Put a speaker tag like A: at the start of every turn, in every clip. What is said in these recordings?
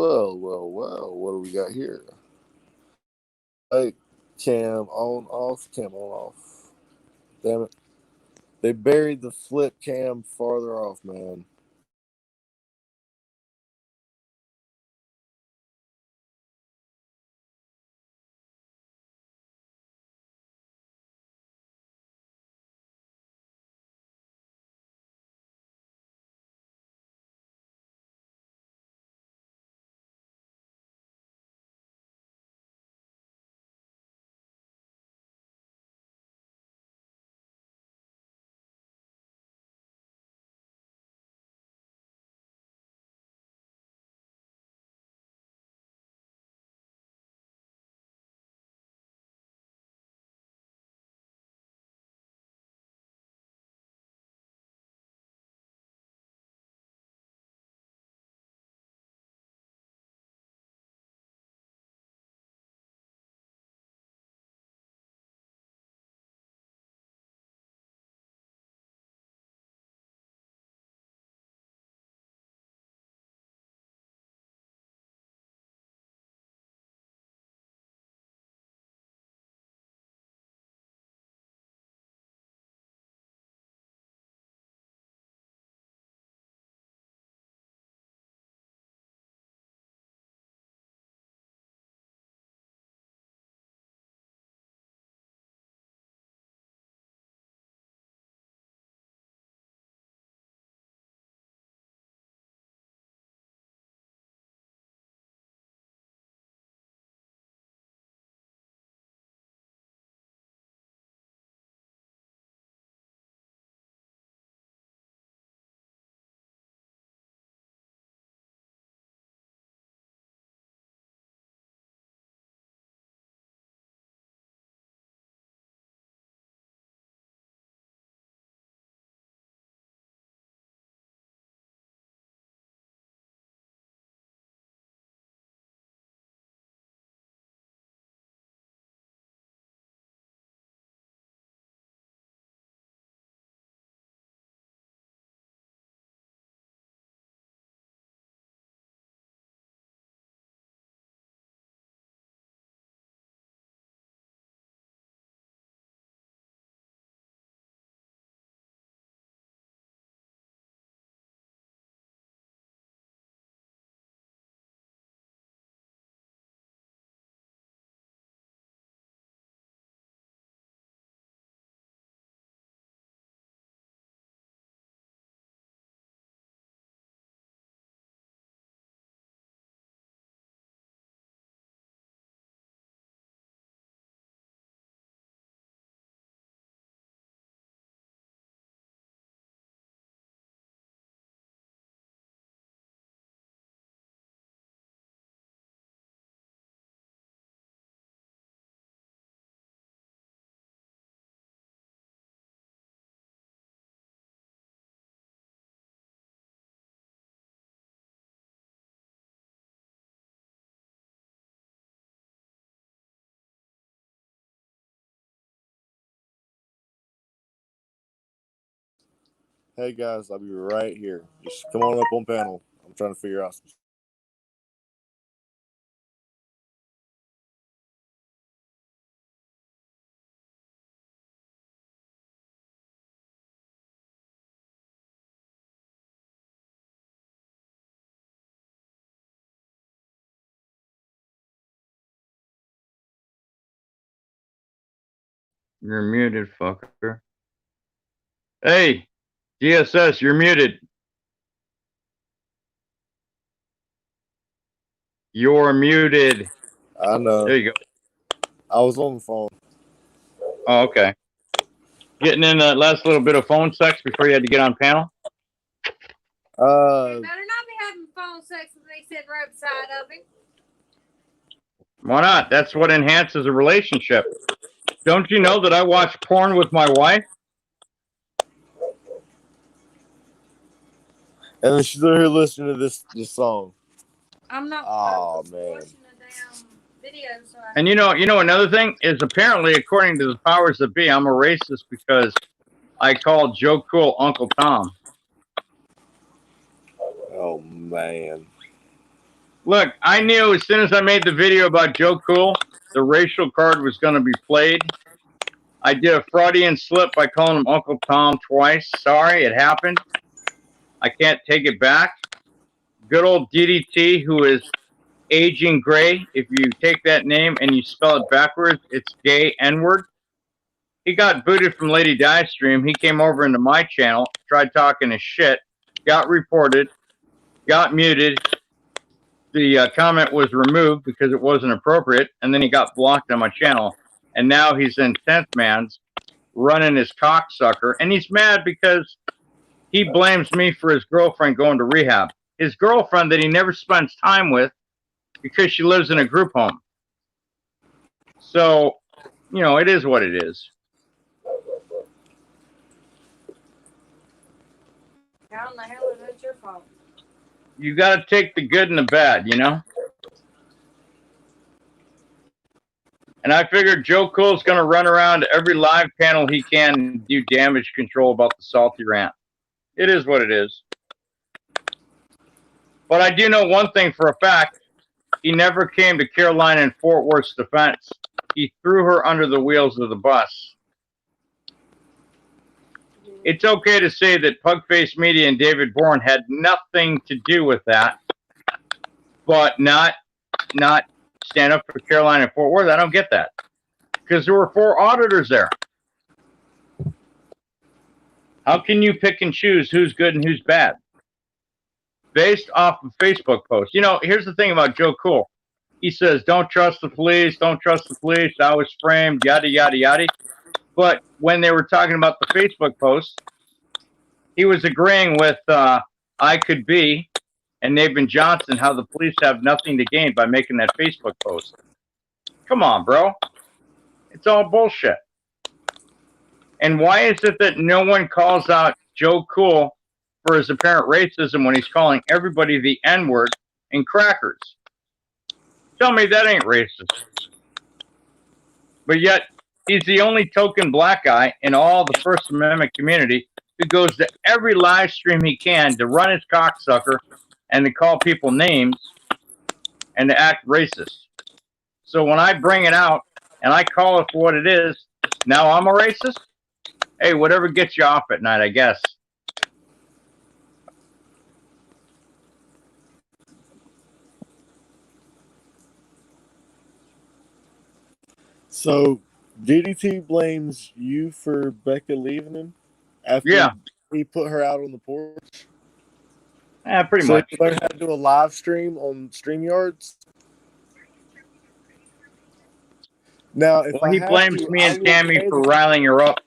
A: Well. What do we got here? Hey, cam on, off, cam on, off. Damn it. They buried the flip cam farther off, man. Hey guys, I'll be right here. Just come on up on panel. I'm trying to figure out some.
B: You're muted, fucker. Hey, DSS, you're muted. You're muted.
A: I know.
B: There you go.
A: I was on the phone.
B: Oh, okay. Getting in that last little bit of phone sex before you had to get on panel?
C: You better not be having phone sex with me sitting right beside of him.
B: Why not? That's what enhances a relationship. Don't you know that I watch porn with my wife?
A: And then she's over here listening to this song.
C: I'm not
A: Oh
C: watching
A: man.
C: the damn video. So
B: And you know another thing is apparently according to the powers that be, I'm a racist because I call Joe Cool Uncle Tom.
A: Oh man.
B: Look, I knew as soon as I made the video about Joe Cool, the racial card was going to be played. I did a Freudian slip by calling him Uncle Tom twice. Sorry, it happened. I can't take it back. Good old DDT, who is aging gray. If you take that name and you spell it backwards, it's gay N-word. He got booted from Lady Di stream. He came over into my channel, tried talking his shit, got reported, got muted. The comment was removed because it wasn't appropriate, and then he got blocked on my channel. And now he's in 10th Man's running his cocksucker, and he's mad because he blames me for his girlfriend going to rehab. His girlfriend that he never spends time with because she lives in a group home. So, you know, it is what it is.
C: How in the hell is that your fault?
B: You got to take the good and the bad, you know? And I figured Joe Cool's going to run around every live panel he can and do damage control about the salty rant. It is what it is. But I do know one thing for a fact. He never came to Carolina and Fort Worth's defense. He threw her under the wheels of the bus. It's okay to say that Pugface Media and David Bourne had nothing to do with that, but not stand up for Carolina and Fort Worth. I don't get that, because there were 4 auditors there. How can you pick and choose who's good and who's bad based off of Facebook posts? You know, here's the thing about Joe Cool. He says, don't trust the police, don't trust the police, I was framed, yada, yada, yada. But when they were talking about the Facebook post, he was agreeing with I Could Be and Nathan Johnson how the police have nothing to gain by making that Facebook post. Come on, bro. It's all bullshit. And why is it that no one calls out Joe Cool for his apparent racism when he's calling everybody the N-word and crackers? Tell me that ain't racist. But yet, he's the only token black guy in all the First Amendment community who goes to every live stream he can to run his cocksucker and to call people names and to act racist. So when I bring it out and I call it for what it is, now I'm a racist? Hey, whatever gets you off at night, I guess.
A: So DDT blames you for Becca leaving him after he put her out on the porch?
B: Yeah, pretty
A: so
B: much.
A: You learned how to do a live stream on StreamYards? Now, if
B: he blames me and Tammy for riling her up.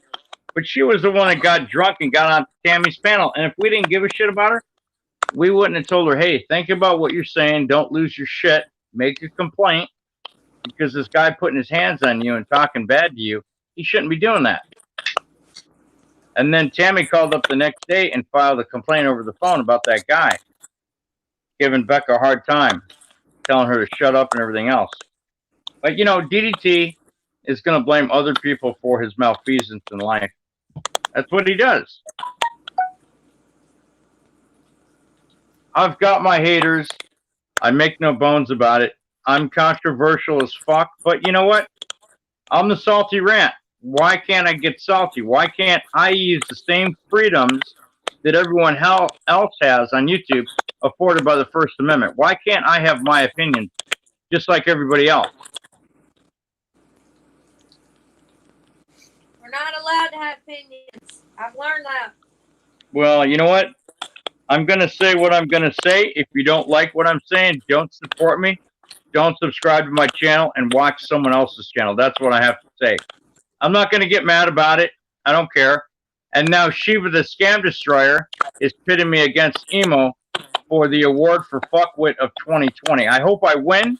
B: But she was the one that got drunk and got on Tammy's panel. And if we didn't give a shit about her, we wouldn't have told her, hey, think about what you're saying. Don't lose your shit. Make a complaint. Because this guy putting his hands on you and talking bad to you, he shouldn't be doing that. And then Tammy called up the next day and filed a complaint over the phone about that guy, giving Becca a hard time, telling her to shut up and everything else. But, you know, DDT is going to blame other people for his malfeasance in life. That's what he does. I've got my haters. I make no bones about it. I'm controversial as fuck, but you know what? I'm the salty rant. Why can't I get salty? Why can't I use the same freedoms that everyone else has on YouTube afforded by the First Amendment? Why can't I have my opinion just like everybody else?
C: We're not allowed to have opinions. I've learned that.
B: Well, you know what? I'm going to say what I'm going to say. If you don't like what I'm saying, don't support me. Don't subscribe to my channel and watch someone else's channel. That's what I have to say. I'm not going to get mad about it. I don't care. And now Shiva the Scam Destroyer is pitting me against Emo for the award for Fuckwit of 2020. I hope I win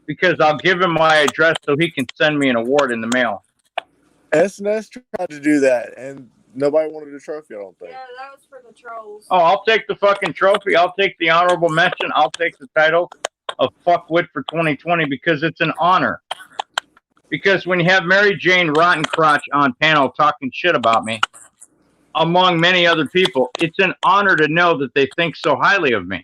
B: because I'll give him my address so he can send me an award in the mail.
A: SNS tried to do that, and nobody wanted a trophy, I don't think.
C: Yeah, that was for the trolls.
B: Oh, I'll take the fucking trophy. I'll take the honorable mention. I'll take the title of Fuckwit for 2020 because it's an honor. Because when you have Mary Jane Rottencrotch on panel talking shit about me, among many other people, it's an honor to know that they think so highly of me.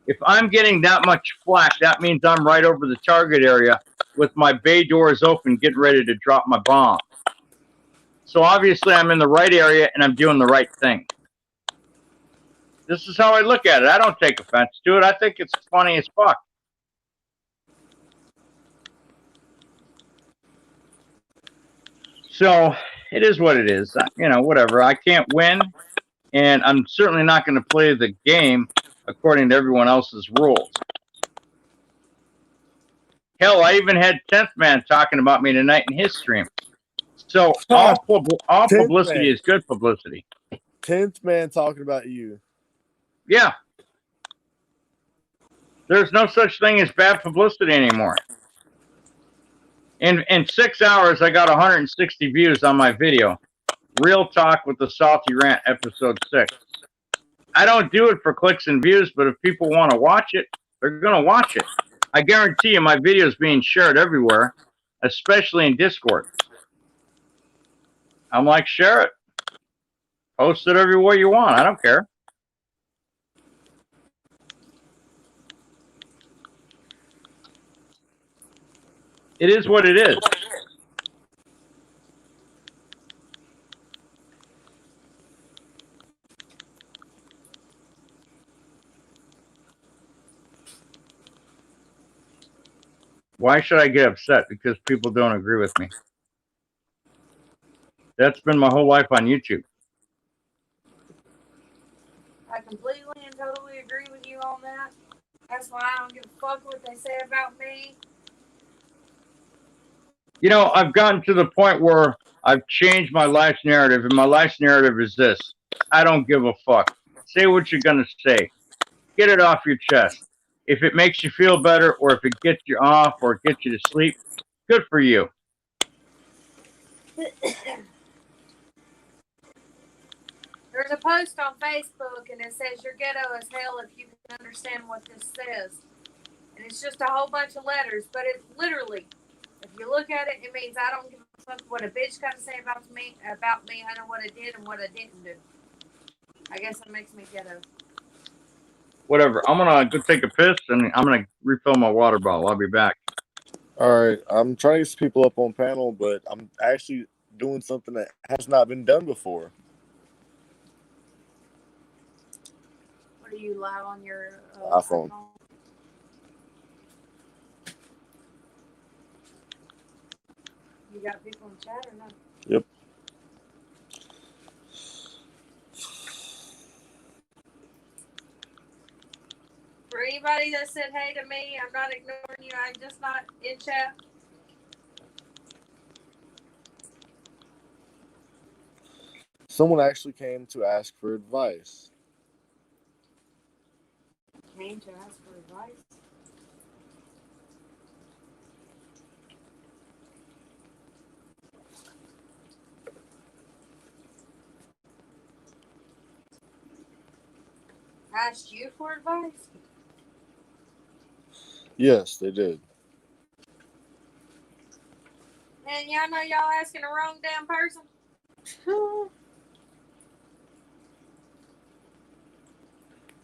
B: If I'm getting that much flack, that means I'm right over the target area with my bay doors open, getting ready to drop my bomb. So obviously I'm in the right area and I'm doing the right thing. This is how I look at it. I don't take offense to it. I think it's funny as fuck. So it is what it is. You know, whatever. I can't win, and I'm certainly not going to play the game according to everyone else's rules. Hell, I even had 10th Man talking about me tonight in his stream. So all publicity
A: Man.
B: is good publicity.
A: 10th Man talking about you.
B: Yeah. There's no such thing as bad publicity anymore. In 6 hours, I got 160 views on my video. Real Talk with the Salty Rant, episode 6. I don't do it for clicks and views, but if people want to watch it, they're going to watch it. I guarantee you my video is being shared everywhere, especially in Discord. I'm like, share it. Post it everywhere you want. I don't care. It is what it is. Why should I get upset because people don't agree with me? That's been my whole life on YouTube.
C: I completely and totally agree with you on that. That's why I don't give a fuck what they say about me.
B: You know, I've gotten to the point where I've changed my life's narrative, and my life's narrative is this. I don't give a fuck. Say what you're going to say. Get it off your chest. If it makes you feel better, or if it gets you off, or gets you to sleep, good for you.
C: There's a post on Facebook and it says you're ghetto as hell if you can understand what this says. And it's just a whole bunch of letters, but it literally, if you look at it, it means I don't give a fuck what a bitch got to say about me. I know what I did and what I didn't do. I guess it makes me ghetto.
B: Whatever. I'm going to go take a piss, and I'm going to refill my water bottle. I'll be back.
A: All right. I'm trying to get some people up on panel, but I'm actually doing something that has not been done before.
C: What are you live on your
A: iPhone?
C: You got people in chat or not?
A: Yep.
C: For anybody that said hey to me, I'm not ignoring you. I'm just not in chat.
A: Someone actually came to ask for advice.
C: Came to ask for advice? Asked you for advice?
A: Yes, they did.
C: And y'all know y'all asking the wrong damn person.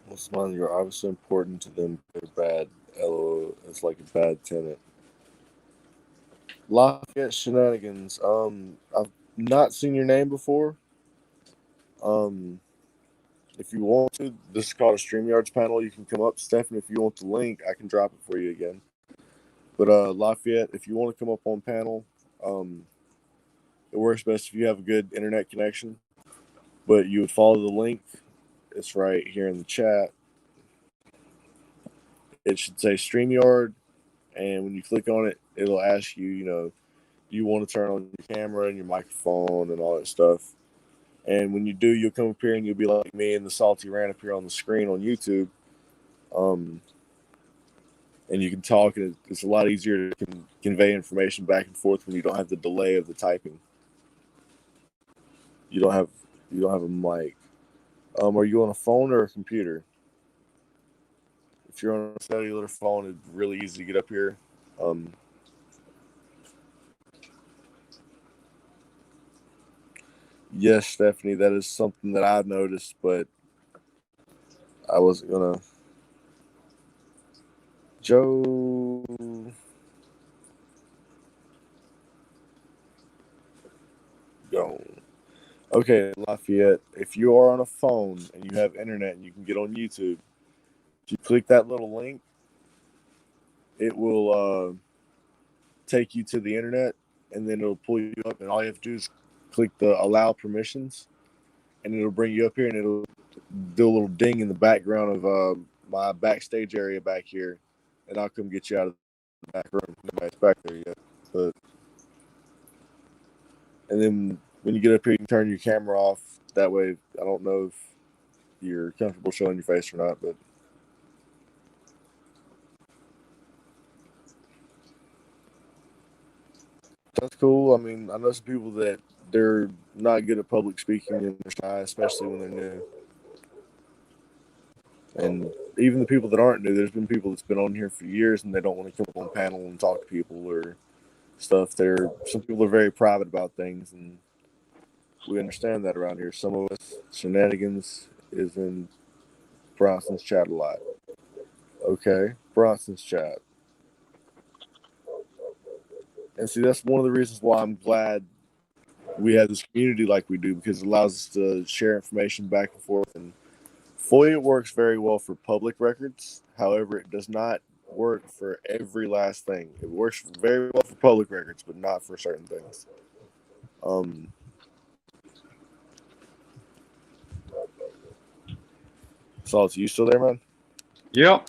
A: What's mine? You're obviously important to them. They're bad. LOL. It's like a bad tenant. Lafayette Shenanigans. I've not seen your name before. If you want to, this is called a StreamYards panel. You can come up, Stephanie. If you want the link, I can drop it for you again. But Lafayette, if you want to come up on panel, it works best if you have a good internet connection. But you would follow the link. It's right here in the chat. It should say StreamYard, and when you click on it, it'll ask you, do you want to turn on your camera and your microphone and all that stuff. And when you do, you'll come up here and you'll be like me and the Salty Rant up here on the screen on YouTube. And you can talk, and it's a lot easier to convey information back and forth when you don't have the delay of the typing. You don't have a mic. Are you on a phone or a computer? If you're on a cellular phone, it's really easy to get up here. Yes, Stephanie, that is something that I've noticed, but I wasn't gonna. Joe. Gone. Okay, Lafayette, if you are on a phone and you have internet and you can get on YouTube, if you click that little link, it will take you to the internet, and then it'll pull you up, and all you have to do is click the allow permissions, and it'll bring you up here, and it'll do a little ding in the background of my backstage area back here, and I'll come get you out of the back room. Nobody's back there yet, but and then when you get up here, you can turn your camera off. That way, I don't know if you're comfortable showing your face or not, but that's cool. I mean, I know some people that they're not good at public speaking and they're shy, especially when they're new. And even the people that aren't new, there's been people that's been on here for years and they don't want to come up on panel and talk to people or stuff. Some people are very private about things, and we understand that around here. Some of us, shenanigans is in Bronson's chat a lot. Okay, Bronson's chat. And see, that's one of the reasons why I'm glad we have this community like we do, because it allows us to share information back and forth. And FOIA works very well for public records. However, it does not work for every last thing. It works very well for public records, but not for certain things. Salty, you still there, man?
B: Yep.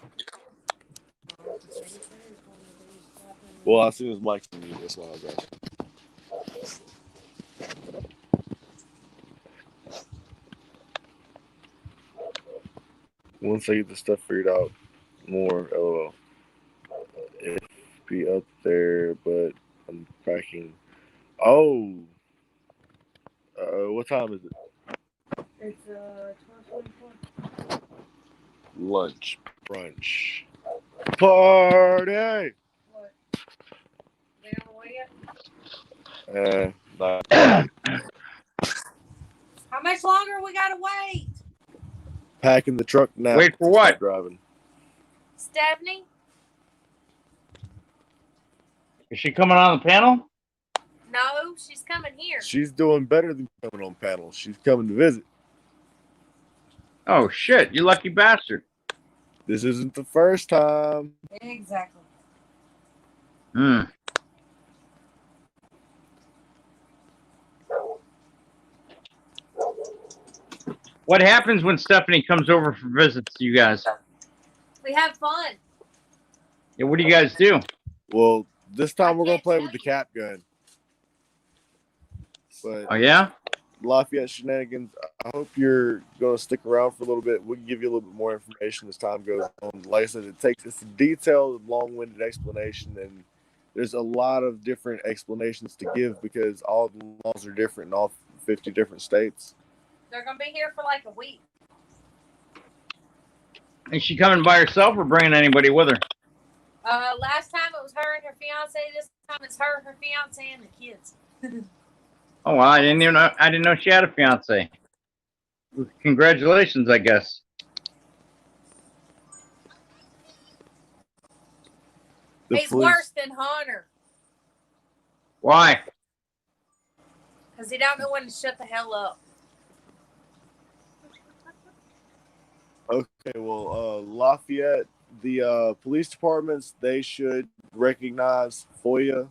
A: Well, as soon as Mike's in mute, that's why I was asking. Once I get this stuff figured out more, LOL. It be up there, but I'm packing. Oh, what time is it?
C: It's 12:24.
A: Lunch, brunch, party.
C: What? They on the way yet?
A: Nah.
C: How much longer we gotta wait?
A: Packing the truck now.
B: Wait for what?
A: Driving.
C: Stephanie?
B: Is she coming on the panel?
C: No, she's coming here.
A: She's doing better than coming on panel. She's coming to visit.
B: Oh, shit. You lucky bastard.
A: This isn't the first time.
C: Exactly.
B: Hmm. What happens when Stephanie comes over for visits to you guys?
C: We have fun.
B: Yeah, what do you guys do?
A: Well, this time we're going to play with the cap gun. But
B: Oh, yeah?
A: Lafayette Shenanigans, I hope you're going to stick around for a little bit. We can give you a little bit more information as time goes on. Like I said, it's a detailed, long-winded explanation, and there's a lot of different explanations to give because all the laws are different in all 50 different states.
C: They're going to be here for like a week.
B: Is she coming by herself or bringing anybody with her?
C: Last time it was her and her fiance. This time it's her, her fiance, and the kids.
B: Oh, well, I didn't know she had a fiance. Congratulations, I guess.
C: He's worse than Hunter.
B: Why?
C: Because he don't know when to shut the hell up.
A: Okay, well, Lafayette, the police departments, they should recognize FOIA.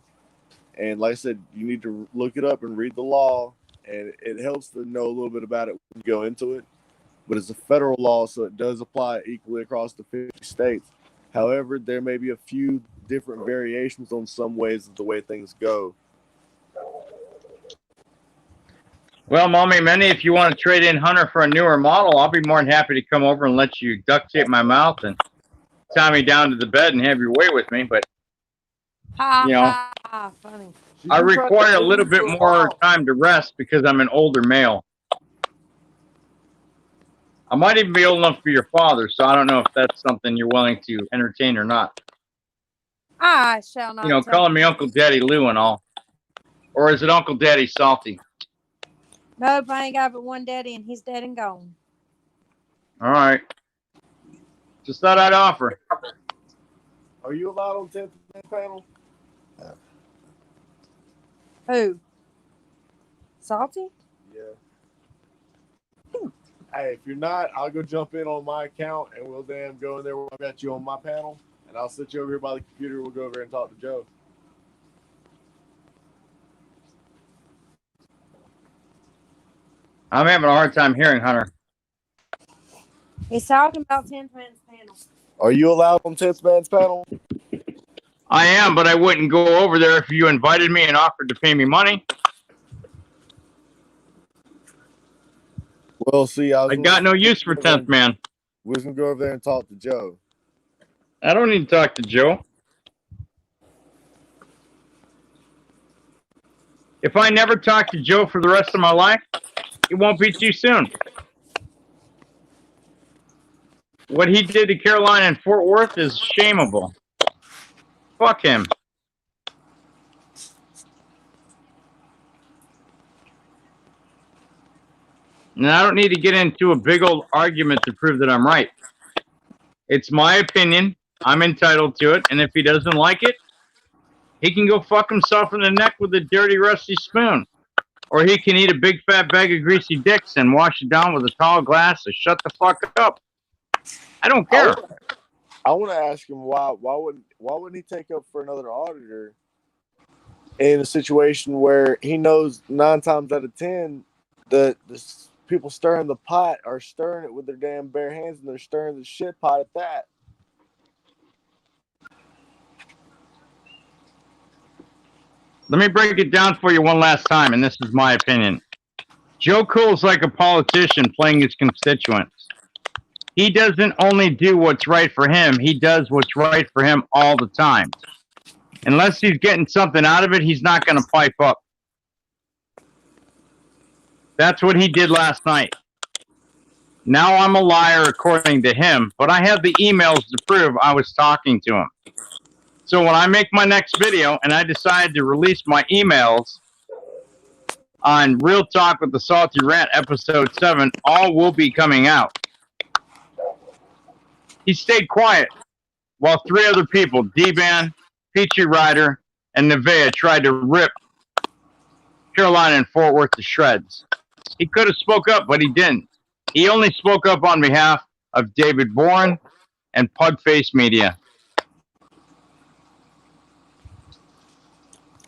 A: And like I said, you need to look it up and read the law. And it helps to know a little bit about it when you go into it. But it's a federal law, so it does apply equally across the 50 states. However, there may be a few different variations on some ways of the way things go.
B: Well, Mommy Minnie, if you want to trade in Hunter for a newer model, I'll be more than happy to come over and let you duct tape my mouth and tie me down to the bed and have your way with me. But, you know,
C: Funny.
B: I require a little bit more time to rest because I'm an older male. I might even be old enough for your father, so I don't know if that's something you're willing to entertain or not.
C: I shall not.
B: You know, calling me Uncle Daddy Lou and all. Or is it Uncle Daddy Salty?
C: Nope, I ain't got but one daddy, and he's dead and gone.
B: All right. Just thought I'd offer.
A: Are you allowed on 10th man panel?
C: Who? Salty?
A: Yeah. Hey, if you're not, I'll go jump in on my account and we'll damn go in there when I got you on my panel. And I'll sit you over here by the computer. We'll go over and talk to Joe.
B: I'm having a hard time hearing Hunter.
C: He's talking about 10th man's panel.
A: Are you allowed on 10th man's panel?
B: I am, but I wouldn't go over there if you invited me and offered to pay me money.
A: Well, see,
B: I got no use for 10th man.
A: We're going to go over there and talk to Joe.
B: I don't need to talk to Joe. If I never talk to Joe for the rest of my life, it won't be too soon. What he did to Carolina and Fort Worth is shameable. Fuck him. And I don't need to get into a big old argument to prove that I'm right. It's my opinion. I'm entitled to it. And if he doesn't like it, he can go fuck himself in the neck with a dirty, rusty spoon. Or he can eat a big fat bag of greasy dicks and wash it down with a tall glass to shut the fuck up. I don't care.
A: I want to ask him why wouldn't he take up for another auditor in a situation where he knows 9 times out of 10 the people stirring the pot are stirring it with their damn bare hands and they're stirring the shit pot at that.
B: Let me break it down for you one last time, and this is my opinion. Joe Cool's like a politician playing his constituents. He doesn't only do what's right for him, he does what's right for him all the time. Unless he's getting something out of it, he's not going to pipe up. That's what he did last night. Now I'm a liar according to him, but I have the emails to prove I was talking to him. So when I make my next video and I decide to release my emails on Real Talk with the Salty Rant episode 7, all will be coming out. He stayed quiet while 3 other people, D-Ban, Peachy Ryder, and Nevaeh, tried to rip Carolina and Fort Worth to shreds. He could have spoke up, but he didn't. He only spoke up on behalf of David Bourne and Pugface Media.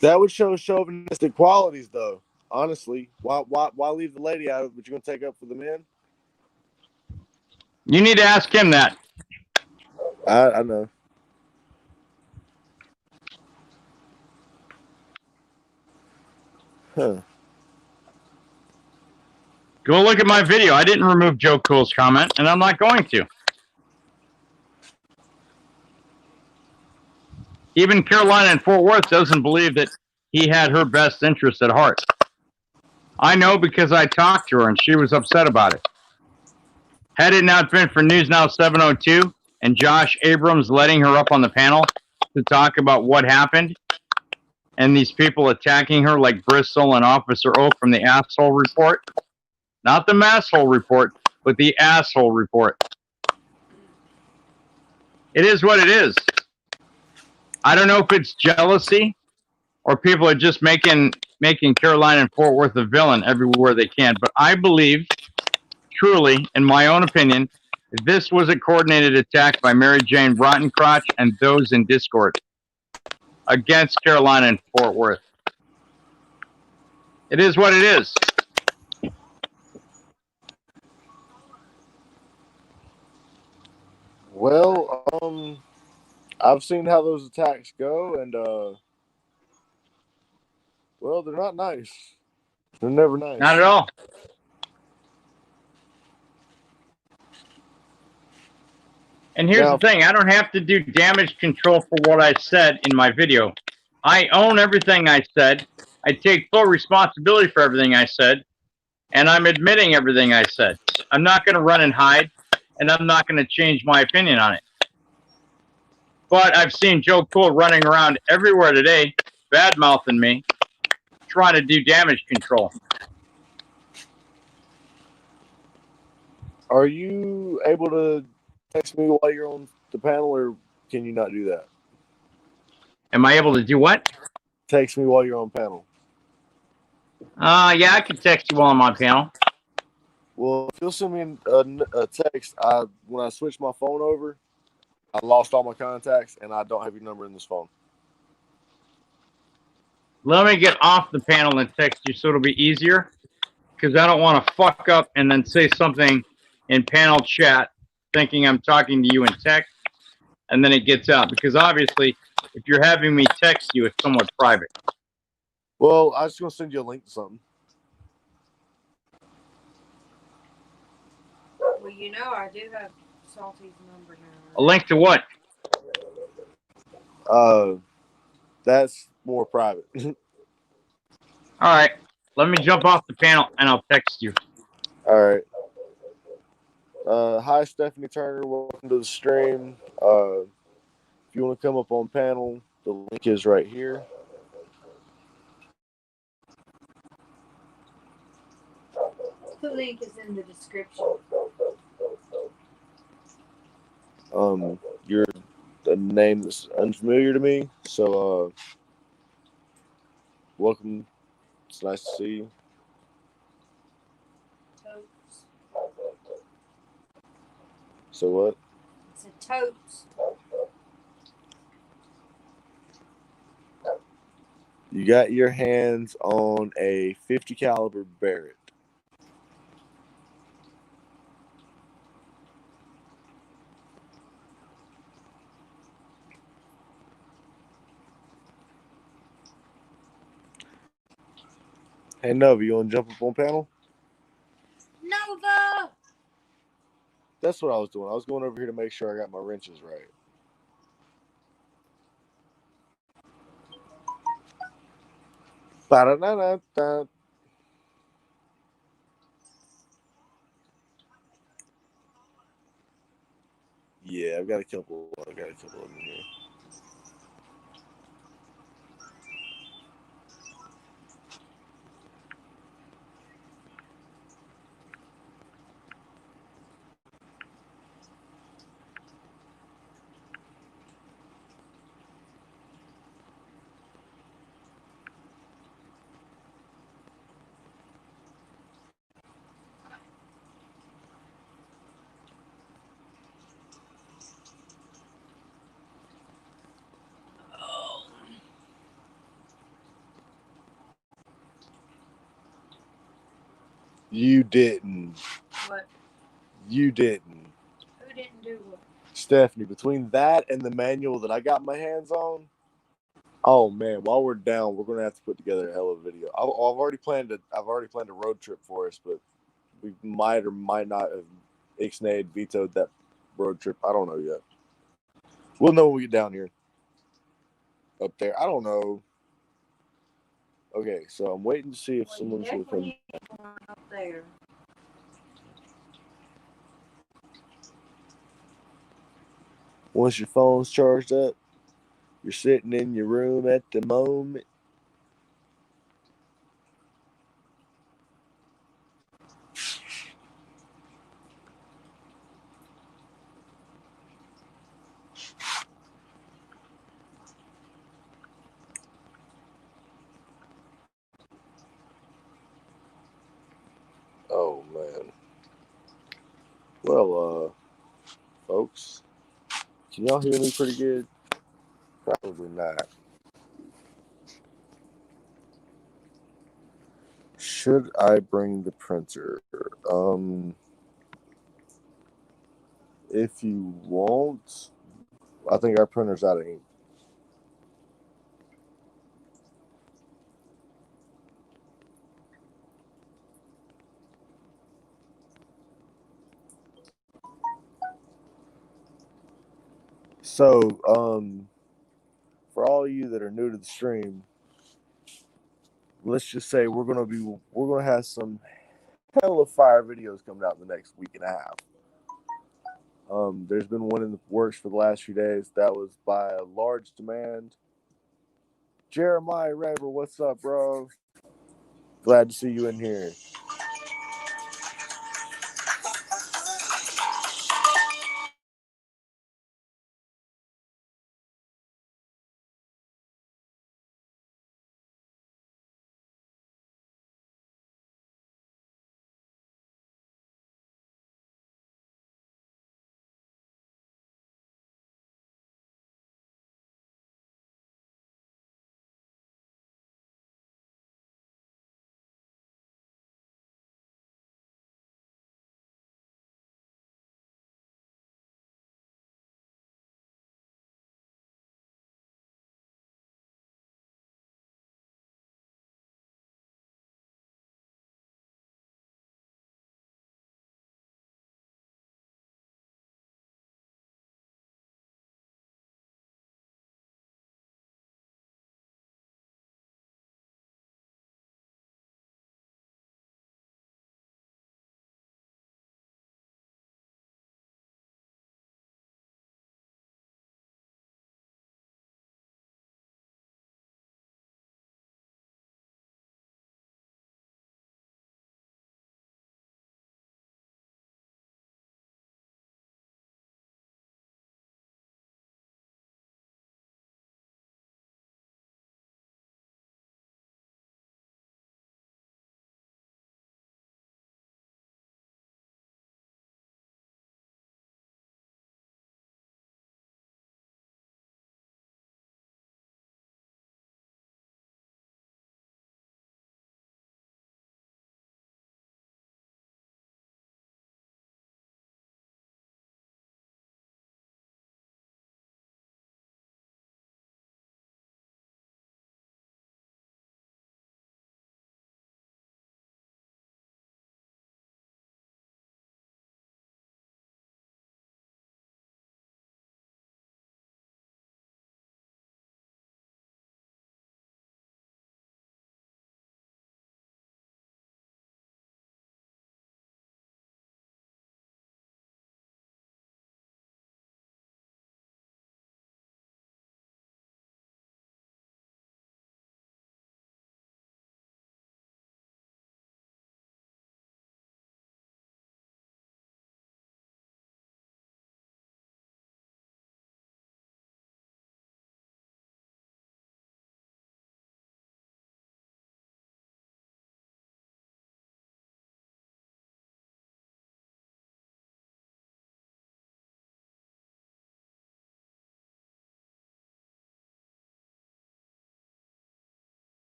A: That would show chauvinistic qualities, though. Honestly, why leave the lady out of it, but you're going to take up for the men?
B: You need to ask him that.
A: I know. Huh.
B: Go look at my video. I didn't remove Joe Cool's comment, and I'm not going to. Even Carolina and Fort Worth doesn't believe that he had her best interest at heart. I know because I talked to her, and she was upset about it. Had it not been for News Now 702 and Josh Abrams letting her up on the panel to talk about what happened, and these people attacking her like Bristol and Officer Oak from the Asshole Report, not the Masshole Report, but the Asshole Report. It is what it is. I don't know if it's jealousy or people are just making Carolina and Fort Worth a villain everywhere they can. But I believe, truly, in my own opinion, this was a coordinated attack by Mary Jane Rottencrotch and those in Discord against Carolina and Fort Worth. It is what it is.
A: Well, I've seen how those attacks go, and well, they're not nice. They're never nice.
B: Not at all. And here's the thing. I don't have to do damage control for what I said in my video. I own everything I said. I take full responsibility for everything I said. And I'm admitting everything I said. I'm not going to run and hide. And I'm not going to change my opinion on it. But I've seen Joe Cool running around everywhere today, bad-mouthing me, trying to do damage control.
A: Are you able to text me while you're on the panel, or can you not do that?
B: Am I able to do what?
A: Text me while you're on panel.
B: Yeah, I can text you while I'm on panel.
A: Well, if you'll send me a text, when I switched my phone over, I lost all my contacts, and I don't have your number in this phone.
B: Let me get off the panel and text you so it'll be easier, because I don't want to fuck up and then say something in panel chat thinking I'm talking to you in text, and then it gets out. Because obviously, if you're having me text you, it's somewhat private.
A: Well, I was just gonna send you a link to something.
C: Well, you know, I do have Salty's number now.
B: A link to what?
A: That's more private.
B: All right. Let me jump off the panel and I'll text you.
A: All right. Hi, Stephanie Turner. Welcome to the stream. If you want to come up on panel, the link is right here.
C: The link is in the description.
A: You're a name that's unfamiliar to me, so welcome. It's nice to see you.
C: Totes.
A: So what?
C: It's a totes.
A: You got your hands on a 50 caliber Barrett. Hey Nova, you want to jump up on panel?
C: Nova!
A: That's what I was doing. I was going over here to make sure I got my wrenches right. Ba-da-da-da-da. Yeah, I've got a couple of them here. You didn't.
C: What?
A: You didn't.
C: Who didn't do what?
A: Stephanie, between that and the manual that I got my hands on, oh man, while we're down, we're gonna have to put together a hell of a video. I've already planned a road trip for us, but we might or might not have ixnayed, vetoed that road trip. I don't know yet. We'll know when we get down here. Up there. I don't know. Okay, so I'm waiting to see if someone's gonna come.
C: Up there.
A: Once your phone's charged up, you're sitting in your room at the moment. Oh man. Well, folks, can y'all hear me pretty good? Probably not. Should I bring the printer? If you won't, I think our printer's out of ink. So, for all of you that are new to the stream, let's just say we're gonna have some hell of fire videos coming out in the next week and a half. There's been one in the works for the last few days that was by a large demand. Jeremiah Raver, what's up, bro? Glad to see you in here.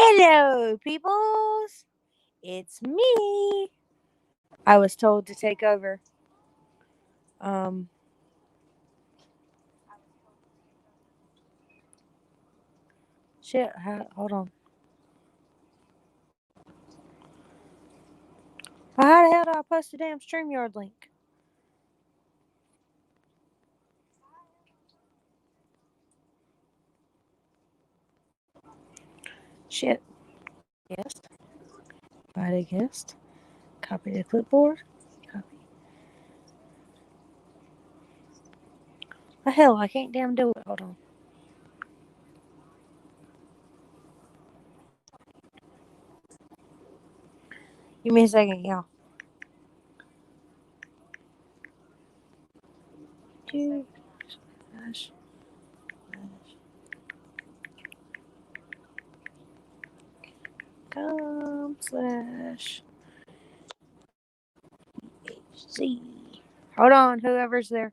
C: Hello, peoples. It's me. I was told to take over. Shit. Hold on. Well, how the hell do I post a damn StreamYard link? Shit. Guest. Invite a guest. Copy the clipboard. Copy. The hell, I can't damn do it. Hold on. Give me a second, y'all. com/HZ. Hold on, whoever's there.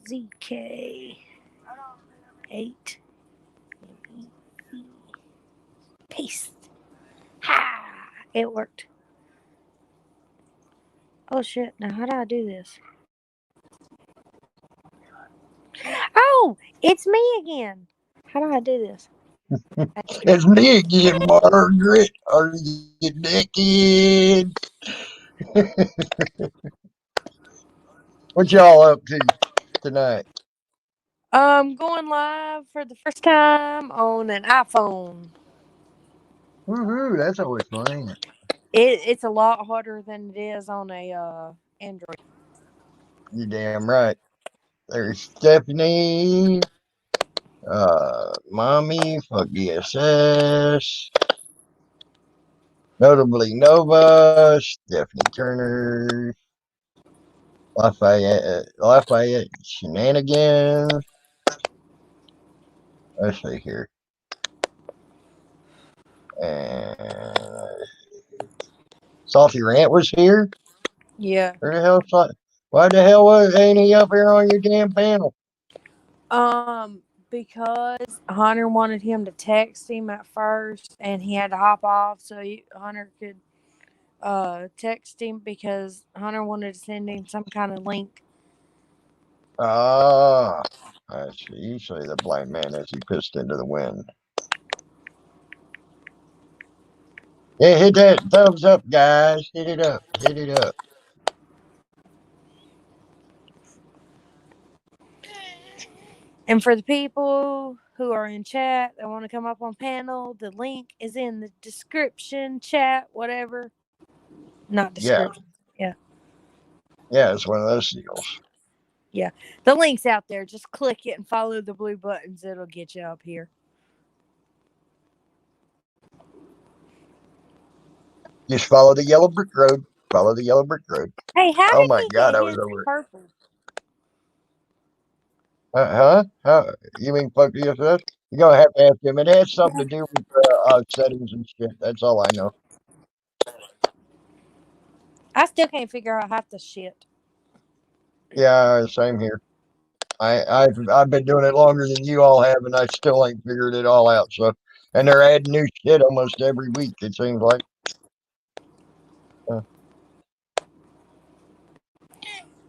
C: 9ZK 8 paste. Ha! It worked. Oh shit! Now how do I do this? Oh, it's me again. How do I do this?
D: It's me again, Margaret. Are you naked? What y'all up to tonight?
C: Going live for the first time on an iPhone.
D: Woohoo! That's always fun, ain't it?
C: It's a lot harder than it is on a Android.
D: You damn right. There's Stephanie. Mommy, fuck DSS. Notably Nova, Stephanie Turner, Lafayette Shenanigans. Let's see here. And Salty Rant was here.
C: Yeah.
D: Where the hell? Why the hell ain't he up here on your damn panel?
C: Because Hunter wanted him to text him at first, and he had to hop off so Hunter could text him because Hunter wanted to send him some kind of link.
D: Ah, I see. You say the blind man as he pissed into the wind. Yeah, hit that thumbs up, guys. Hit it up. Hit it up.
C: And for the people who are in chat that want to come up on panel, the link is in the description, chat, whatever. Not description. Yeah.
D: Yeah, it's one of those deals.
C: Yeah. The link's out there. Just click it and follow the blue buttons. It'll get you up here.
D: Just follow the yellow brick road. Follow the yellow brick road.
C: Hey, how
D: Oh
C: did
D: my
C: he
D: God,
C: get
D: I was
C: his
D: over it.
C: purple?
D: Huh? You mean fuck DSS? You're gonna have to ask him. It has something to do with settings and shit. That's all I know.
C: I still can't figure out half the shit.
D: Yeah, same here. I've been doing it longer than you all have, and I still ain't figured it all out. So, and they're adding new shit almost every week. It seems like.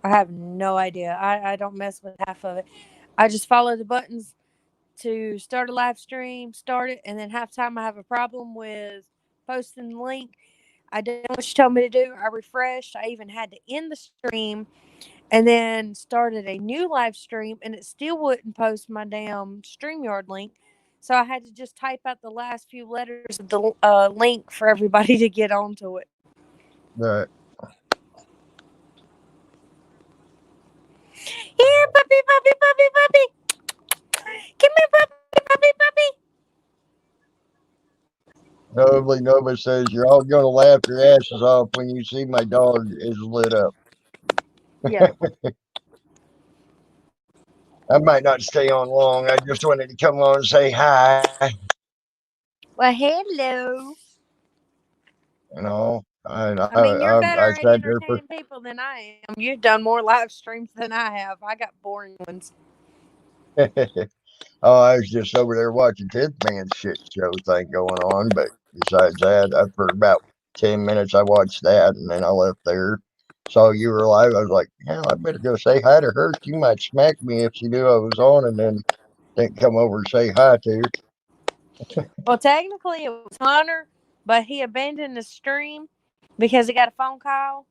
C: I have no idea. I don't mess with half of it. I just follow the buttons to start a live stream, start it, and then half time I have a problem with posting the link. I did what you told me to do. I refreshed. I even had to end the stream and then started a new live stream, and it still wouldn't post my damn StreamYard link. So I had to just type out the last few letters of the link for everybody to get onto it.
D: Right.
C: Here, puppy, puppy, puppy, puppy. Come here, puppy, puppy, puppy.
D: Nobody says you're all gonna laugh your asses off when you see my dog is lit up.
C: Yeah.
D: I might not stay on long. I just wanted to come on and say hi.
C: Well, hello.
D: You know,
C: I mean, you're better
D: I
C: at
D: sat there for.
C: entertaining people than I am. You've done more live streams than I have. I got boring ones.
D: Oh, I was just over there watching 10th Man shit show thing going on. But besides that, for about 10 minutes, I watched that and then I left there. Saw you were live. I was like, hell, I better go say hi to her. She might smack me if she knew I was on and then didn't come over and say hi to her.
C: Well, technically it was Hunter, but he abandoned the stream because he got a phone call.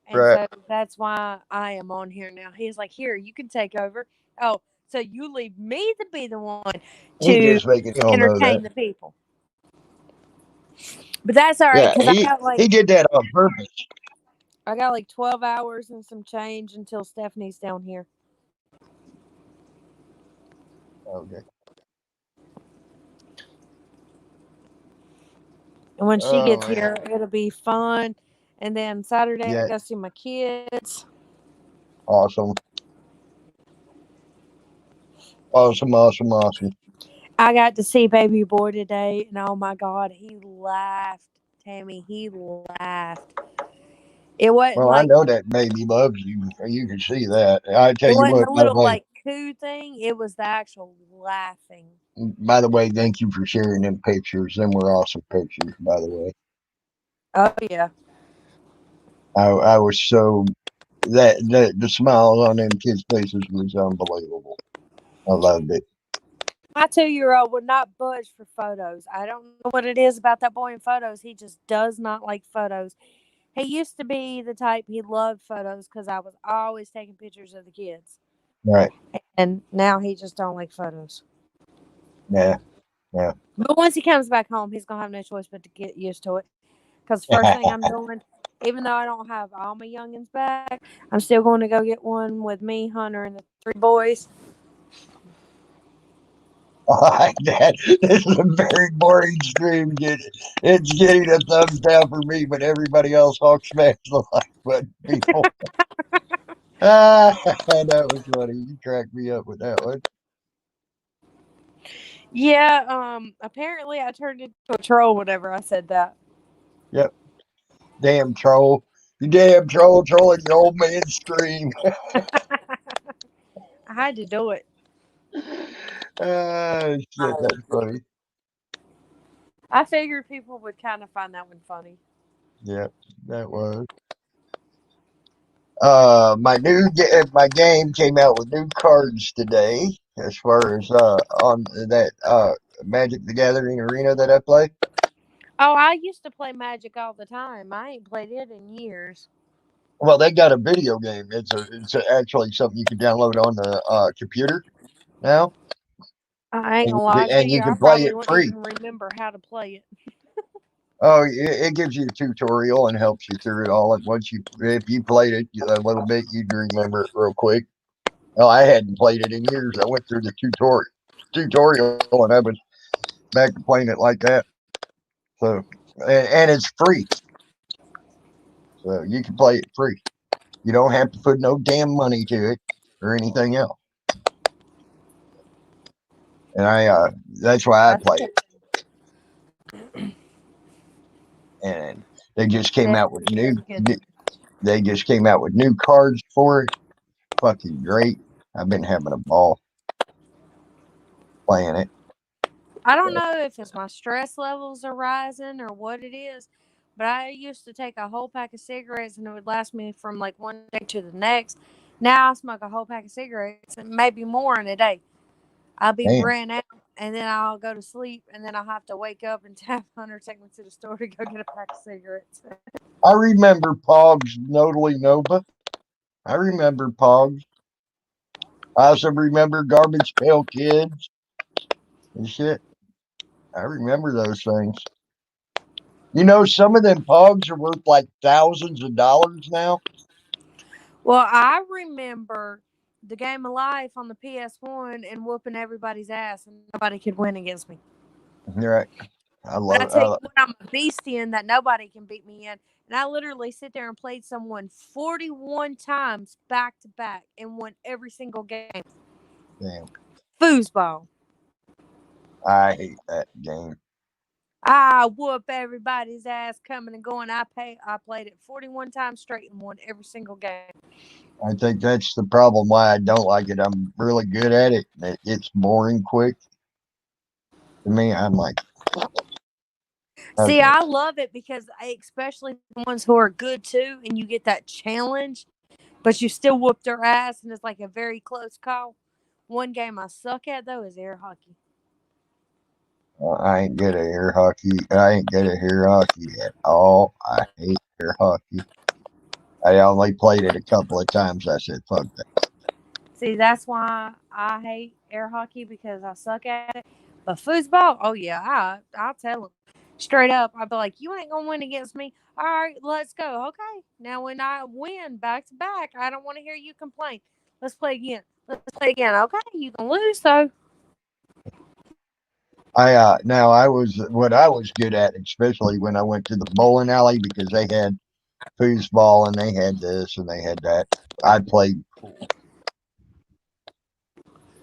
C: And
D: Right.
C: so that's why I am on here now. He's like, here, you can take over. Oh, so you leave me to be the one
D: He
C: to
D: just making y'all know that.
C: entertain the people. But that's all right
D: Yeah,
C: because
D: he did that on purpose.
C: I got like 12 hours and some change until Stephanie's down here.
D: Okay.
C: And when she gets
D: man.
C: here, it'll be fun. And then Saturday,
D: Yeah.
C: I go see my kids.
D: Awesome. Awesome.
C: I got to see baby boy today, and oh my God, he laughed. Tammy, he laughed. It wasn't
D: Well, I
C: like
D: know that baby loves you. You can see that. I tell
C: it
D: you
C: wasn't
D: what,
C: the
D: by the
C: little
D: way,
C: like coo thing. It was the actual laughing.
D: thank you for sharing them pictures. Them were awesome pictures, by the way.
C: Oh yeah.
D: I was so that the smiles on them kids' faces was unbelievable. I loved it.
C: My 2-year-old would not budge for photos. I don't know what it is about that boy in photos. He just does not like photos. He used to be the type he loved photos because I was always taking pictures of the kids.
D: Right.
C: And now he just don't like photos.
D: Yeah.
C: But once he comes back home, he's gonna have no choice but to get used to it. Because the first thing I'm doing, even though I don't have all my youngins back, I'm still going to go get one with me, Hunter, and the 3 boys.
D: That this is a very boring stream. It's getting a thumbs down for me, but everybody else hawk smash the like button. People. That was funny. You cracked me up with that one.
C: Yeah, apparently I turned into a troll whenever I said that.
D: Yep. Damn troll. You damn troll trolling your old man scream.
C: I had to do it.
D: Shit, that's funny.
C: I figured people would kind of find that one funny.
D: Yep, that was. My game came out with new cards today. As far as on that Magic the Gathering arena that I play.
C: Oh, I used to play Magic all the time. I ain't played it in years.
D: Well, they got a video game. Actually something you can download on the computer now,
C: I ain't
D: and
C: gonna lie to
D: you
C: you. I
D: can play
C: probably
D: it
C: wouldn't
D: free.
C: even remember how to play it.
D: Oh, it gives you a tutorial and helps you through it all. And if you played it a little bit, you'd remember it real quick. Oh, I hadn't played it in years. I went through the tutorial, and I was back to playing it like that. So, and it's free, so you can play it free. You don't have to put no damn money to it or anything else. And that's why I play it. And they just came out with They just came out with new cards for it. Fucking great. I've been having a ball playing it.
C: I don't know if it's my stress levels are rising or what it is, but I used to take a whole pack of cigarettes and it would last me from like one day to the next. Now I smoke a whole pack of cigarettes and maybe more in a day. I'll be
D: Damn.
C: ran out and then I'll go to sleep and then I'll have to wake up and have Hunter take me to the store to go get a pack of cigarettes.
D: I remember Pogs Notally Nova. I remember Pogs. I also remember Garbage Pail Kids and shit. I remember those things. You know, some of them Pogs are worth like thousands of dollars now.
C: Well, I remember the game of life on the PS1 and whooping everybody's ass and nobody could win against me.
D: Right. I
C: But I
D: love
C: tell you what, I'm a beast in that nobody can beat me in. And I literally sit there and played someone 41 times back to back and won every single game.
D: Damn.
C: Foosball.
D: I hate that game.
C: I whoop everybody's ass coming and going. I played it 41 times straight and won every single game.
D: I think that's the problem why I don't like it. I'm really good at it. It gets boring quick. To me, I'm like,
C: See,
D: okay.
C: I love it because especially the ones who are good too, and you get that challenge, but you still whoop their ass, and it's like a very close call. One game I suck at though is air hockey.
D: I ain't good at air hockey. I ain't good at air hockey at all. I hate air hockey. I only played it a couple of times. I said, fuck that.
C: See, that's why I hate air hockey because I suck at it. But foosball, oh yeah, I'll tell them straight up. I'll be like, you ain't gonna win against me. All right, let's go. Okay, now when I win back to back, I don't want to hear you complain. Let's play again. Okay, you can lose though.
D: I was good at, especially when I went to the bowling alley because they had foosball and they had this and they had that. I played pool.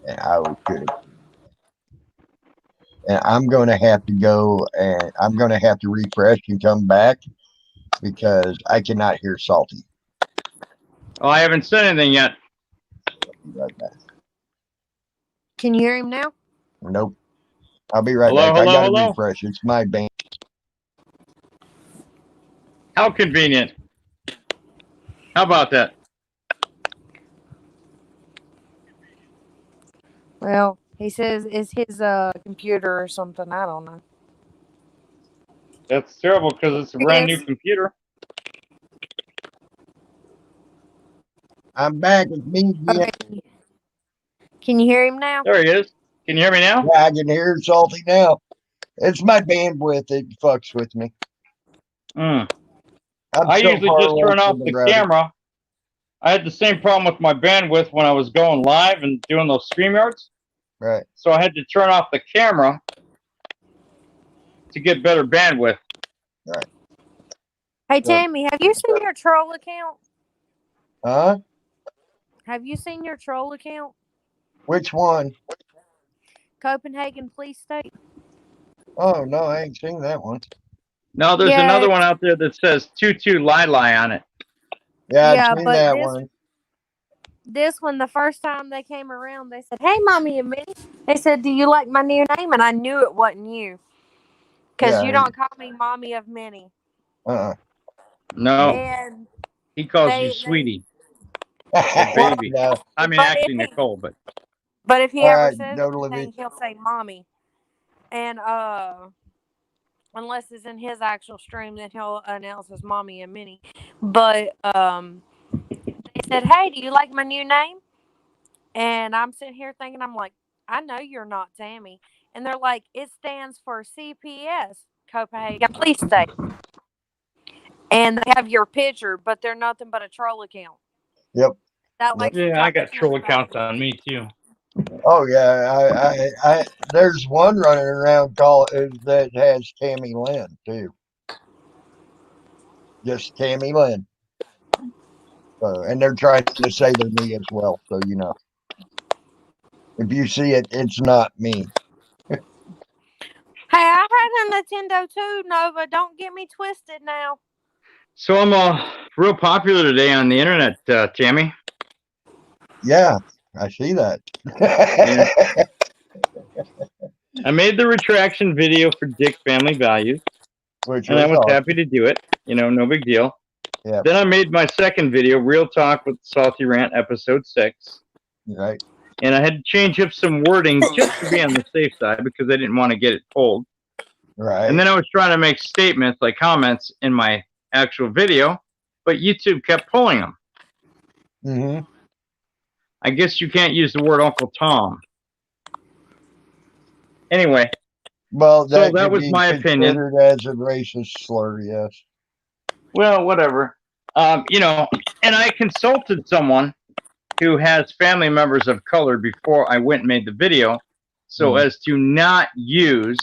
D: And I was good. And I'm going to have to go and I'm going to have to refresh and come back because I cannot hear Salty.
B: Oh, I haven't said anything yet.
D: Right back.
C: Can you hear him now?
D: Nope. I'll be right
B: Hello,
D: back. I got to
B: hello.
D: refresh. It's my band.
B: How convenient. How about that?
C: Well, he says it's his computer or something. I don't know.
B: That's terrible because it's a brand new computer.
D: I'm back. It's me again.
C: Okay. Can you hear him now?
B: There he is. Can you hear me now?
D: Yeah, I can hear Salty now. It's my bandwidth. It fucks with me.
B: I usually just turn off the camera. I had the same problem with my bandwidth when I was going live and doing those StreamYards.
D: Right.
B: So I had to turn off the camera to get better bandwidth.
D: Right.
C: Hey, Tammy, have you seen your troll account?
D: Huh?
C: Have you seen your troll account?
D: Which one?
C: Copenhagen Police State.
D: Oh, no, I ain't seen that one.
B: No, there's another one out there that says Tutu Lili on it.
D: Yeah, I've seen that one.
C: This one, the first time they came around, they said, "Hey, Mommy and me." They said, "Do you like my new name?" And I knew it wasn't you. Because you don't call me Mommy of Minnie.
B: No.
C: And
B: he calls you Sweetie. Baby.
D: No.
B: I mean, actually, Nicole, but.
C: But if he ever says anything, he'll say Mommy. And unless it's in his actual stream, then he'll announce as Mommy and Minnie. But they said, "Hey, do you like my new name?" And I'm sitting here thinking, I'm like, I know you're not Tammy. And they're like, it stands for CPS, Copenhagen Police State. And they have your picture, but they're nothing but a troll account.
D: Yep.
B: Yeah, I got troll accounts on me too.
D: Oh yeah, I there's one running around that has Tammy Lynn too. Just Tammy Lynn. And they're trying to say they're me as well, so you know. If you see it, it's not me.
C: Hey, I had a Nintendo too, Nova. Don't get me twisted now.
B: So I'm real popular today on the internet, Tammy.
D: Yeah, I see that.
B: I made the retraction video for Dick Family Values, and I was happy to do it. You know, no big deal.
D: Yeah.
B: Then I made my second video, Real Talk with Salty Rant, episode 6.
D: Right.
B: And I had to change up some wording just to be on the safe side because I didn't want to get it pulled.
D: Right.
B: And then I was trying to make statements like comments in my actual video, but YouTube kept pulling them.
D: Mm-hmm.
B: I guess you can't use the word Uncle Tom. Anyway.
D: Well,
B: so that was my opinion.
D: As a racist slur, yes.
B: Well, whatever. You know, and I consulted someone who has family members of color before I went and made the video, so as to not use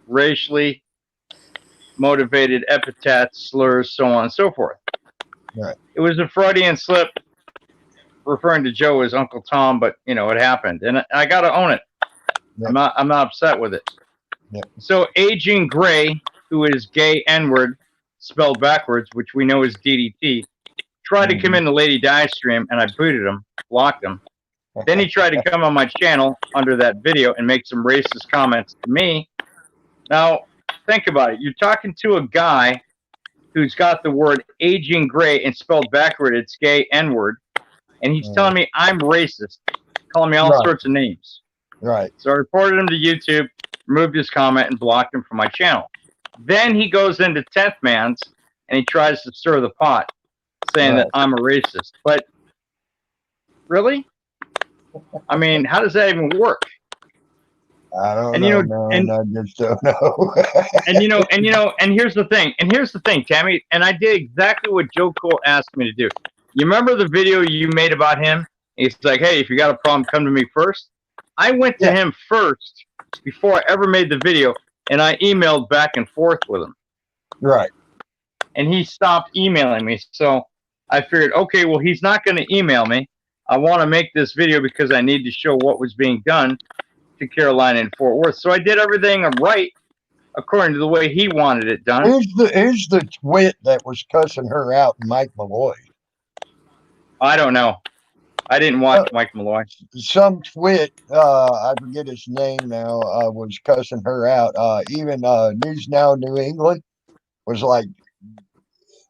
B: racially motivated epithets, slurs, so on and so forth.
D: Right.
B: It was a Freudian slip referring to Joe as Uncle Tom, but you know, it happened, and I got to own it. Yep. I'm not upset with it.
D: Yeah.
B: So Aging Gray, who is gay N-word spelled backwards, which we know is DDT, tried to come into Lady Di stream, and I booted him, blocked him. Then he tried to come on my channel under that video and make some racist comments to me. Now, think about it. You're talking to a guy who's got the word Aging Gray and spelled backward, it's gay N-word, and he's telling me I'm racist, calling me all sorts of names.
D: Right.
B: So I reported him to YouTube, removed his comment, and blocked him from my channel. Then he goes into 10th Man's, and he tries to stir the pot, saying that I'm a racist. But really? I mean, how does that even work?
D: I don't
B: And
D: know, man. I just don't know.
B: and here's the thing, Tammy, and I did exactly what Joe Cool asked me to do. You remember the video you made about him? He's like, hey, if you got a problem, come to me first. I went to him first before I ever made the video, and I emailed back and forth with him.
D: Right.
B: And he stopped emailing me. So I figured, okay, well, he's not going to email me. I want to make this video because I need to show what was being done to Carolina and Fort Worth. So I did everything right according to the way he wanted it done.
D: Who's the twit that was cussing her out, Mike Malloy?
B: I don't know. I didn't watch Mike Malloy.
D: Some twit, I forget his name now, was cussing her out. Even News Now New England was like,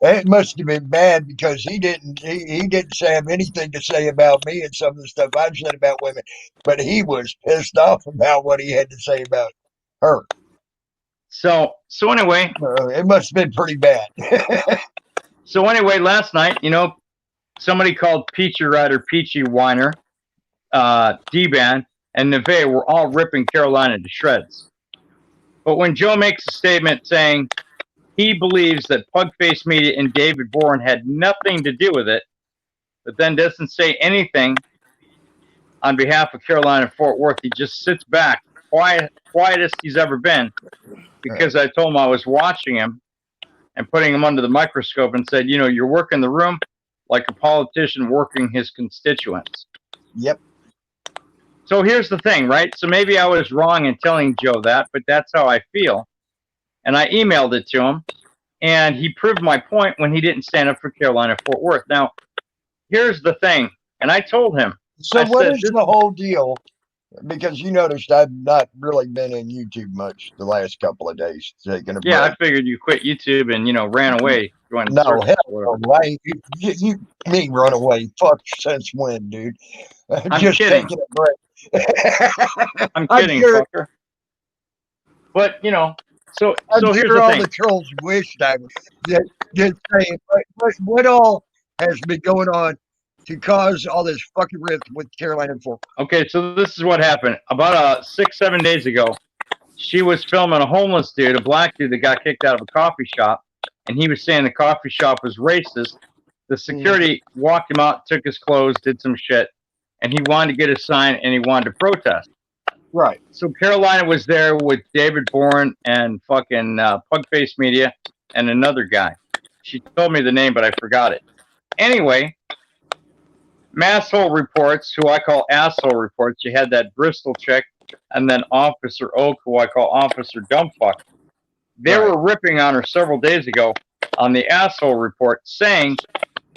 D: it must have been bad because he didn't have anything to say about me and some of the stuff I've said about women, but he was pissed off about what he had to say about her.
B: So anyway,
D: it must have been pretty bad.
B: So anyway, last night, somebody called Peachy Rider, Peachy Whiner, D-Ban, and Neve were all ripping Carolina to shreds. But when Joe makes a statement saying he believes that Pugface Media and David Boren had nothing to do with it, but then doesn't say anything on behalf of Carolina and Fort Worth, he just sits back, quietest he's ever been, because I told him I was watching him and putting him under the microscope and said, you're working the room like a politician working his constituents.
D: Yep.
B: So here's the thing, right? So maybe I was wrong in telling Joe that, but that's how I feel. And I emailed it to him, and he proved my point when he didn't stand up for Carolina Fort Worth. Now, here's the thing, and I told him.
D: So what is the whole deal? Because you noticed I've not really been in YouTube much the last couple of days. Taking a break.
B: I figured you quit YouTube and, ran away.
D: No, hell no. You mean run away? Fuck, since when, dude?
B: I'm
D: just
B: kidding.
D: taking a break.
B: I'm kidding, fucker. But, so here's the
D: all
B: thing.
D: The trolls wished I was just saying, what all has been going on to cause all this fucking rift with Carolina and Fort?
B: Okay, so this is what happened. About 6-7 days ago, she was filming a homeless dude, a black dude that got kicked out of a coffee shop, and he was saying the coffee shop was racist. The security walked him out, took his clothes, did some shit, and he wanted to get a sign and he wanted to protest.
D: Right.
B: So Carolina was there with David Boren and fucking Pugface Media and another guy. She told me the name, but I forgot it. Anyway, Masshole Reports, who I call Asshole Reports, you had that Bristol chick, and then Officer Oak, who I call Officer Dumbfuck. They were ripping on her several days ago on the Asshole Report, saying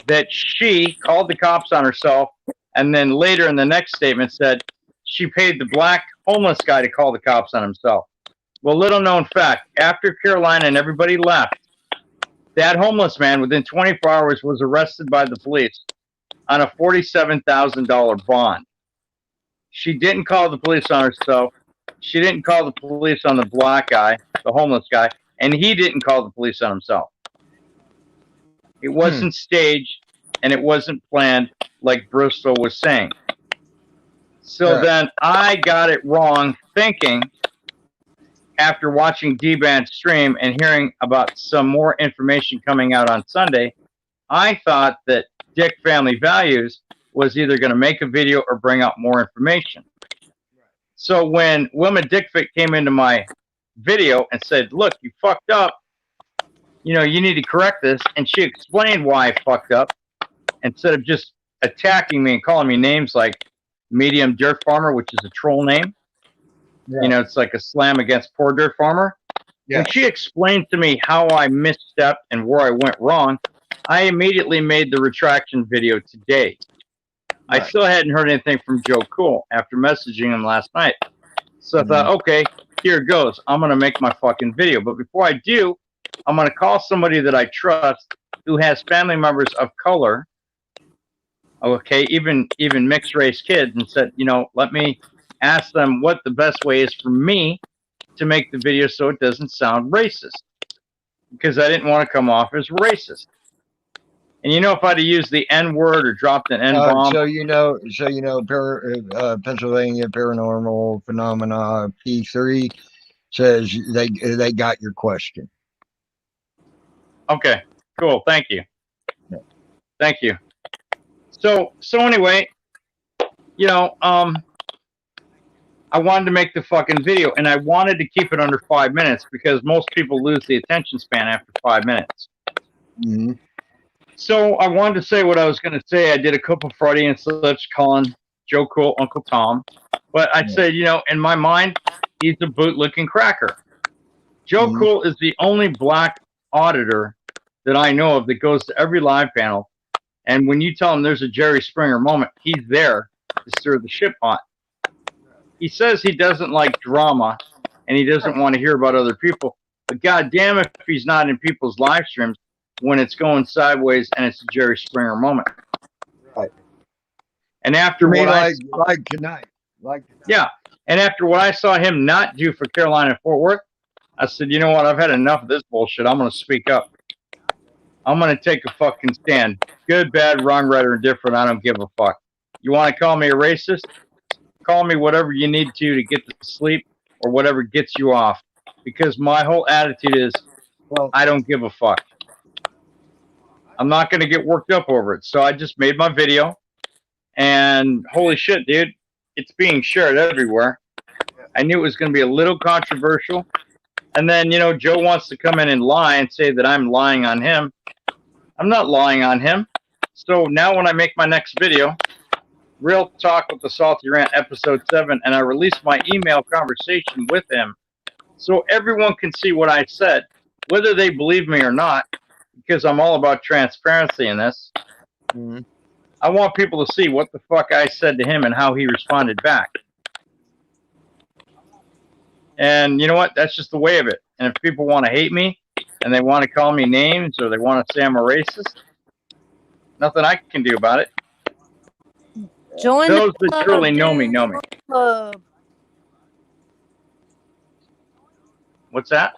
B: that she called the cops on herself, and then later in the next statement said she paid the black homeless guy to call the cops on himself. Well, little known fact, after Carolina and everybody left, that homeless man within 24 hours was arrested by the police on a $47,000 bond. She didn't call the police on herself. She didn't call the police on the black guy, the homeless guy, and he didn't call the police on himself. It wasn't staged, and it wasn't planned like Bristol was saying. So then I got it wrong, thinking, after watching D-Band's stream and hearing about some more information coming out on Sunday, I thought that Dick Family Values was either going to make a video or bring out more information. So when Wilma Dickfit came into my video and said, look, you fucked up, you need to correct this, and she explained why I fucked up, instead of just attacking me and calling me names like Medium Dirt Farmer, which is a troll name.
D: Yeah.
B: You know, it's like a slam against Poor Dirt Farmer.
D: Yeah.
B: When she explained to me how I misstepped and where I went wrong, I immediately made the retraction video today. I
D: Right.
B: still hadn't heard anything from Joe Cool after messaging him last night. So I thought, okay, here it goes. I'm going to make my fucking video. But before I do, I'm going to call somebody that I trust who has family members of color, okay, even mixed race kids, and said, you know, let me ask them what the best way is for me to make the video so it doesn't sound racist, because I didn't want to come off as racist. And you know, if I'd have used the N word or dropped an N bomb,
D: So you know, Pennsylvania Paranormal Phenomena P3 says they got your question.
B: okay, cool, thank you,
D: Yeah.
B: thank you. So anyway, you know, I wanted to make the fucking video, and I wanted to keep it under 5 minutes because most people lose the attention span after 5 minutes.
D: Mm-hmm.
B: So I wanted to say what I was going to say. I did a couple Freudian slips calling Joe Cool Uncle Tom. But I said, you know, in my mind, he's a bootlicking cracker. Joe Cool is the only black auditor that I know of that goes to every live panel. And when you tell him there's a Jerry Springer moment, he's there to stir the shit pot. He says he doesn't like drama and he doesn't want to hear about other people. But goddamn if he's not in people's live streams when it's going sideways and it's a Jerry Springer moment.
D: Right.
B: And after what
D: like tonight.
B: Yeah. And after what I saw him not do for Carolina and Fort Worth, I said, you know what? I've had enough of this bullshit. I'm going to speak up. I'm going to take a fucking stand. Good, bad, wrong, right, or indifferent. I don't give a fuck. You want to call me a racist? Call me whatever you need to get to sleep or whatever gets you off. Because my whole attitude is, well, I don't give a fuck. I'm not going to get worked up over it. So I just made my video. And holy shit, dude. It's being shared everywhere. I knew it was going to be a little controversial. And then, you know, Joe wants to come in and lie and say that I'm lying on him. I'm not lying on him. So now when I make my next video, Real Talk with the Salty Rant, episode 7, and I release my email conversation with him so everyone can see what I said, whether they believe me or not, because I'm all about transparency in this.
D: Mm-hmm.
B: I want people to see what the fuck I said to him and how he responded back. And you know what? That's just the way of it. And if people want to hate me and they want to call me names or they want to say I'm a racist, nothing I can do about it.
C: Join
B: Those
C: the
B: that
C: club,
B: truly know me
C: dude.
B: know me.
C: Club.
B: What's that?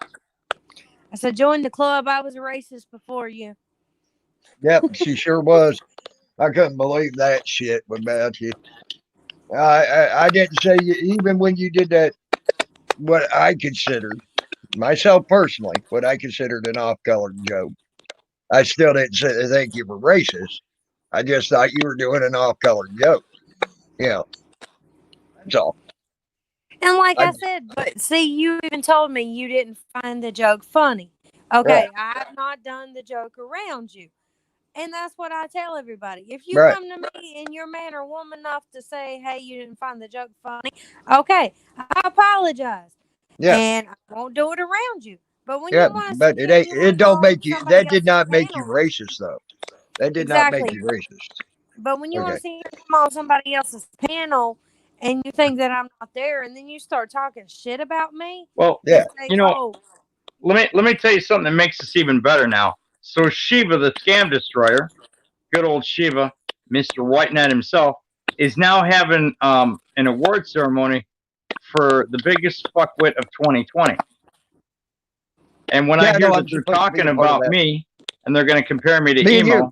C: I said, join the club. I was a racist before you.
D: Yep, she sure was. I couldn't believe that shit about you. I didn't say you, even when you did that, what I considered, myself personally, what I considered an off-colored joke. I still didn't think you were racist. I just thought you were doing an off-colored joke. You know, that's all.
C: And like I said, but see, you even told me you didn't find the joke funny. Okay, I have not done the joke around you. And that's what I tell everybody. If you come to me and you're man or woman enough to say, hey, you didn't find the joke funny, okay, I apologize.
D: Yeah.
C: And I won't do it around you. But when
D: yeah,
C: you want to
D: but it don't make you, that did not make you racist, though. That did not make you racist.
C: But when you want to see me come on somebody else's panel and you think that I'm not there and then you start talking shit about me.
B: Well,
D: yeah.
B: You know, let me tell you something that makes this even better now. So Shiva, the scam destroyer, good old Shiva, Mr. White Knight himself, is now having an award ceremony for the biggest fuckwit of 2020. And when I hear that they're talking about me and they're going to compare me to Emo.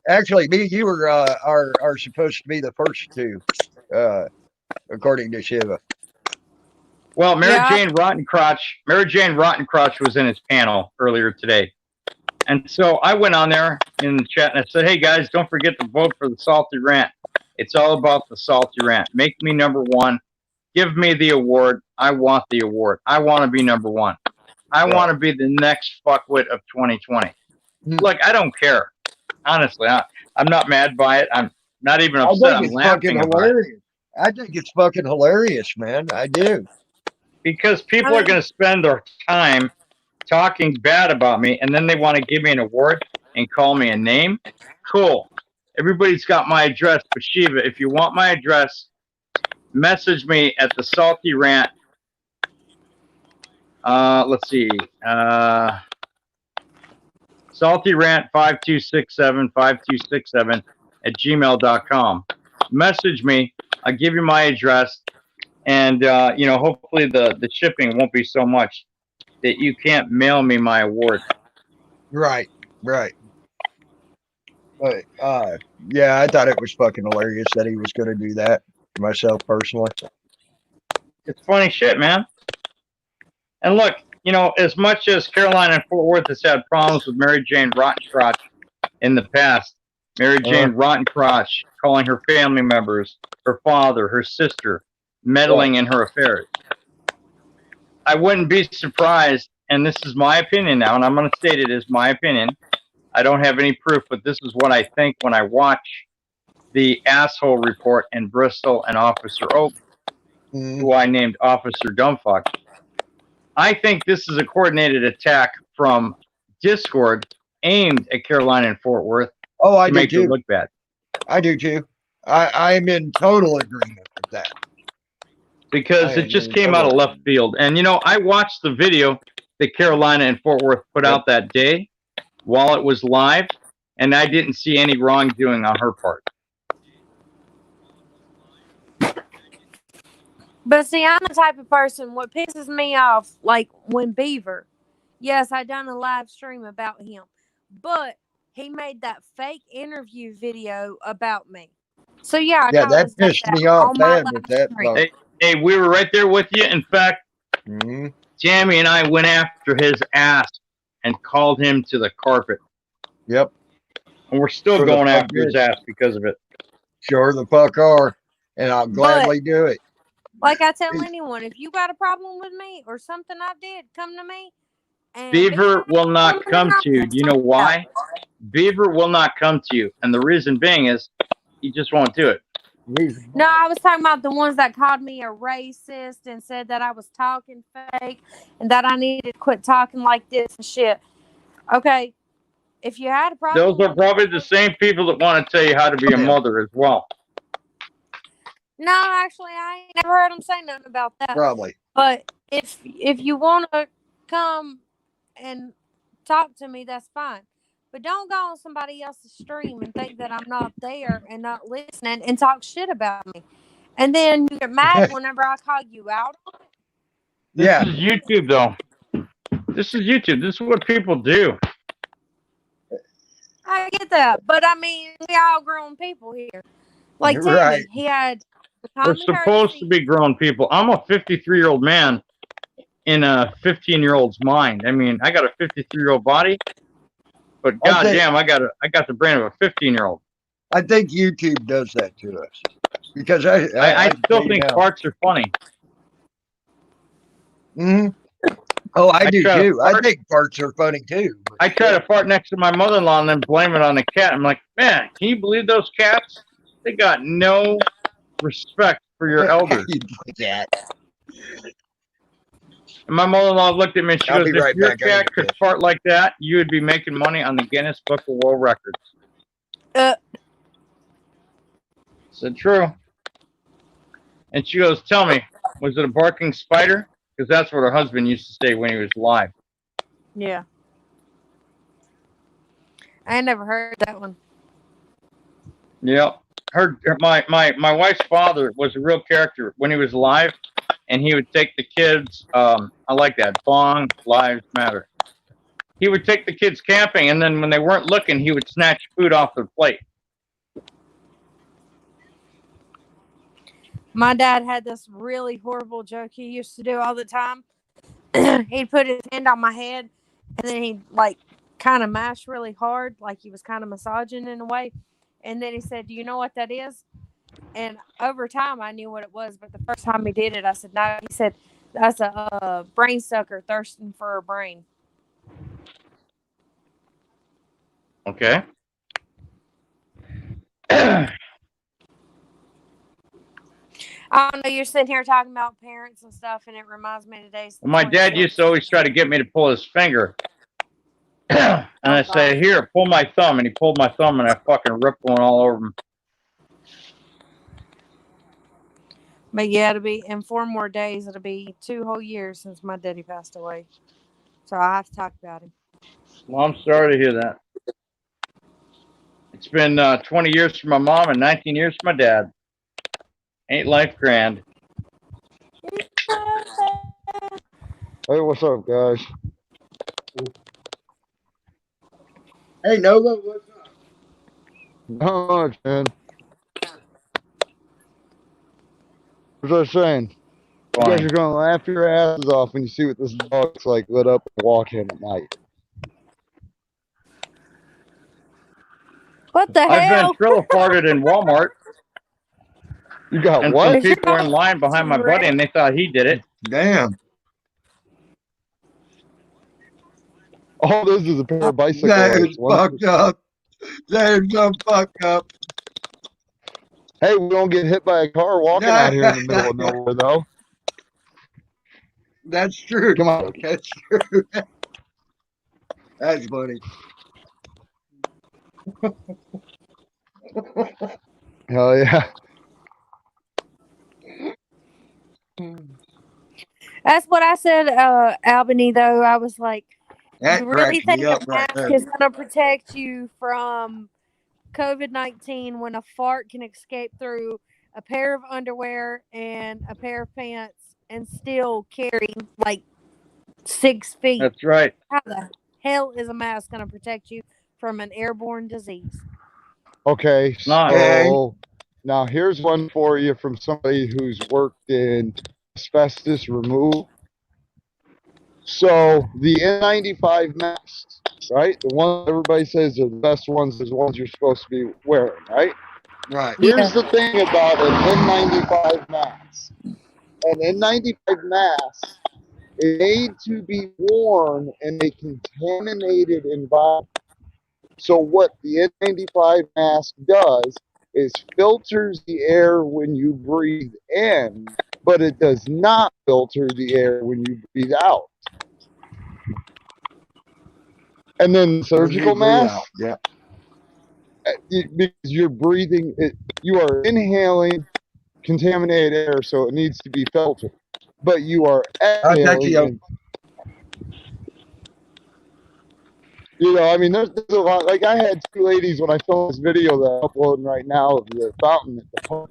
D: Actually, me and you are supposed to be the first two, according to Shiva.
B: Well, Mary Jane Rottencrotch was in his panel earlier today. And so I went on there in the chat and I said, hey, guys, don't forget to vote for the Salty Rant. It's all about the Salty Rant. Make me number one. Give me the award. I want the award. I want to be number one. I want to be the next fuckwit of 2020. Look, I don't care. Honestly, I'm not mad by it. I'm not even upset. I'm laughing about it.
D: I think it's fucking hilarious, man. I do.
B: Because people are going to spend their time talking bad about me, and then they want to give me an award and call me a name. Cool. Everybody's got my address, but Shiva, if you want my address, message me at the Salty Rant. Let's see. Salty Rant 5267 at gmail.com. Message me. I'll give you my address. And, hopefully the shipping won't be so much that you can't mail me my award.
D: Right. But yeah, I thought it was fucking hilarious that he was going to do that. Myself personally.
B: It's funny shit, man. And look, as much as Carolina and Fort Worth has had problems with Mary Jane Rottencrotch in the past, Mary Jane Rottencrotch calling her family members, her father, her sister, meddling in her affairs. I wouldn't be surprised, and this is my opinion now, and I'm going to state it as my opinion. I don't have any proof, but this is what I think when I watch the asshole report in Bristol and Officer Oak, who I named Officer Dumbfuck. I think this is a coordinated attack from Discord aimed at Carolina and Fort Worth
D: to
B: make it look bad.
D: I do too. I'm in total agreement with that.
B: Because it just came out of left field. And, I watched the video that Carolina and Fort Worth put out that day while it was live, and I didn't see any wrongdoing on her part.
C: But see, I'm the type of person, what pisses me off, like when Beaver, yes, I done a live stream about him, but he made that fake interview video about me. So yeah,
D: that pissed me off bad with that.
B: Hey, we were right there with you. In fact, Jamie and I went after his ass and called him to the carpet.
D: Yep.
B: And we're still going after his ass because of it.
D: Sure the fuck are. And I'll gladly do it.
C: Like I tell anyone, if you got a problem with me or something I did, come to me. And
B: Beaver will not come to you. Do you know why? Beaver will not come to you. And the reason being is he just won't do it.
C: No, I was talking about the ones that called me a racist and said that I was talking fake and that I needed to quit talking like this and shit. Okay, if you had a problem...
B: Those are probably the same people that want to tell you how to be a mother as well.
C: No, actually, I ain't never heard them say nothing about that.
D: Probably.
C: But if you want to come and talk to me, that's fine. But don't go on somebody else's stream and think that I'm not there and not listening and talk shit about me. And then you get mad whenever I call you out on it.
B: This is YouTube, though. This is YouTube. This is what people do.
C: I get that. But, I mean, we all grown people here. Like Timmy, he had...
B: We're supposed to be grown people. I'm a 53-year-old man in a 15-year-old's mind. I mean, I got a 53-year-old body, but goddamn, I got the brain of a 15-year-old.
D: I think YouTube does that to us because
B: I still think farts are funny.
D: Oh, I do too. I think farts are funny too.
B: I try to fart next to my mother-in-law and then blame it on the cat. I'm like, man, can you believe those cats? They got no respect for your elders. And my mother-in-law looked at me and she goes, if your cat could fart like that, you would be making money on the Guinness Book of World Records. Said, true. And she goes, tell me, was it a barking spider? Because that's what her husband used to say when he was alive.
C: Yeah. I never heard that one.
B: Yep. My wife's father was a real character when he was alive, and he would take the kids. I like that. Bong Lives Matter. He would take the kids camping, and then when they weren't looking, he would snatch food off their plate.
C: My dad had this really horrible joke he used to do all the time. He'd put his hand on my head, and then he'd like kind of mash really hard, like he was kind of massaging in a way. And then he said, do you know what that is? And over time, I knew what it was. But the first time he did it, I said, no. He said, that's a brain sucker thirsting for a brain.
B: Okay.
C: I don't know. You're sitting here talking about parents and stuff, and it reminds me of today's.
B: My dad used to always try to get me to pull his finger. And I say, here, pull my thumb. And he pulled my thumb, and I fucking ripped one all over him.
C: But yeah, it'll be in 4 more days. It'll be 2 whole years since my daddy passed away. So I have to talk about him.
B: Well, I'm sorry to hear that. It's been 20 years for my mom and 19 years for my dad. Ain't life grand?
E: Hey, what's up, guys?
D: Hey, Nova, what's up?
E: Not much, man. What was I saying? You guys are gonna laugh your asses off when you see what this dog's like lit up and walking at night.
C: What the
B: I've
C: hell?
B: been trailer farted in Walmart,
E: You got
B: and
E: what?
B: some people were in line behind my buddy, and they thought he did it.
D: Damn.
E: All this is a pair of bicycle
D: That
E: lights.
D: is fucked up. That is so fucked up.
E: Hey, we don't get hit by a car walking out here in the middle of nowhere, though.
D: That's true.
E: Come on.
D: That's true. That's funny.
E: Hell yeah.
C: That's what I said, Albany, though. I was like,
D: That
C: you really
D: cracks
C: think
D: me
C: a
D: up right
C: mask
D: there.
C: is going to protect you from COVID-19 when a fart can escape through a pair of underwear and a pair of pants and still carry like 6 feet?
B: That's right.
C: How the hell is a mask going to protect you from an airborne disease?
E: Okay,
B: Not.
E: so now here's one for you from somebody who's worked in asbestos removal. So the N95 masks, right? The ones everybody says are the best ones, are the ones you're supposed to be wearing, right?
D: Right.
E: Here's the thing about an N95 mask. An N95 mask is made to be worn in a contaminated environment. So what the N95 mask does is filters the air when you breathe in, but it does not filter the air when you breathe out. And then surgical mask,
D: Yeah.
E: because you're breathing, you are inhaling contaminated air, so it needs to be filtered. But you are exhaling. You know, I mean, there's a lot. Like, I had 2 ladies when I filmed this video that I'm uploading right now of the fountain at the park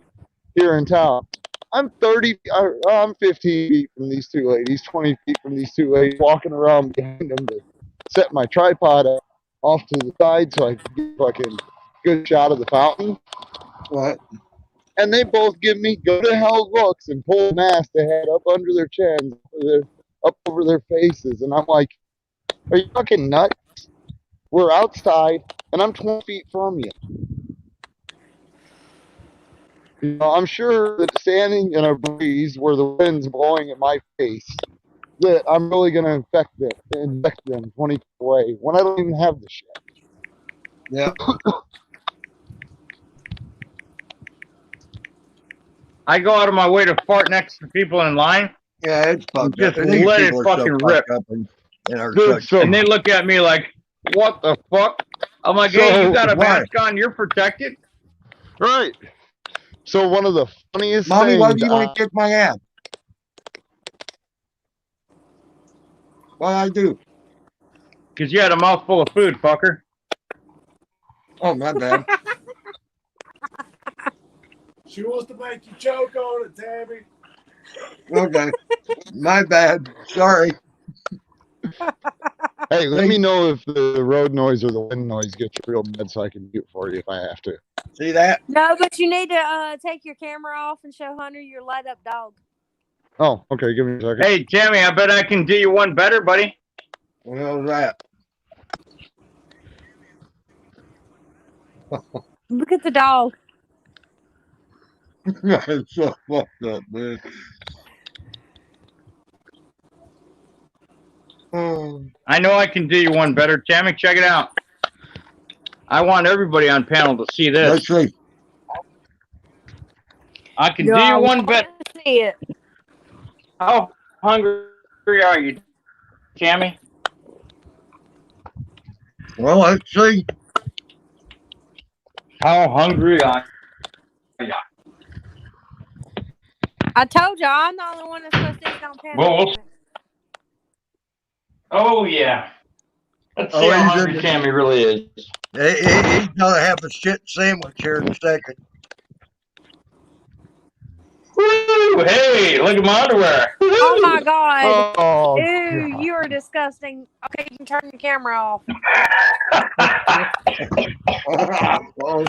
E: here in town. I'm 15 feet from these 2 ladies, 20 feet from these 2 ladies, walking around behind them to set my tripod up off to the side so I can get a fucking good shot of the fountain.
D: What?
E: And they both give me go to hell looks and pull the mask they had up under their chins, up over their faces. And I'm like, are you fucking nuts? We're outside, and I'm 20 feet from you. You know, I'm sure that standing in a breeze where the wind's blowing at my face, that I'm really going to infect them 20 feet away when I don't even have the shit.
D: Yeah.
B: I go out of my way to fart next to people in line,
D: Yeah, it's fucked
B: Just
D: up. These
B: let it
D: people are so
B: fucking
D: fucked
B: rip.
D: up in our
E: Dude,
D: country.
E: so,
B: and they look at me like, what the fuck? I'm like, hey, you got a mask on, you're protected?
E: right. So one of the funniest
D: Mommy, why
E: things,
D: do you want to kick my ass? What I do?
B: Because you had a mouthful of food, fucker.
D: Oh, my bad.
A: She wants to make you choke on it, Tabby.
D: Okay. My bad. Sorry.
E: hey, let me know if the road noise or the wind noise gets real bad so I can mute for you if I have to.
D: See that?
C: No, but you need to take your camera off and show Hunter your light up dog.
E: Oh, okay, give me a second.
B: Hey, Tammy, I bet I can do you one better, buddy.
D: What the hell is that?
C: Look at the dog.
D: That's so fucked up, man. Oh.
B: I know I can do you one better. Tammy, check it out. I want everybody on panel to see this.
D: Let's see.
B: I can do you one better.
C: See it.
B: How hungry are you, Tammy?
D: Well, let's see.
B: How hungry are you?
C: I told you I'm the only one that's supposed to eat on panel.
B: Well, oh, yeah. Let's see
D: Oh,
B: how
D: he's
B: hungry
D: in the-
B: Tammy really is.
D: He's gonna have a shit sandwich here in a second.
B: Woo! Hey, look at my underwear.
C: Oh my god.
E: Oh,
C: Ew, you are disgusting. Okay, you can turn your camera off.
D: Oh,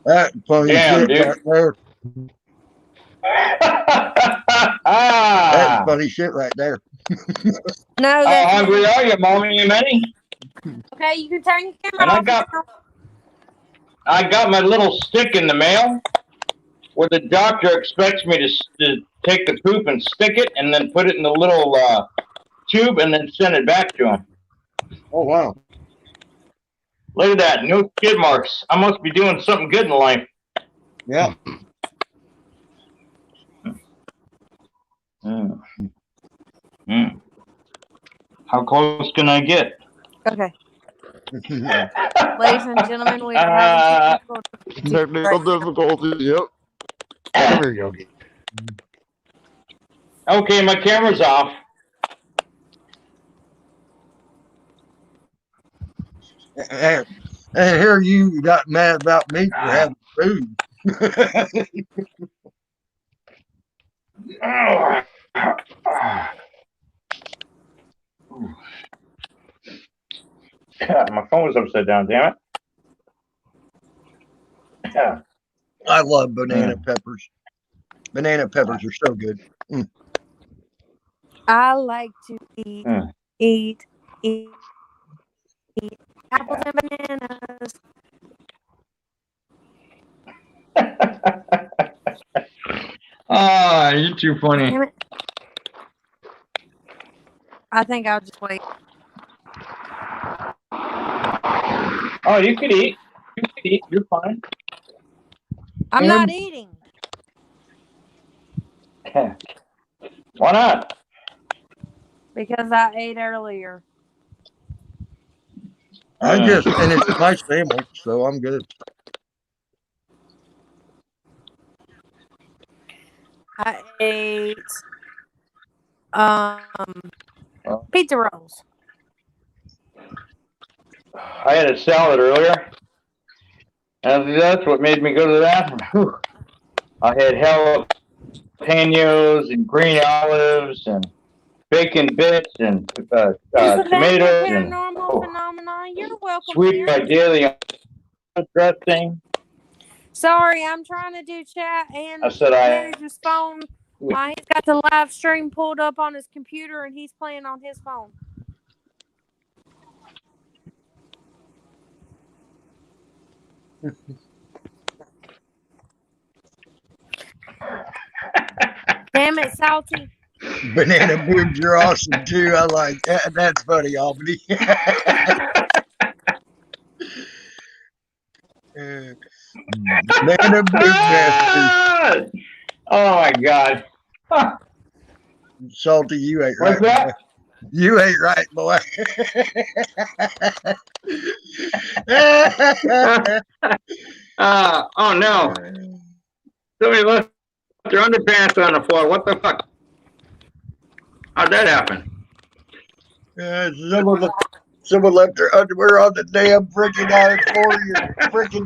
D: that funny
B: Damn,
D: shit
B: dude.
D: right there. That's funny shit right there.
C: No,
B: How
C: that's
B: hungry are you, Mommy and Minnie?
C: okay. You can turn your camera
B: And I
C: off.
B: got my little stick in the mail where the doctor expects me to take the poop and stick it and then put it in the little tube and then send it back to him.
D: Oh wow.
B: Look at that. No skid marks. I must be doing something good in life.
D: Yeah.
B: Mm. Mm. How close can I get?
C: Okay, ladies and gentlemen, we are having
E: technical difficulties. Yep. There we go.
B: Okay, my camera's off.
D: And here you got mad about me for having food.
B: God, my phone was upside down, damn it. Yeah.
D: I love banana peppers. Banana peppers are so good.
C: I like to eat,
B: Mm.
C: eat apples and bananas.
B: Ah, you're too funny.
C: Damn it. I think I'll just wait.
B: Oh, you could eat. You could eat. You're fine.
C: I'm not eating.
B: Why not?
C: Because I ate earlier.
D: I just finished my sandwich, so I'm good.
C: I ate pizza rolls.
B: I had a salad earlier. And that's what made me go to the bathroom. Whew. I had jalapenos and green olives and bacon bits and tomatoes and
C: Paranormal phenomenon. You're welcome.
B: sweet
C: Here.
B: by daily dressing.
C: Sorry, I'm trying to do chat and
B: I said
C: his phone. He's got the live stream pulled up on his computer and he's playing on his phone. Damn it, Salty.
D: Banana boobs are awesome too. I like that. That's funny, Albany. Banana boob master.
B: Oh my God.
D: Salty, you ain't
B: What's
D: right.
B: that?
D: Boy. You ain't right, boy.
B: Oh no. Somebody left their underpants on the floor. What the fuck? How'd that happen?
D: Someone left their underwear on the damn freaking iron floor. You're freaking.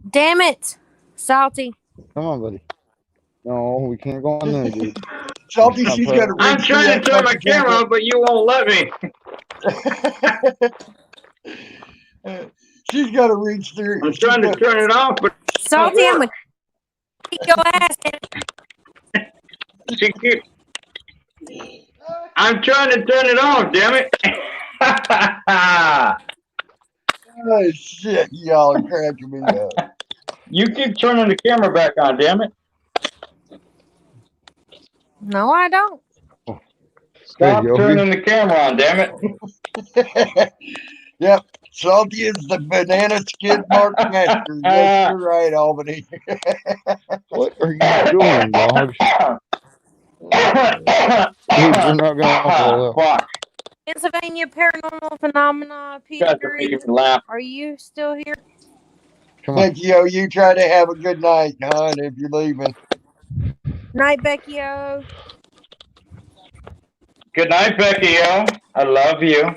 C: Damn it, Salty.
E: Come on, buddy. No, we can't go on there, dude.
D: Salty, she's got to reach
B: I'm trying to turn my camera on, but you won't let me.
D: She's got to reach through.
B: I'm trying to turn it off, but
C: Salty, I'm gonna kick your ass.
B: she keeps. I'm trying to turn it off, damn it.
D: Oh shit, y'all are cracking me up.
B: You keep turning the camera back on, damn it.
C: No, I don't.
B: Stop
E: Yogi.
B: turning the camera on, damn it.
D: Yep. Salty is the banana skid mark master. Yes, you're right, Albany.
E: What are you doing, dog? Dude, we're not gonna follow up.
B: Fuck.
C: Pennsylvania Paranormal Phenomena,
B: Got to
C: Peter,
B: make it laugh.
C: are you still here?
E: Come on.
D: Becky O, you try to have a good night, hon, if you're leaving.
C: Night, Becky O.
B: Good night, Becky O. I love you.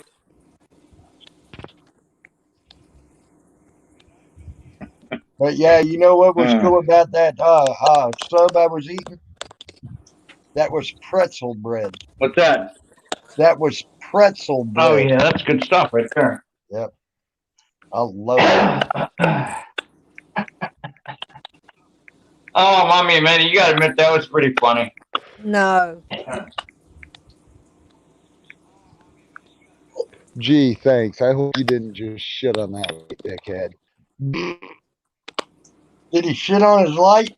D: But yeah, you know what was cool about that sub I was eating? That was pretzel bread.
B: What's that?
D: That was pretzel bread.
B: Oh yeah, that's good stuff right there.
D: Yep. I love it.
B: Oh, mommy, man, you gotta admit that was pretty funny.
C: No.
E: Gee, thanks. I hope you didn't just shit on that dickhead.
D: Did he shit on his light?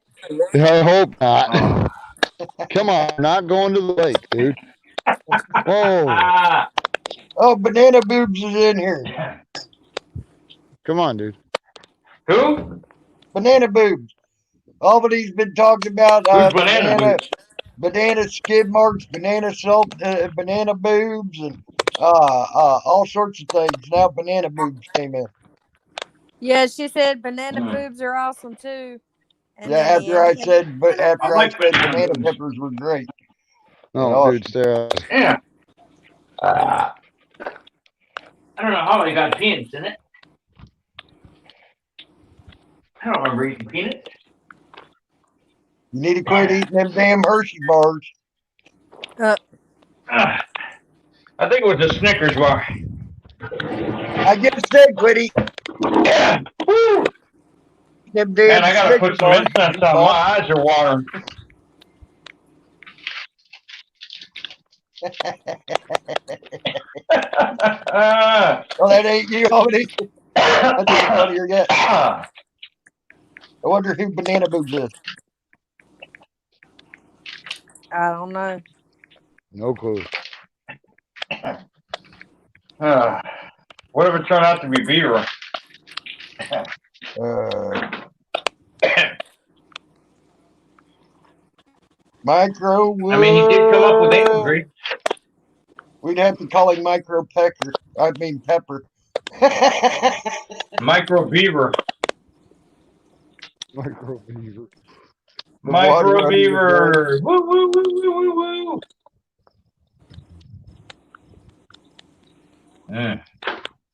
E: I hope not. Come on, not going to the lake, dude. Whoa.
B: Ah,
D: Oh, Banana Boobs is in here.
E: Come on, dude.
B: who?
D: Banana Boobs. Albany's been talking about
B: Who's banana boobs?
D: banana skid marks, banana salt, banana boobs, and all sorts of things. Now Banana Boobs came in.
C: Yeah, she said banana
B: Hmm.
C: boobs are awesome too. And
D: Yeah,
C: then-
D: after I said
B: banana
D: banana
B: boobs.
D: peppers were great.
E: No,
D: Oh.
E: dude, Sarah.
B: Yeah. I don't know how I got peanuts in it. I don't remember eating peanuts.
D: You need to quit eating them damn Hershey bars.
B: I think it was a Snickers bar.
D: I get sick, Quitty.
B: Yeah. Woo.
D: Them damn
B: Man, I gotta
D: Snickers
B: put some
D: bars.
B: incense on. My eyes are watering.
D: Well, that ain't you, Albany. That's just funnier yet. I wonder who Banana Boobs is.
C: I don't know.
E: No clue.
B: What if it turned out to be Beaver?
D: Micro Wood.
B: I mean, he did come up with angry.
D: We'd have to call him Micro Pecker. I mean Pepper.
B: Micro Beaver.
E: Micro beaver.
D: The water
B: Micro
D: under the
B: Beaver. Woo, woo, woo, woo, woo, woo.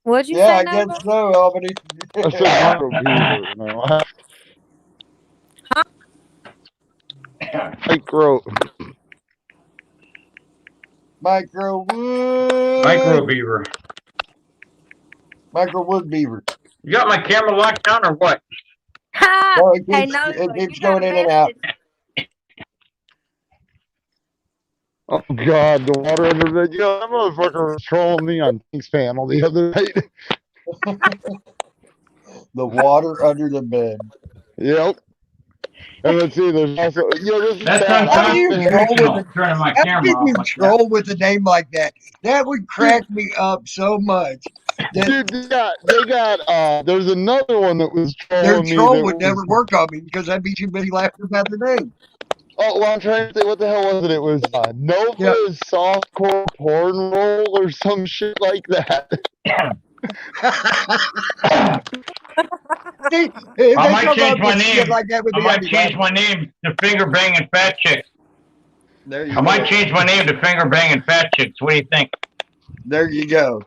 C: What'd you
D: Yeah, I
C: say,
D: guess
C: Nova?
D: so, Albany.
E: I said micro beaver. No. Micro.
D: Micro Wood.
B: Micro Beaver.
D: Micro Wood Beaver.
B: You got my camera locked down or what?
C: Ha!
D: Oh, it
C: Hey,
D: keeps,
C: Nova,
D: it keeps
C: you got
D: going
C: a
D: in and out.
C: message.
E: Oh God, the water under the yeah, that motherfucker was trolling me on King's panel the other night.
D: The water under the bed.
E: Yep. And let's see, there's also this is
B: That's
E: bad.
D: How do you
B: unconstitutional. Turning my
D: How
B: camera
D: can
B: off
D: you
B: like that.
D: troll with a name like that? That would crack me up so much.
E: Dude, they got there's another one that was
D: Their
E: trolling me.
D: troll
E: that
D: would
E: was-
D: never work on me because I'd be too busy laughing about the name.
E: Oh, well, I'm trying to think, what the hell was it? It was Nova's softcore porn roll or some shit like that.
D: See, if
B: I
D: they
B: might
D: come
B: change
D: up
B: my
D: with shit
B: name.
D: like that with
B: I
D: me,
B: might
D: I'd be
B: change
D: laughing.
B: my name to Finger Banging Fat Chicks.
D: There you
B: I
D: go.
B: might change my name to Finger Banging Fat Chicks. What do you think?
D: There you go.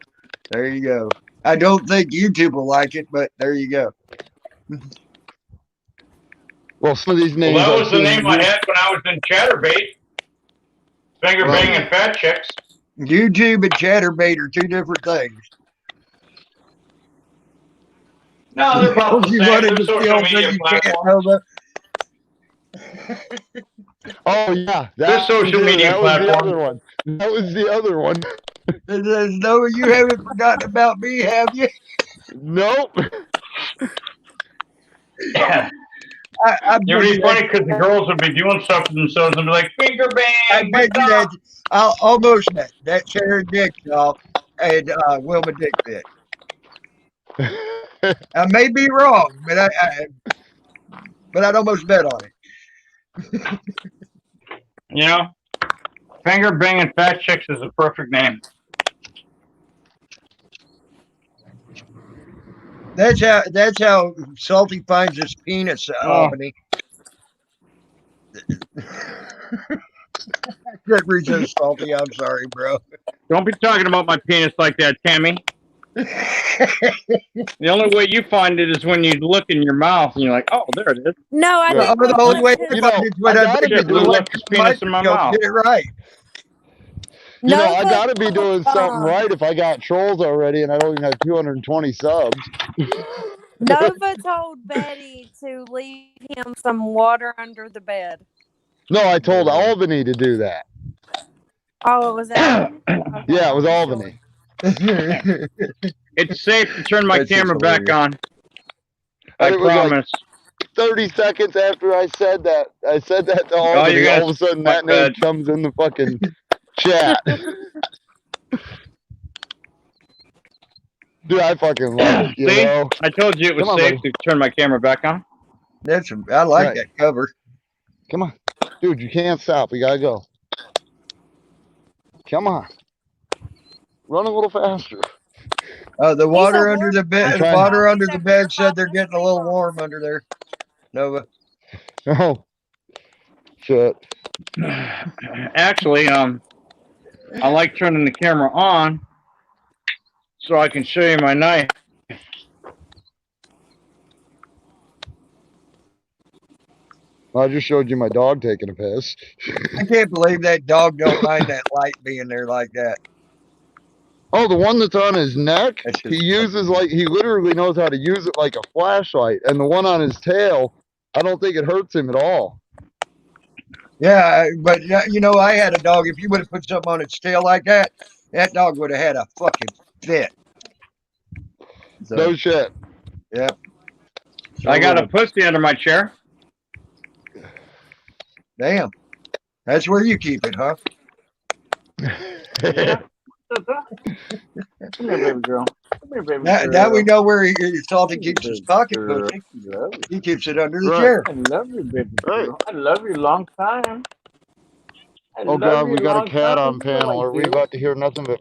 D: There you go. I don't think YouTube will like it, but there you go.
E: Well, some of these
B: Well,
E: names.
B: that
E: I've
B: was the
E: seen
B: name I had when I was in Chatterbait. Finger
D: Well-
B: Banging Fat Chicks.
D: YouTube and Chatterbait are two different things.
B: No, they're about the
D: You
B: same.
D: wanted
B: They're
D: to
B: social
D: steal
B: media
D: you can't,
B: platforms.
D: Nova.
E: Oh yeah,
B: They're social
E: was it.
B: media
E: That was the
B: platforms.
E: other one. That was the other one.
D: It says, no, you haven't forgotten about me, have you?
E: Nope.
D: I'm
B: It would be funny because the girls would be doing stuff to themselves and be like, Finger
D: I
B: Bang!
D: bet you that I'll almost that Sharon Dick, y'all. and Wilma Dick bit. I may be wrong, but I'd almost bet on it.
B: You know, finger banging fat chicks is a perfect name.
D: That's how Salty finds his penis, Albany. Good reason, Salty. I'm sorry, bro.
B: Don't be talking about my penis like that, Tammy. The only way you find it is when you look in your mouth and you're like, oh, there it is.
C: No, I
E: Yeah.
C: didn't.
D: The only way to
E: You know,
D: find it's when
E: I
D: I
E: gotta
D: put
E: be
D: the
E: doing
B: Left penis in my mouth.
D: Get it right.
E: You know, I
C: Nova
E: gotta be doing something
C: told,
E: right if I got trolls already and I don't even have 220 subs.
C: Nova told Betty to leave him some water under the bed.
E: No, I told Albany to do that.
C: Oh, it was Albany? Okay,
E: Yeah, it was
C: sure.
E: Albany.
B: It's safe to turn my
D: That's just
B: camera back
D: hilarious.
B: on. I
E: And it was like
B: promise.
E: 30 seconds after I said that to Albany,
B: you're gonna
E: all of a sudden
B: my
E: that name
B: bad.
E: comes in the fucking chat. Dude, I fucking love it, you
B: See?
E: know?
B: I told you it was
E: Come on,
B: safe
E: buddy.
B: to turn my camera back on.
D: I like
E: Right.
D: that cover.
E: Come on. Dude, you can't stop. We gotta go. Come on. Run a little faster.
D: The water
C: a
D: under
C: warm
D: the bed.
E: I'm
D: The
E: trying.
D: water
C: He's
D: under
C: a
D: the bed said
C: pure
D: they're getting a little warm under there. Nova.
E: Oh. Shit.
B: Actually, I like turning the camera on so I can show you my knife.
E: I just showed you my dog taking a piss.
D: I can't believe that dog don't mind that light being there like that.
E: Oh, the one that's on his neck,
D: That's just
E: he uses he literally knows how to use it like a flashlight. And the one on his tail, I don't think it hurts him at all.
D: Yeah, but you know, I had a dog. If you would have put something on its tail like that, that dog would have had a fucking fit. So,
E: No shit.
D: yeah.
B: I got a pussy under my chair.
D: Damn. That's where you keep it, huh?
B: Come here, baby girl. Come here, baby
D: Now we know where Salty keeps his pocket pussy. He keeps it under the
E: Right.
D: chair.
B: I love you, baby
E: Right.
B: girl. I love you long time.
E: Oh god, we got a cat on panel. Are we about to hear nothing but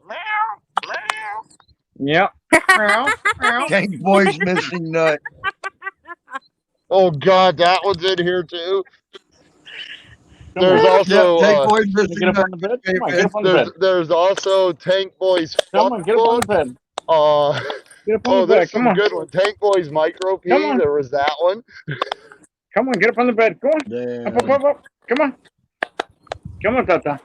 B: Yep. Meow, meow.
D: Tank Boy's missing nut.
E: Oh god, that one's in here too. There's
D: Yeah,
E: also
D: Tank Boy's
B: Can you
D: missing
B: get up
D: nut.
B: on the bed? Come on, get up on the bed.
E: there's also Tank Boy's
B: Come on, get up on the
E: fuck
B: bed.
E: book.
B: Get up on
E: Oh,
B: the bed.
E: there's
B: Come
E: some
B: on.
E: good one. Tank Boy's micro P.
B: Come on.
E: There was that one.
B: Come on, get up on the bed. Go on. Up, up,
D: Damn.
B: up, up. Come on. Come on, Tata.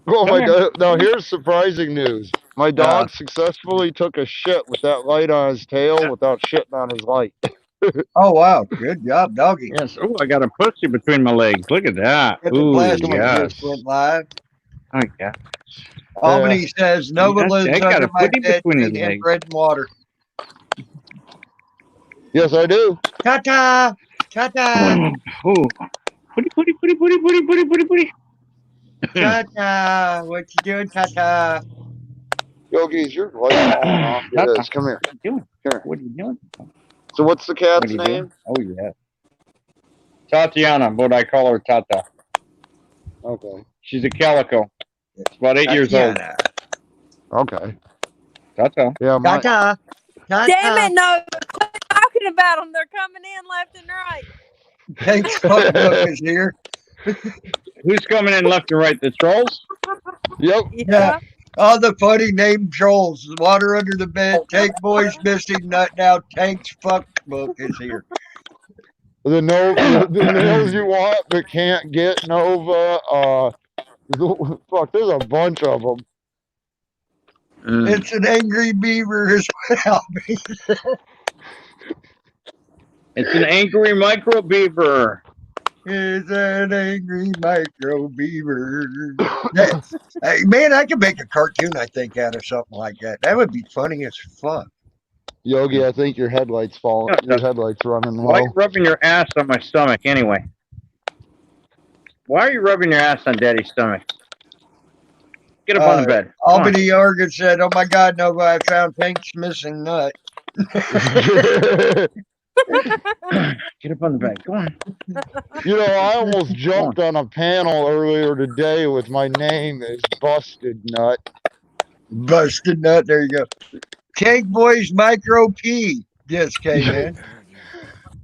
E: Oh
B: Come
E: my
B: here.
E: god! Now here's surprising news. My dog successfully took a shit with that light on his tail without shitting on his light.
D: Oh wow, good job, doggy.
B: Yes. Oh, I got a pussy between my legs. Look at that.
D: Get the
B: Ooh,
D: plastic
B: yes.
D: disc went live.
B: Oh, yeah.
D: Albany says Nova
B: Yes,
D: lives
B: I got
D: under
B: a
D: my
B: footy
D: bed
B: between his
D: feeding him
B: legs.
D: bread and water.
E: Yes, I do.
D: Ta-ta! Ta-ta!
B: Oh. Putty, putty, putty, putty, putty, putty, putty, putty.
D: Ta-ta! What you doing, ta-ta?
E: Yogi, is your light falling off? It is. Come here.
B: What are you doing?
E: Come here.
B: What are you doing?
E: So what's the
B: What
E: cat's
B: are you
E: name?
B: doing? Oh, yeah. Tatiana, but I call her Tata.
E: Okay.
B: She's a calico. She's about 8 years old.
D: Tatiana.
E: Okay.
B: Tata.
E: Yeah, my,
D: Ta-ta! Ta-ta!
C: Damn it, no. Quit talking about them. They're coming in left and right.
D: Thanks, Fuckbook is here.
B: Who's coming in left and right? The trolls?
E: Yep.
D: Yeah. All the funny name trolls. Water under the bed. Tank Boy's missing nut now. Tank's Fuckbook is here.
E: The nails you want but can't get Nova. Fuck, there's a bunch of them.
D: It's an angry beaver as well.
B: It's an angry micro beaver.
D: It's an angry micro beaver. Hey, man, I could make a cartoon, I think, out of something like that. That would be funny as fuck.
E: Yogi, I think your headlight's falling. Your headlight's running
B: Why are
E: low.
B: you rubbing your ass on my stomach anyway? Why are you rubbing your ass on Daddy's stomach? Get up on the bed. Come on.
D: Albany, Oregon said, "Oh my God, no! I found Tank's missing nut."
B: Get up on the bed. Go on.
E: You know, I almost jumped on a panel earlier today with my name as Busted Nut.
D: Busted nut. There you go. Tank Boys Micro P just came in.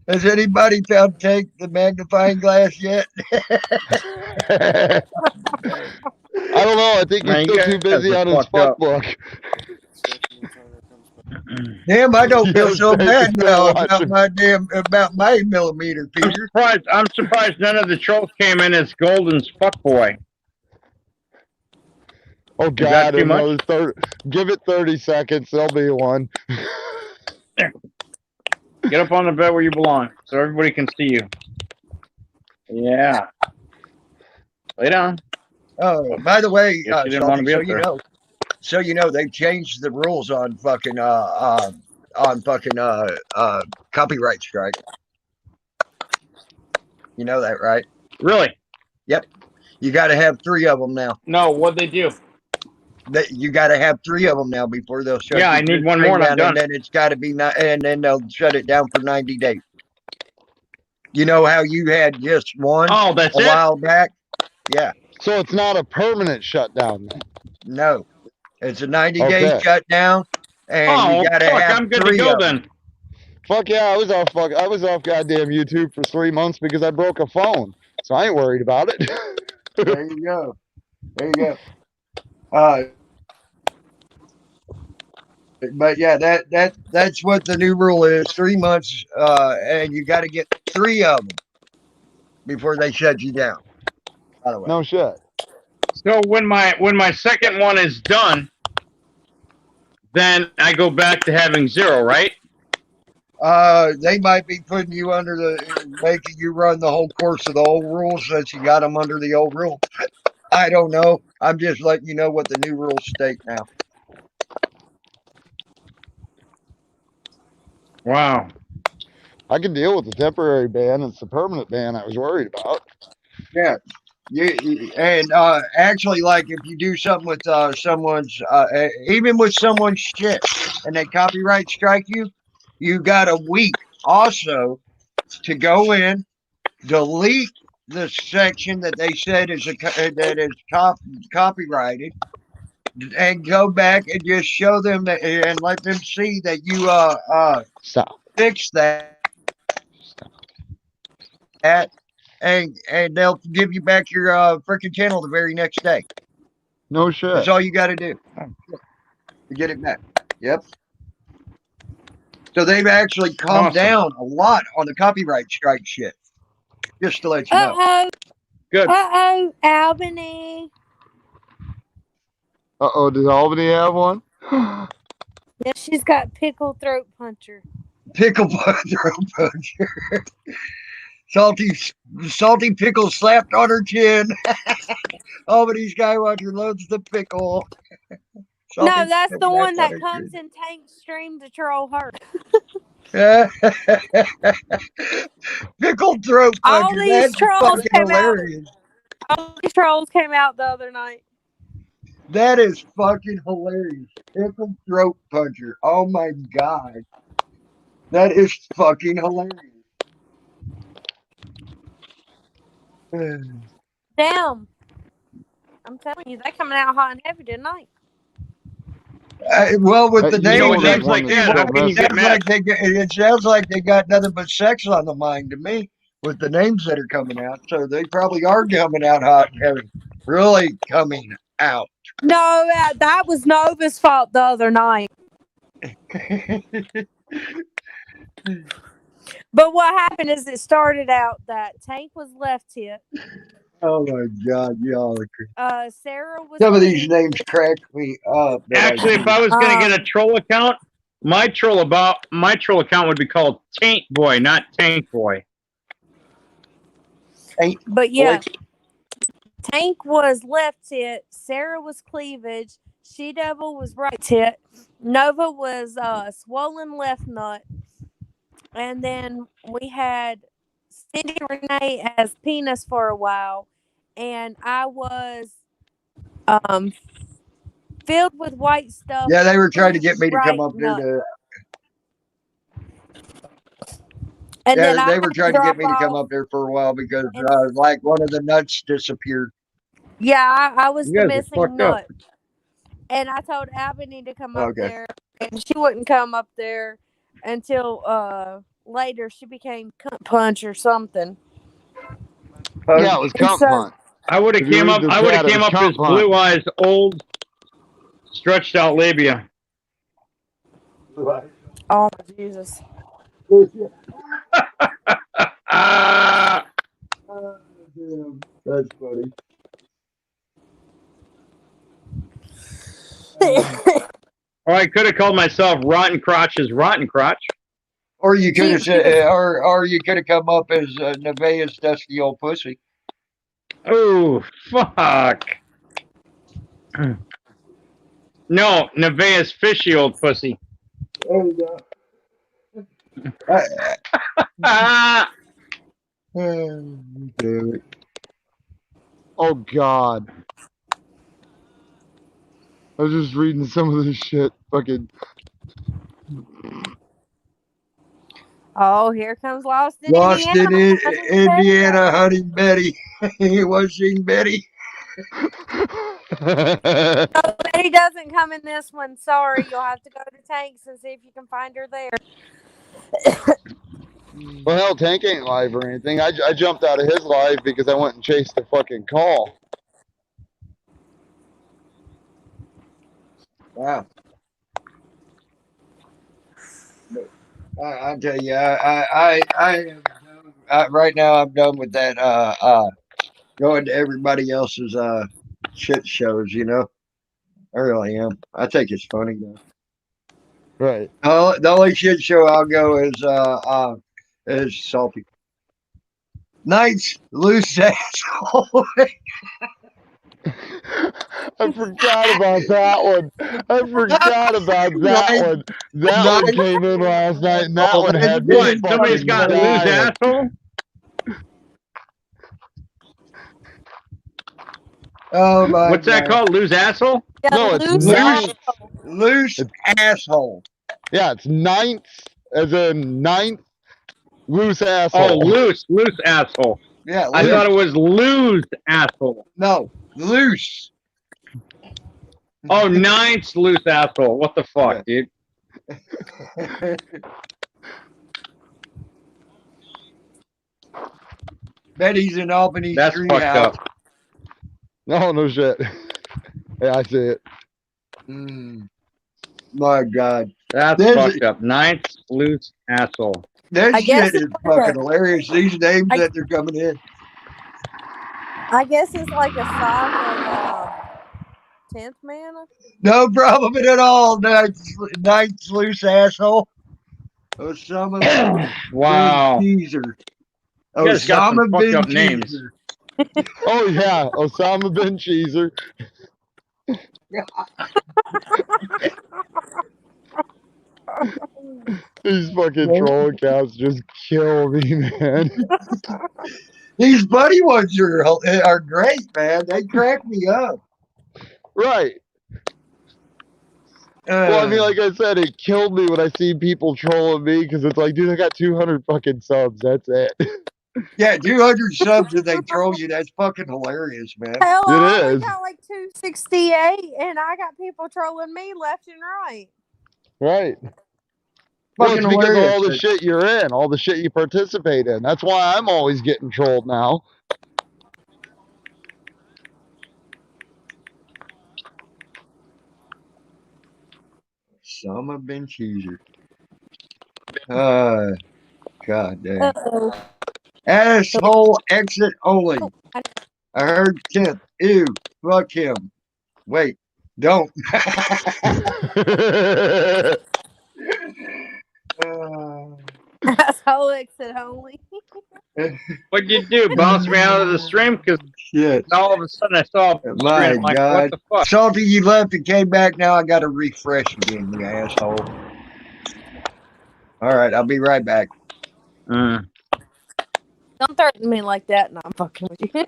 D: Has anybody found Tank the magnifying glass yet?
E: I don't know. I think he's
B: Man, you
E: still too
B: guys
E: busy
B: are
E: on his
B: fucked up.
E: fuck book.
D: Damn, I don't feel
E: Yes,
D: so
E: Tank is
D: bad
E: still
D: now
E: watching.
D: about my millimeter, Peter.
B: I'm surprised none of the trolls came in as Golden's fuckboy.
E: Oh
B: that
E: God,
B: too much?
E: another 30. Give it 30 seconds. There'll be one.
B: Get up on the bed where you belong so everybody can see you. Yeah. Lay down.
D: Oh, by the way,
B: Guess you didn't want to be up there.
D: so you know, they've changed the rules on fucking copyright strike. You know that, right?
B: Really?
D: You got to have 3 of them now.
B: No, what'd they do?
D: You got to have 3 of them now before they'll shut.
B: Yeah, I need one more and I'm done.
D: And then it's got to be and then they'll shut it down for 90 days. You know how you had just one
B: Oh, that's
D: a
B: it?
D: while back? Yeah.
E: So it's not a permanent shutdown then.
D: No, it's a 90-day
E: Okay.
D: shutdown, and
B: Oh,
D: you got to
B: fuck,
D: have
B: I'm good
D: 3
B: to go
D: of them.
B: then.
E: Fuck yeah, I was off goddamn YouTube for 3 months because I broke a phone. So I ain't worried about it.
D: There you go. There you go. But yeah, that's what the new rule is. 3 months, and you got to get 3 of them before they shut you down. By the way,
E: No shit.
B: So when my second one is done, then I go back to having 0, right?
D: they might be putting you under making you run the whole course of the old rules since you got them under the old rule. I don't know. I'm just letting you know what the new rules state now.
B: Wow.
E: I can deal with the temporary ban. It's the permanent ban I was worried about.
D: Yeah. And actually, like if you do something with someone's, even with someone's shit, and they copyright strike you, you got a week also to go in, delete the section that they said is copyrighted, and go back and just show them that and let them see that you
E: Stop.
D: fixed that. And they'll give you back your freaking channel the very next day.
E: No shit.
D: That's all you got to do to get it back. Yep. So they've actually calmed
B: Awesome.
D: down a lot on the copyright strike shit. Just to let you know.
C: Uh-oh.
B: Good.
C: Uh-oh, Albany.
E: Uh-oh, does Albany have one?
C: Yeah, she's got pickle throat puncher.
D: Pickle throat puncher. Salty pickle slapped on her chin. Albany Skywatcher loves the pickle.
C: No, that's the one that comes in Tank's stream to troll her.
D: Pickle throat puncher.
C: All these
D: That's
C: trolls
D: fucking
C: came
D: hilarious.
C: All these trolls came out the other night.
D: That is fucking hilarious. Pickle throat puncher. Oh my God. That is fucking hilarious.
C: Damn. I'm telling you, they coming out hot and heavy tonight.
D: Well, with the
E: You know,
D: names,
E: names
B: like that, how can you get mad?
D: it sounds like they got nothing but sex on the mind to me with the names that are coming out. So they probably are coming out hot and heavy. Really coming out.
C: No, that was Nova's fault the other night. But what happened is it started out that Tank was left hit.
D: Oh my God, y'all are crazy.
C: Sarah was.
D: Some of these names crack me up.
B: Actually, if I was going to get a troll account, my troll account would be called Tank Boy, not Tank Boy.
C: But yeah, Tank was left hit. Sarah was cleavage. She Devil was right hit. Nova was swollen left nut. And then we had Cindy Renee as penis for a while. And I was filled with white stuff.
D: Yeah, they were trying to get me to
C: Right,
D: come up there
C: nut.
D: to.
C: And
D: Yeah,
C: then I
D: they
C: had
D: were
C: to
D: trying to get
C: drop
D: me to come
C: off.
D: up there for a while because,
C: And
D: like, one of the nuts disappeared.
C: yeah, I was
B: You
C: the
B: guys are
C: missing
B: fucked up.
C: nut. And I told Ebony to come up
D: Okay.
C: there, and she wouldn't come up there until later. She became cunt punch or something.
E: Yeah, it was
C: And
E: Cunt
C: so
E: Punt.
B: I would have
E: If you
B: came
E: read
B: up.
E: the
B: I would have
E: chat, it
B: came
E: was
B: up
E: Cunt
B: as
E: Punt.
B: Blue Eyes old, stretched out labia.
C: oh Jesus.
B: Ah,
D: Damn, that's funny.
B: or I could have called myself Rotten Crotch's Rotten Crotch.
D: Or you could have
C: She
D: said,
C: was-
D: or you could have come up as Nevaeh's dusty old pussy.
B: Oh fuck! No, Nevaeh's fishy old pussy.
D: There you go.
B: Ah,
D: Damn it.
E: Oh God. I was just reading some of this shit. Fucking.
C: oh, here comes Lost in
D: Lost
C: Indiana.
D: in
C: Hunting
D: Indiana hunting Betty. He was seeing Betty.
C: Betty. No, Betty doesn't come in this one. Sorry, you'll have to go to Tanks and see if you can find her there.
E: Well, hell, Tank ain't live or anything. I jumped out of his live because I went and chased the fucking call.
D: Wow. I tell you, I right now I'm done with that. Going to everybody else's shit shows. You know, I really am. I think it's funny though.
E: Right.
D: The only shit show I'll go is Salty. Nights loose asshole.
E: I forgot about that one. I forgot about that one. That one came in last night, and that one had me
B: what? Somebody's
E: fucking
B: got loose
E: dying.
B: asshole.
D: Oh my
B: What's that
D: God.
B: called? Loose asshole?
C: Yeah,
E: No, it's
C: loose
E: ninth.
C: asshole.
D: Loose asshole.
E: Yeah, it's ninth, as in ninth, loose
B: Oh,
E: asshole.
B: loose asshole.
D: Yeah,
B: I
D: loose.
B: thought it was lose asshole.
D: No, loose.
B: Oh, ninth loose asshole. What the fuck, dude?
D: Betty's in Albany
B: That's
D: Tree
B: fucked
D: House.
B: up.
E: No shit. Yeah, I see it.
D: My God.
B: That's
D: This-
B: fucked up. Ninth loose asshole.
D: That
C: I guess
D: shit is
C: it's
D: fucking
C: like
D: hilarious. These names that they're coming in.
C: I guess it's like a song of 10th Man.
D: No problem at all. Ninth loose asshole. Osama
B: Wow.
D: bin Cheezer.
B: You guys got some
D: Osama
B: fucked
D: bin
B: up names.
D: Cheezer.
E: Oh yeah, Osama bin Cheezer. These fucking troll accounts just kill me, man.
D: These buddy ones are great, man. They crack me up.
E: Right. Well, I mean, like I said, it killed me when I see people trolling me because it's like, dude, I got 200 fucking subs. That's it.
D: yeah, 200 subs and they troll you. That's fucking hilarious, man.
C: Hell, I
E: It
C: only
E: is.
C: got like 268, and I got people trolling me left and right.
E: Right. Well, it's
D: Fucking
E: because of
D: hilarious.
E: all the shit you're in, all the shit you participate in. That's why I'm always getting trolled now.
D: Osama bin Cheezer. God damn.
C: Uh-oh.
D: Asshole exit only. I heard 10th. Ew. Fuck him. Wait. Don't.
C: Asshole exit only.
B: What'd you do? Bounce me out of the stream? Because
D: Shit.
B: all of a sudden I saw a
D: My
B: screen. I'm like,
D: God.
B: what the fuck?
D: Salty, you left and came back. Now I got to refresh again, you asshole. All right. I'll be right back.
B: Mm.
C: Don't threaten me like that, and I'm fucking with you.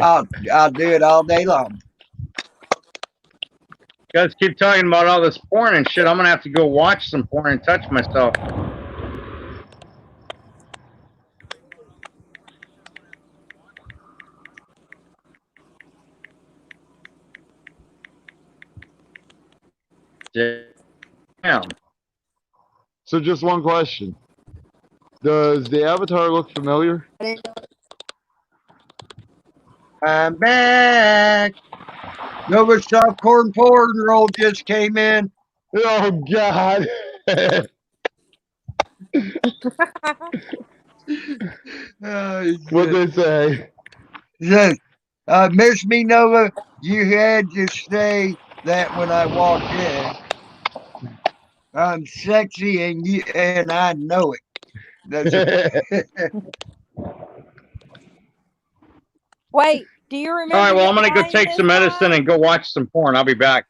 D: I'll do it all day long.
B: guys keep talking about all this porn and shit. I'm gonna have to go watch some porn and touch myself. Damn.
E: So just one question. Does the avatar look familiar?
D: I'm back. Nova Softcore Porn Roll just came in.
E: Oh God. What'd they say?
D: Yes. Miss me, Nova. You had to say that when I walked in. I'm sexy and I know it. That's
F: Wait, do you remember?
B: All right, well,
F: the
B: I'm gonna go
F: guy in
B: take
F: this
B: some medicine
F: live?
B: and go watch some porn. I'll be back.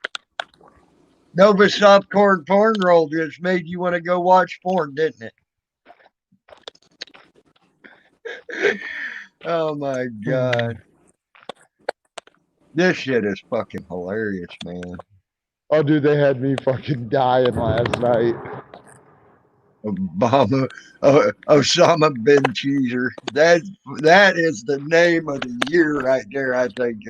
D: Nova Softcore Porn Roll just made you want to go watch porn, didn't it? Oh my God. This shit is fucking hilarious, man.
E: Oh, dude, they had me fucking dying last night.
D: Osama bin Cheeser. That is the name of the year right there, I think.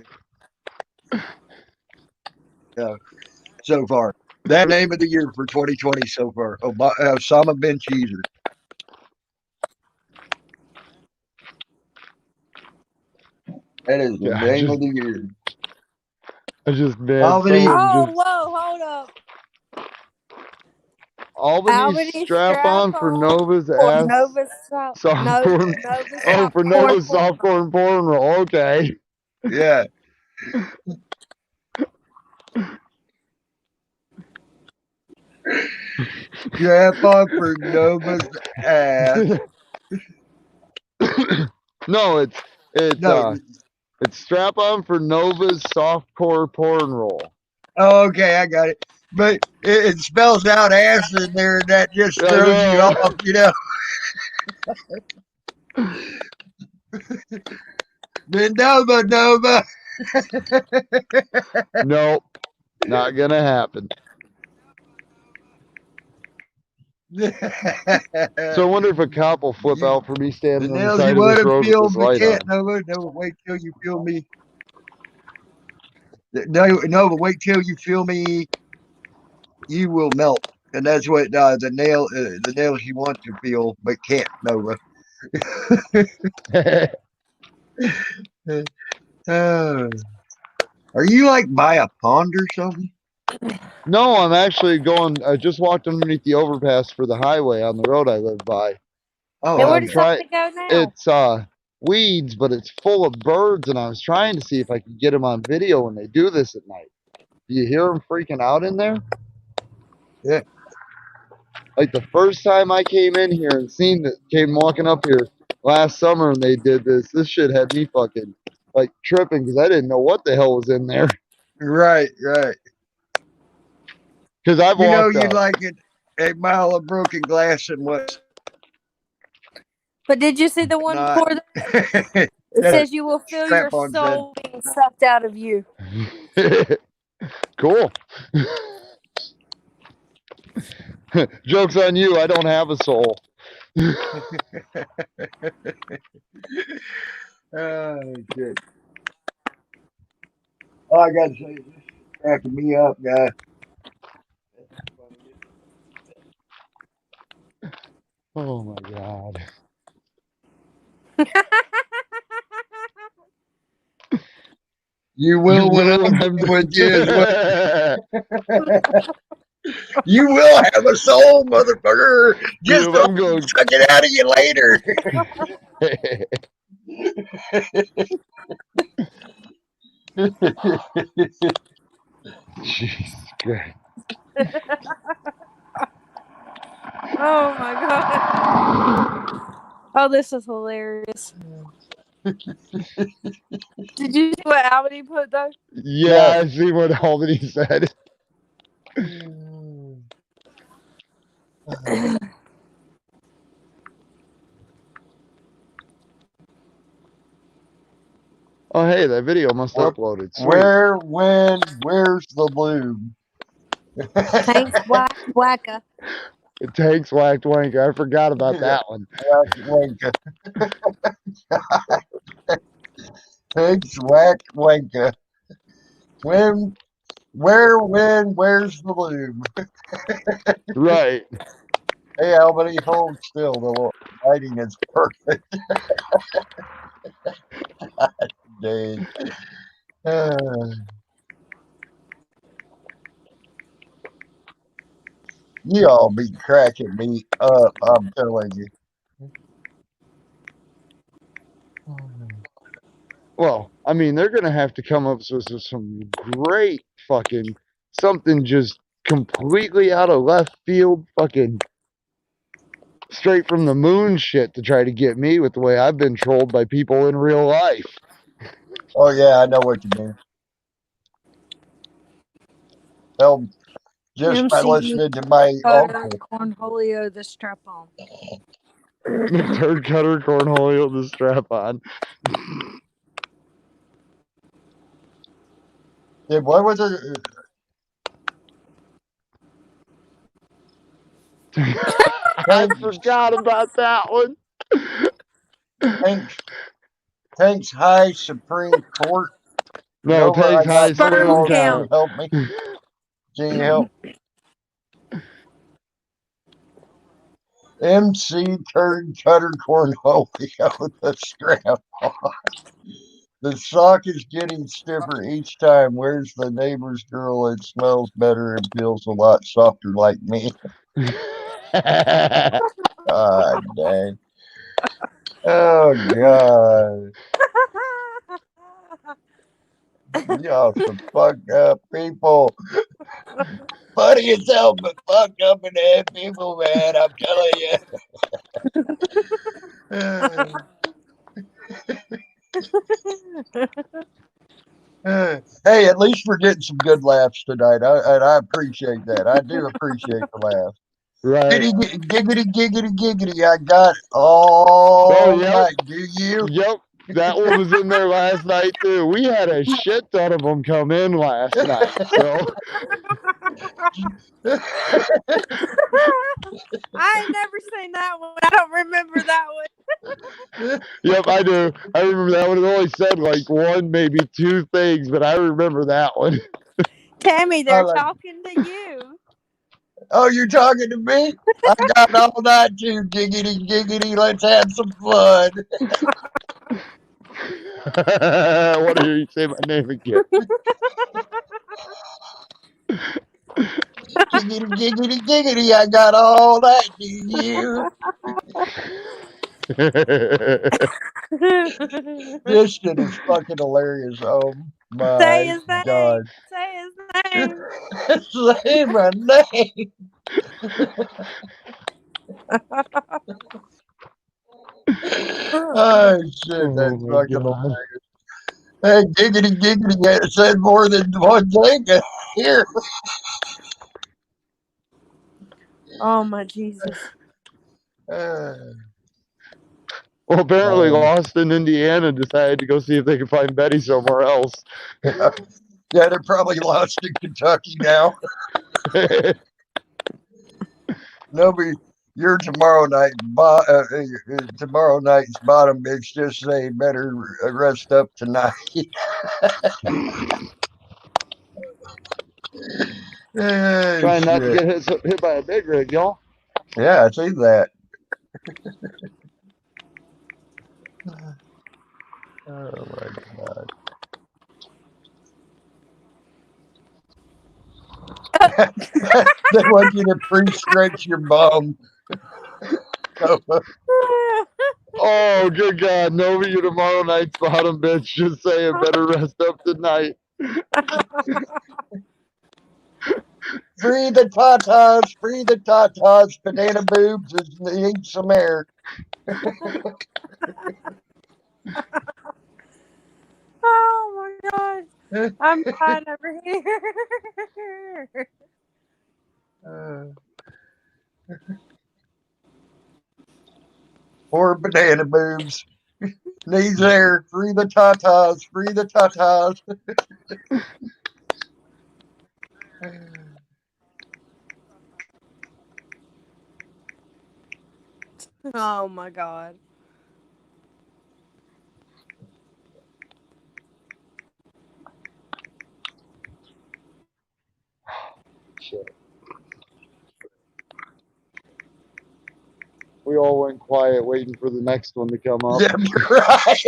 D: So far. That name of the year for 2020 so far. Osama bin Cheeser. That is the
E: Yeah,
D: name of the year.
E: I just, man,
D: Albany-
E: someone
F: Oh,
E: just,
F: whoa, hold up.
E: Albany
F: Albany
E: strap-on for Nova's
F: Or
E: ass.
F: Nova Soft.
E: Soft porn.
F: Nova
E: Oh, for
F: Softcore
E: Nova's
F: Porn.
E: softcore porn roll. Okay.
D: Yeah. Strap on for Nova's ass.
E: No, it's
D: No.
E: it's strap-on for Nova's softcore porn roll.
D: Oh, okay, I got it. But it spells out ass in there, and that just
E: I
D: throws you
E: know.
D: off, you know. The Nova.
E: Nope, not gonna happen. So I wonder if a cop will flip out for me
D: the
E: standing on the
D: nails
E: side
D: you
E: of this
D: want to
E: road with
D: feel,
E: this
D: but
E: light
D: can't,
E: on.
D: Nova. Nova, wait till you feel me. Nova, wait till you feel me. You will melt, and that's what the nails you want to feel, but can't, Nova. Are you like by a pond or something?
E: No, I'm actually going. I just walked underneath the overpass for the highway on the road I live by.
D: Oh,
F: Hey,
E: And
F: where
E: I'm
F: does
D: okay.
F: something go now?
E: It's weeds, but it's full of birds, and I was trying to see if I could get them on video when they do this at night. Do you hear them freaking out in there?
D: Yeah.
E: Like the first time I came in here and came walking up here last summer and they did this shit had me fucking like tripping because I didn't know what the hell was in there.
D: Right.
E: Because I've
D: You know,
E: walked
D: you'd
E: up.
D: like it a mile of broken glass and what's
F: But did you see the one
D: not.
F: before that? It says you will feel your
D: Strap-on
F: soul being sucked out of you.
E: Cool. Joke's on you. I don't have a soul.
D: Oh, shit. All I gotta say is this is cracking me up, guy.
E: Oh my god.
D: You will when I'm done with you as well. You will have a soul, motherfucker. Just
E: Dude,
D: don't
E: I'm going.
D: suck it out of you later.
E: Jesus Christ.
F: Oh my god. Oh, this is hilarious. Did you see what Albany put though?
E: Yeah, I see what Albany said. Oh, hey, that video must have uploaded. Sweet.
D: Where's the lube?
F: Tanks wacka.
E: Tanks whacked wanker. I forgot about that one.
D: Wanka. Tanks whacked wanka. When, where's the lube?
E: Right.
D: Hey, Albany, hold still. The lighting is perfect. Dang. You all be cracking me up, I'm telling you.
E: Well, I mean, they're gonna have to come up with some great fucking something just completely out of left field, fucking straight from the moon shit to try to get me with the way I've been trolled by people in real life.
D: Oh, yeah, I know what you mean. Hell, just by
F: MC
D: listening to my
F: Cutter
D: uncle.
F: Cornholio the strap on.
E: Turd cutter cornholio the strap on.
D: Yeah, what was it?
E: I forgot about that one.
D: Tanks High Supreme Court.
E: No,
D: Over,
E: Tanks
D: I
E: High
D: got
F: Sperm
E: Supreme
D: Can
F: count.
D: you
E: Count.
D: help me? Can you help? MC Turd Cutter Cornholio the strap on. The sock is getting stiffer each time. Where's the neighbor's girl? It smells better and feels a lot softer like me. God dang. Oh, God. Y'all some fucked up people. Funny as hell, but fucked up in the head people, man. I'm telling you. Hey, at least we're getting some good laughs tonight. And I appreciate that. I do appreciate the laugh.
E: Right.
D: Giggity, giggity, giggity. I got all
E: Oh, yep.
D: night. Do you?
E: Yep. That one was in there last night too. We had a shit ton of them come in last night. So
F: I ain't never seen that one. I don't remember that one.
E: yep, I do. I remember that one. It only said like one, maybe two things, but I remember that one.
F: Tammy, they're
D: like
F: talking to you.
D: Oh, you're talking to me? I got all night too. Giggity, giggity. Let's have some fun.
E: I want to hear you say my name again.
D: Giggity, giggity, giggity. I got all night. Do you? This shit is fucking hilarious. Oh
F: Say
D: my
F: his name.
D: God.
F: Say his name.
D: Say my name. Oh shit, that's
E: Oh my
D: fucking
E: God.
D: hilarious. Hey, giggity, giggity. It said more than one thing here.
F: Oh my Jesus.
E: Well, apparently Lost in Indiana decided to go see if they could find Betty somewhere else.
D: Yeah, they're probably lost in Kentucky now. Nobody, your tomorrow night's bottom bitch just say better rest up tonight.
E: Trying not to get hit by a big rig, y'all.
D: Yeah, I see that. Oh my God. They want you to pre-stretch your bum.
E: Oh, good God. Nobody, your tomorrow night's bottom bitch just saying better rest up tonight.
D: Free the tatas, free the tatas. Banana boobs need some air.
F: Oh my God. I'm crying over here.
D: Poor banana boobs. Needs air. Free the tatas, free the tatas.
F: Oh my god.
E: Shit. We all went quiet waiting for the next one to come up.
D: Yeah, right.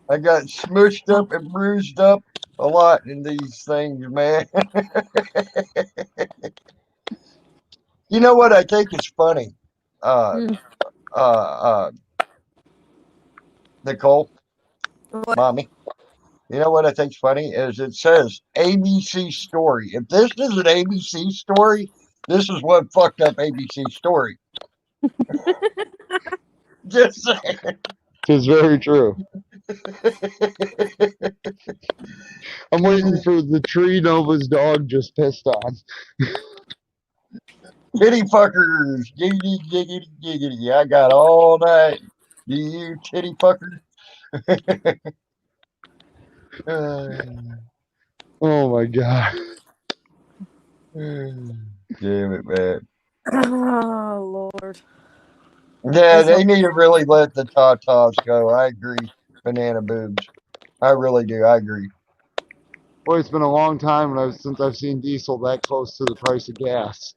D: I got smushed up and bruised up a lot in these things, man. You know what I think is funny? Uh, uh, Nicole,
F: What?
D: mommy. You know what I think's funny is it says ABC story. If this is an ABC story, this is what fucked up ABC story. Just saying.
E: It's very true. I'm waiting for the tree Nova's dog just pissed on.
D: Titty fuckers. Giggity, giggity, giggity. I got all night. Do you titty fucker?
E: Oh my god.
D: Damn it, man.
F: Oh Lord.
D: Yeah, they need to really let the tatas go. I agree. Banana boobs. I really do. I agree.
E: Boy, it's been a long time since I've seen diesel that close to the price of gas.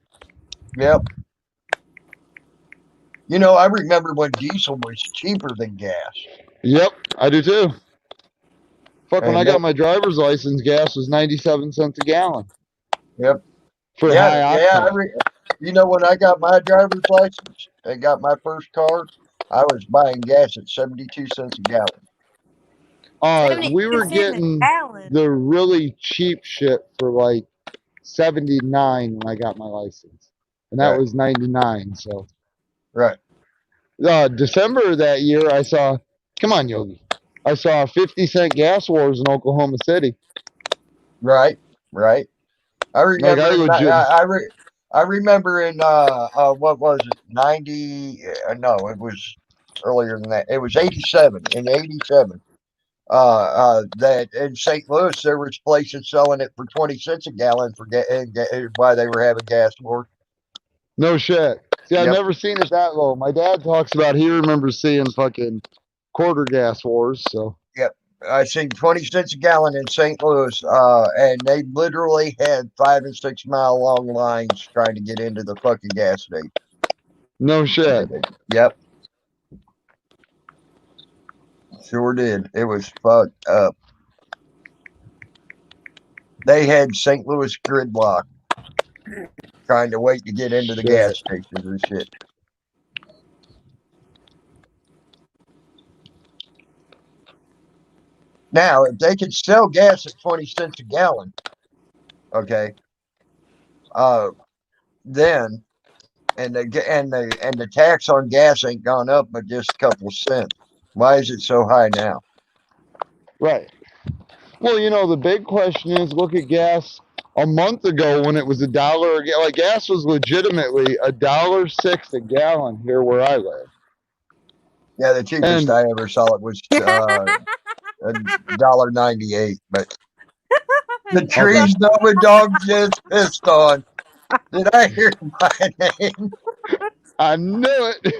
D: Yep. You know, I remember when diesel was cheaper than gas.
E: Yep, I do too. Fuck, when
D: And
E: I got my driver's license, gas was 97 cents a gallon.
D: Yep.
E: For
D: Yeah,
E: high
D: yeah.
E: octane.
D: You know, when I got my driver's license and got my first car, I was buying gas at 72 cents a gallon.
E: We were
F: 72 cents a
E: getting
F: gallon.
E: the really cheap shit for like 79 when I got my license. And that
D: Right.
E: was 99, so.
D: Right.
E: December of that year, I saw, come on, Yogi. I saw 50-cent gas wars in Oklahoma City.
D: Right. Right. I remember.
E: Like, I legit.
D: I remember in what was it? 90? No, it was earlier than that. It was 87. In 87. That in St. Louis there was places selling it for 20 cents a gallon for why they were having gas wars.
E: No shit. See, I've
D: Yep.
E: never seen it that low. My dad talks about he remembers seeing fucking quarter gas wars. So
D: I seen 20 cents a gallon in St. Louis, and they literally had 5 and 6 mile long lines trying to get into the fucking gas station.
E: no shit.
D: Yep. Sure did. It was fucked up. They had St. Louis gridlock trying to wait to get into the gas stations and shit. Now, if they could sell gas at 20 cents a gallon, okay, then and the tax on gas ain't gone up but just a couple cents. Why is it so high now?
E: Right. Well, you know, the big question is look at gas a month ago when it was $1 a gallon. Like, gas was legitimately $1.06 a gallon here where I live.
D: Yeah, the cheapest I ever saw it was $1.98. But the trees Nova dog just pissed on. Did I hear my name?
E: I knew it.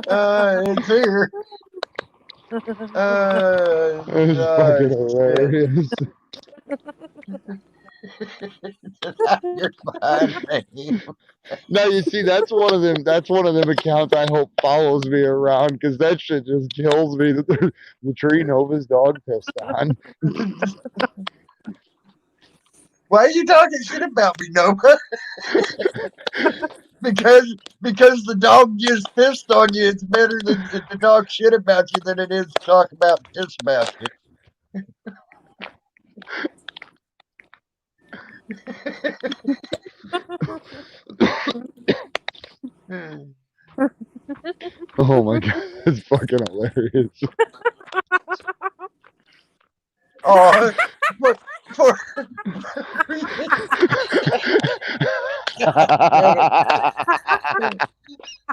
D: It's here.
E: It's fucking hilarious.
D: Did I hear my name?
E: Now you see, that's one of them accounts I hope follows me around, because that shit just kills me that the tree Nova's dog pissed on.
D: Why are you talking shit about me, Nova? because the dog just pissed on you. It's better to talk shit about you than it is to talk about piss about you.
E: Oh my god, it's fucking hilarious.
D: Oh, for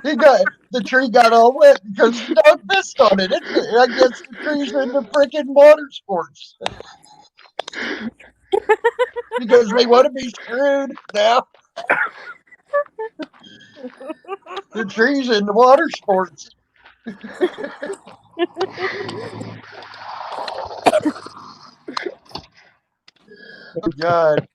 D: The tree got all wet because the dog pissed on it. I guess the tree's into freaking water sports because they want to be screwed now. The tree's into water sports. Oh God.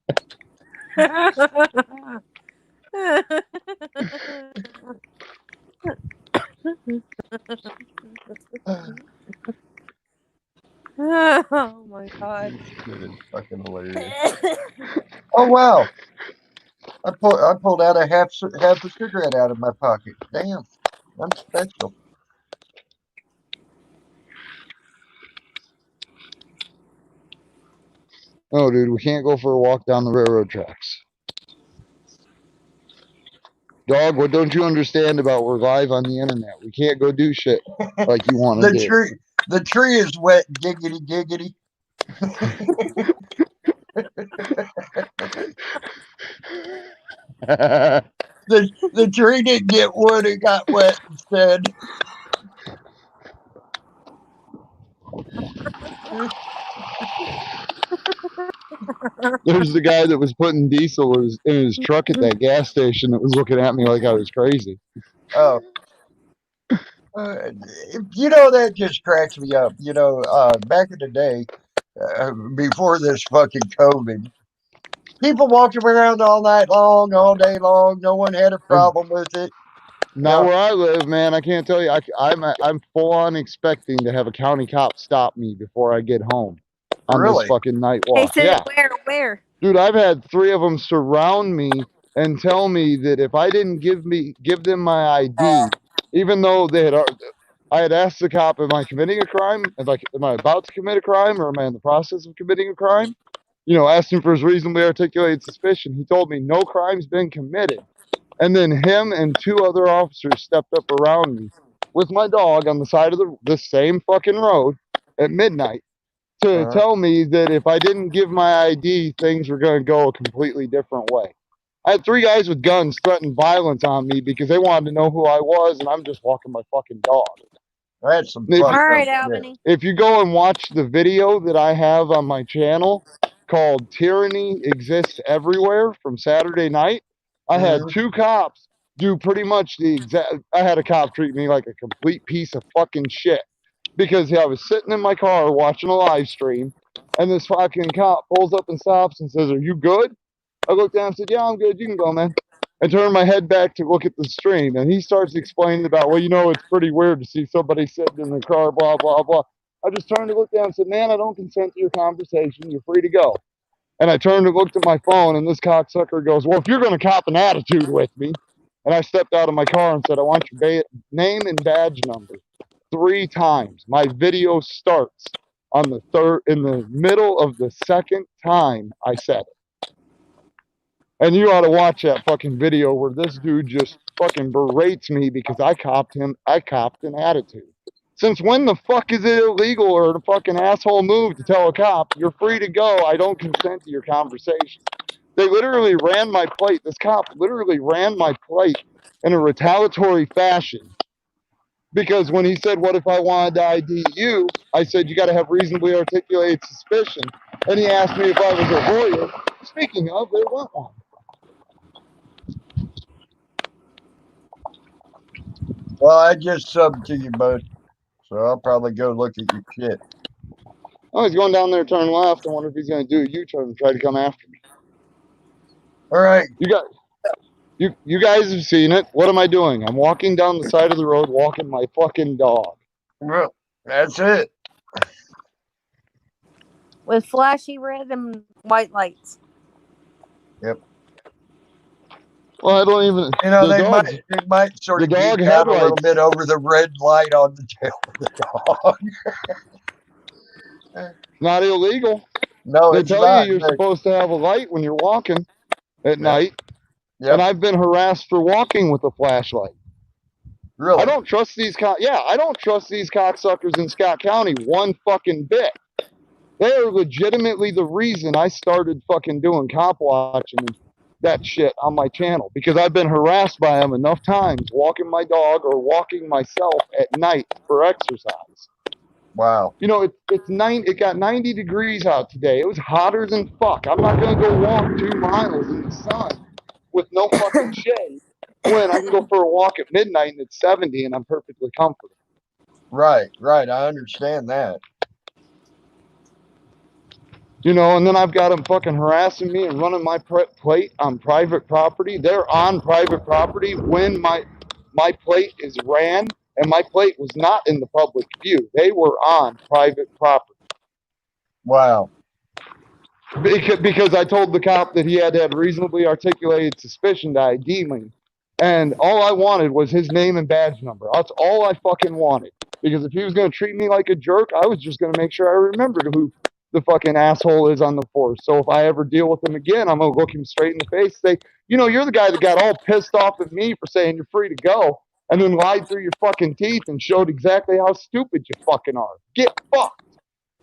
F: Oh my god.
D: Shit is fucking hilarious. Oh wow. I pulled out a half a cigarette out of my pocket. Damn. I'm special.
E: Oh, dude, we can't go for a walk down the railroad tracks. Dog, what don't you understand about we're live on the internet? We can't go do shit like you want to do.
D: The tree is wet, giggity giggity. The tree didn't get wood, it got wet instead.
E: There's the guy that was putting diesel in his truck at that gas station that was looking at me like I was crazy.
D: Oh. That just cracks me up. Back in the day, before this fucking COVID, people walked around all night long, all day long. No one had a problem with it.
E: Not where I live, man. I can't tell you. I'm full on expecting to have a county cop stop me before I get home on
D: Really?
E: this fucking night
F: They
E: walk.
F: said
E: Yeah,
F: where?
E: dude, I've had 3 of them surround me and tell me that if I didn't give them my ID, even though I had asked the cop, am I committing a crime? Am I about to commit a crime, or am I in the process of committing a crime? Asked him for his reasonably articulated suspicion. He told me no crime's been committed. And then him and 2 other officers stepped up around me with my dog on the side of the same fucking road at midnight to tell me that if I didn't give my ID, things were going to go a completely different way. I had 3 guys with guns threaten violence on me because they wanted to know who I was, and I'm just walking my fucking dog.
D: That's some
E: If-
F: All
D: fucked
F: right,
D: up shit.
F: Albany.
E: If you go and watch the video that I have on my channel called Tyranny Exists Everywhere from Saturday night, I had 2 cops do pretty much the exact. I had a cop treat me like a complete piece of fucking shit because I was sitting in my car watching a live stream, and this fucking cop pulls up and stops and says, "Are you good?" I looked down and said, "Yeah, I'm good. You can go, man." I turned my head back to look at the stream, and he starts explaining about, well, it's pretty weird to see somebody sitting in the car, blah, blah, blah. I just turned to look down and said, "Man, I don't consent to your conversation. You're free to go." And I turned and looked at my phone, and this cocksucker goes, "Well, if you're going to cop an attitude with me," and I stepped out of my car and said, "I want your name and badge number." 3 times. My video starts on in the middle of the second time I said it. And you ought to watch that fucking video where this dude just fucking berates me because I copped an attitude. Since when the fuck is it illegal or a fucking asshole move to tell a cop, "You're free to go, I don't consent to your conversation"? They literally ran my plate. This cop literally ran my plate in a retaliatory fashion. Because when he said, "What if I wanted to ID you?" I said, "You got to have reasonably articulated suspicion." And he asked me if I was a lawyer. Speaking of, there went one.
D: Well, I just subbed to you both, so I'll probably go look at your shit.
E: Oh, he's going down there, turn left. I wonder if he's going to do a U-turn and try to come after me.
D: All right.
E: You guys have seen it. What am I doing? I'm walking down the side of the road, walking my fucking dog.
D: Well, that's it.
F: With flashy red and white lights.
D: Yep.
E: Well, I don't even.
D: They might sort of
E: the dog
D: geek out a little
E: headlights.
D: bit over the red light on the tail of the dog.
E: Not illegal.
D: No,
E: They
D: it's
E: tell
D: not.
E: you're supposed to have a light when you're walking at night.
D: Yep.
E: And I've been harassed for walking with a flashlight.
D: Really?
E: I don't trust these I don't trust these cocksuckers in Scott County one fucking bit. They are legitimately the reason I started fucking doing cop watching. that shit on my channel because I've been harassed by them enough times walking my dog or walking myself at night for exercise.
D: Wow.
E: You know, it got 90 degrees out today. It was hotter than fuck. I'm not gonna go walk 2 miles in the sun with no fucking shade when I can go for a walk at midnight and it's 70 and I'm perfectly comfortable.
D: Right, right. I understand that.
E: You know, and then I've got them fucking harassing me and running my plate on private property. They're on private property when my plate is ran, and my plate was not in the public view. They were on private property.
D: Wow.
E: Because I told the cop that he had to have reasonably articulated suspicion to ID me. And all I wanted was his name and badge number. That's all I fucking wanted. Because if he was going to treat me like a jerk, I was just going to make sure I remembered who the fucking asshole is on the force. So if I ever deal with him again, I'm going to look him straight in the face and say, you know, you're the guy that got all pissed off at me for saying you're free to go and then lied through your fucking teeth and showed exactly how stupid you fucking are. Get fucked.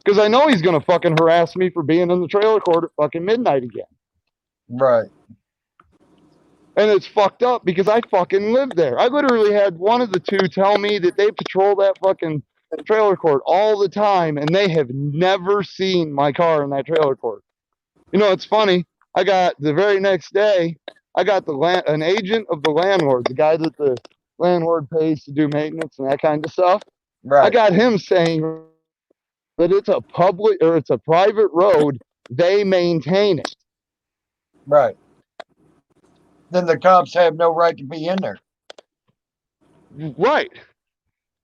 E: Because I know he's going to fucking harass me for being in the trailer court at fucking midnight again.
D: Right.
E: And it's fucked up because I fucking live there. I literally had one of the two tell me that they patrol that fucking trailer court all the time and they have never seen my car in that trailer court. You know, it's funny. I got the very next day, I got an agent of the landlord, the guy that the landlord pays to do maintenance and that kind of stuff.
D: Right.
E: I got him saying that it's a private road. They maintain it.
D: Right. Then the cops have no right to be in there.
E: Right.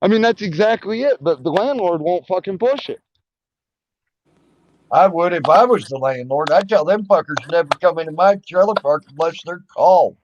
E: I mean, that's exactly it. But the landlord won't fucking push it.
D: I would if I was the landlord. I'd tell them fuckers never come into my trailer park unless they're called.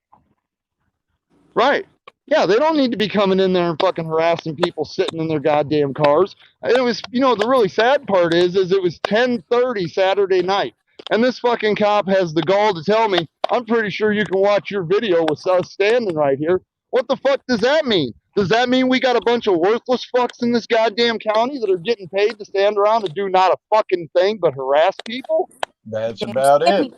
E: Right. Yeah, they don't need to be coming in there and fucking harassing people sitting in their goddamn cars. And it was, you know, the really sad part is it was 10:30 Saturday night. And this fucking cop has the gall to tell me, I'm pretty sure you can watch your video with us standing right here. What the fuck does that mean? Does that mean we got a bunch of worthless fucks in this goddamn county that are getting paid to stand around and do not a fucking thing but harass people?
D: That's about it.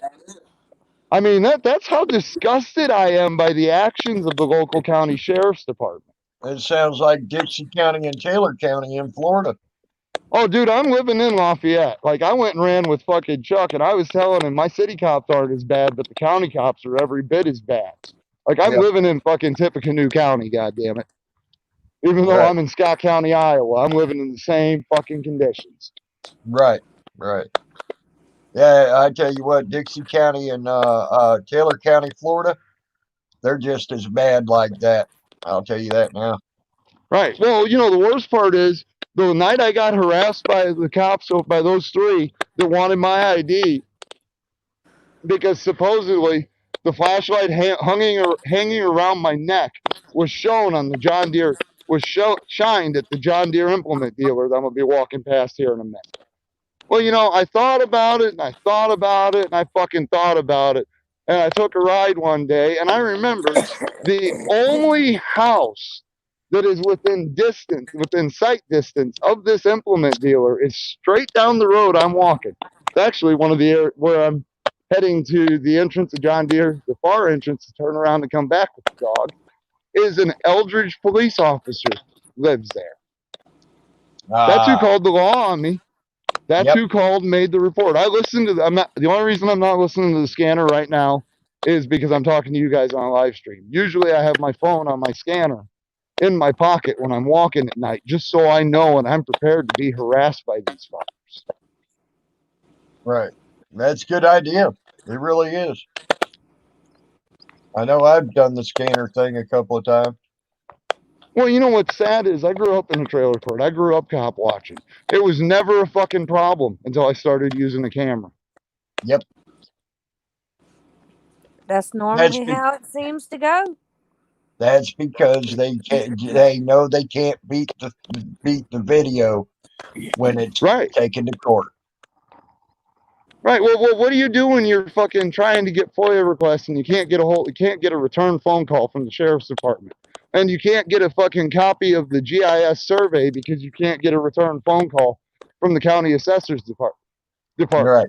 E: I mean, that's how disgusted I am by the actions of the local county sheriff's department.
D: It sounds like Dixie County and Taylor County in Florida.
E: Oh, dude, I'm living in Lafayette. Like, I went and ran with fucking Chuck, and I was telling him my city cops aren't as bad, but the county cops are every bit as bad. Like, I'm living in fucking Tippecanoe County, goddammit. Even though I'm in Scott County, Iowa, I'm living in the same fucking conditions.
D: Right, right. Yeah, I tell you what, Dixie County and Taylor County, Florida, they're just as bad like that. I'll tell you that now.
E: Right. Well, you know, the worst part is the night I got harassed by the cops, by those three that wanted my ID, because supposedly the flashlight hanging around my neck was shown on the John Deere, shined at the John Deere implement dealer that I'm going to be walking past here in a minute. Well, you know, I thought about it, and I thought about it, and I fucking thought about it. And I took a ride one day, and I remember the only house that is within sight distance of this implement dealer is straight down the road I'm walking. It's actually one of the where I'm heading to the entrance of John Deere, the far entrance to turn around and come back with the dog, is an Eldridge police officer lives there. That's who called the law on me. That's who called and made the report. I listened to the only reason I'm not listening to the scanner right now is because I'm talking to you guys on a live stream. Usually I have my phone on my scanner in my pocket when I'm walking at night, just so I know and I'm prepared to be harassed by these fuckers.
D: Right. That's a good idea. It really is. I know I've done the scanner thing a couple of times.
E: Well, you know what's sad is I grew up in a trailer court. I grew up cop watching. It was never a fucking problem until I started using a camera.
D: Yep.
F: That's normally how it seems to go.
D: That's because they know they can't beat the video when it's taken to court.
E: Right. Well, what do you do when you're fucking trying to get FOIA requests and you can't get a return phone call from the sheriff's department, and you can't get a fucking copy of the GIS survey because you can't get a return phone call from the county assessor's department.
D: Right.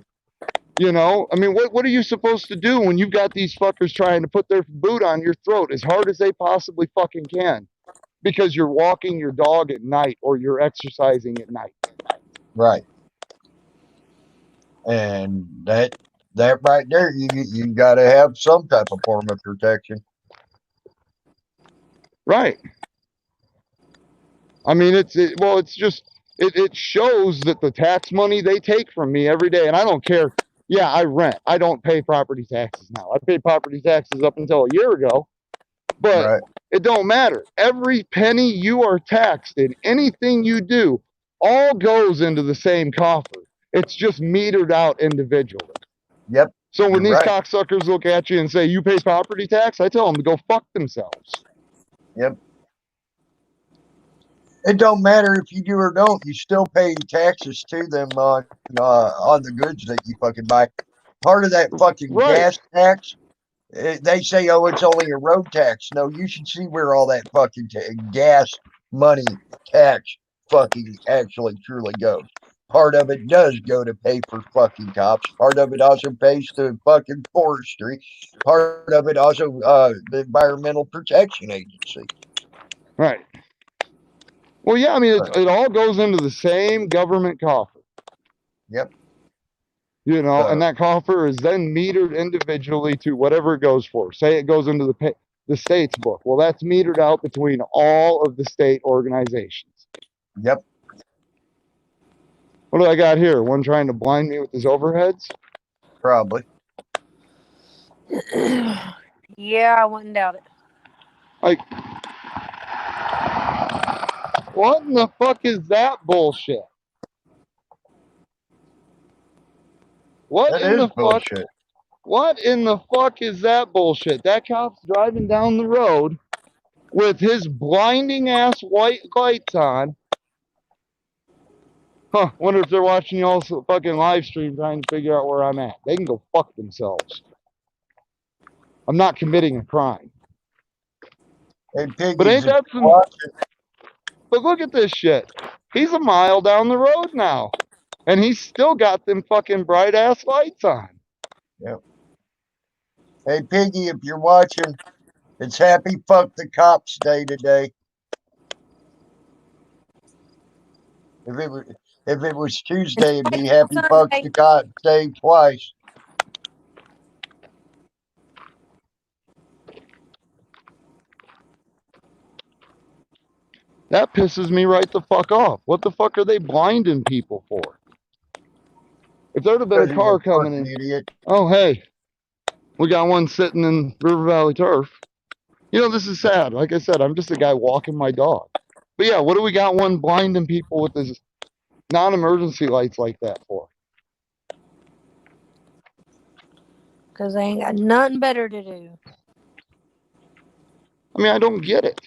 E: You know, I mean, what are you supposed to do when you've got these fuckers trying to put their boot on your throat as hard as they possibly fucking can because you're walking your dog at night or you're exercising at night?
D: Right. And that right there, you got to have some type of form of protection.
E: Right. I mean, it shows that the tax money they take from me every day, and I don't care. Yeah, I rent. I don't pay property taxes now. I paid property taxes up until a year ago, but
D: Right.
E: it don't matter. Every penny you are taxed in anything you do all goes into the same coffer. It's just metered out individually.
D: Yep.
E: So when
D: You're
E: these
D: right.
E: cocksuckers look at you and say, you pay property tax, I tell them to go fuck themselves.
D: Yep. It don't matter if you do or don't. You still pay taxes to them on the goods that you fucking buy. Part of that fucking
E: Right.
D: gas tax, they say, oh, it's only a road tax. No, you should see where all that fucking gas money tax fucking actually truly goes. Part of it does go to pay for fucking cops. Part of it also pays to fucking forestry. Part of it also the Environmental Protection Agency.
E: Right. Well, yeah, I mean, it all goes into the same government coffer.
D: Yep.
E: You know, and that coffer is then metered individually to whatever it goes for. Say it goes into the state's book. Well, that's metered out between all of the state organizations.
D: Yep.
E: What do I got here? One trying to blind me with his overheads?
D: Probably.
F: Yeah, I wouldn't doubt it.
E: Like, what in the fuck is that bullshit? What
D: That
E: in
D: is
E: the fuck?
D: bullshit.
E: What in the fuck is that bullshit? That cop's driving down the road with his blinding ass white lights on. Huh, wonder if they're watching y'all's fucking live stream trying to figure out where I'm at. They can go fuck themselves. I'm not committing a crime.
D: Hey, Piggies,
E: But ain't
D: if
E: that
D: you're
E: some...
D: watching,
E: But look at this shit. He's a mile down the road now. And he's still got them fucking bright ass lights on.
D: Yep. Hey, Piggy, if you're watching, it's Happy Fuck the Cops Day today. If it was Tuesday, it'd be Happy Fuck the Cops Day twice.
E: That pisses me right the fuck off. What the fuck are they blinding people for? If there'd have been a car coming in,
D: idiot.
E: Oh, hey, we got one sitting in River Valley Turf. You know, this is sad. Like I said, I'm just a guy walking my dog. But yeah, what do we got one blinding people with this non-emergency lights like that for?
F: Because they ain't got nothing better to do.
E: I mean, I don't get it.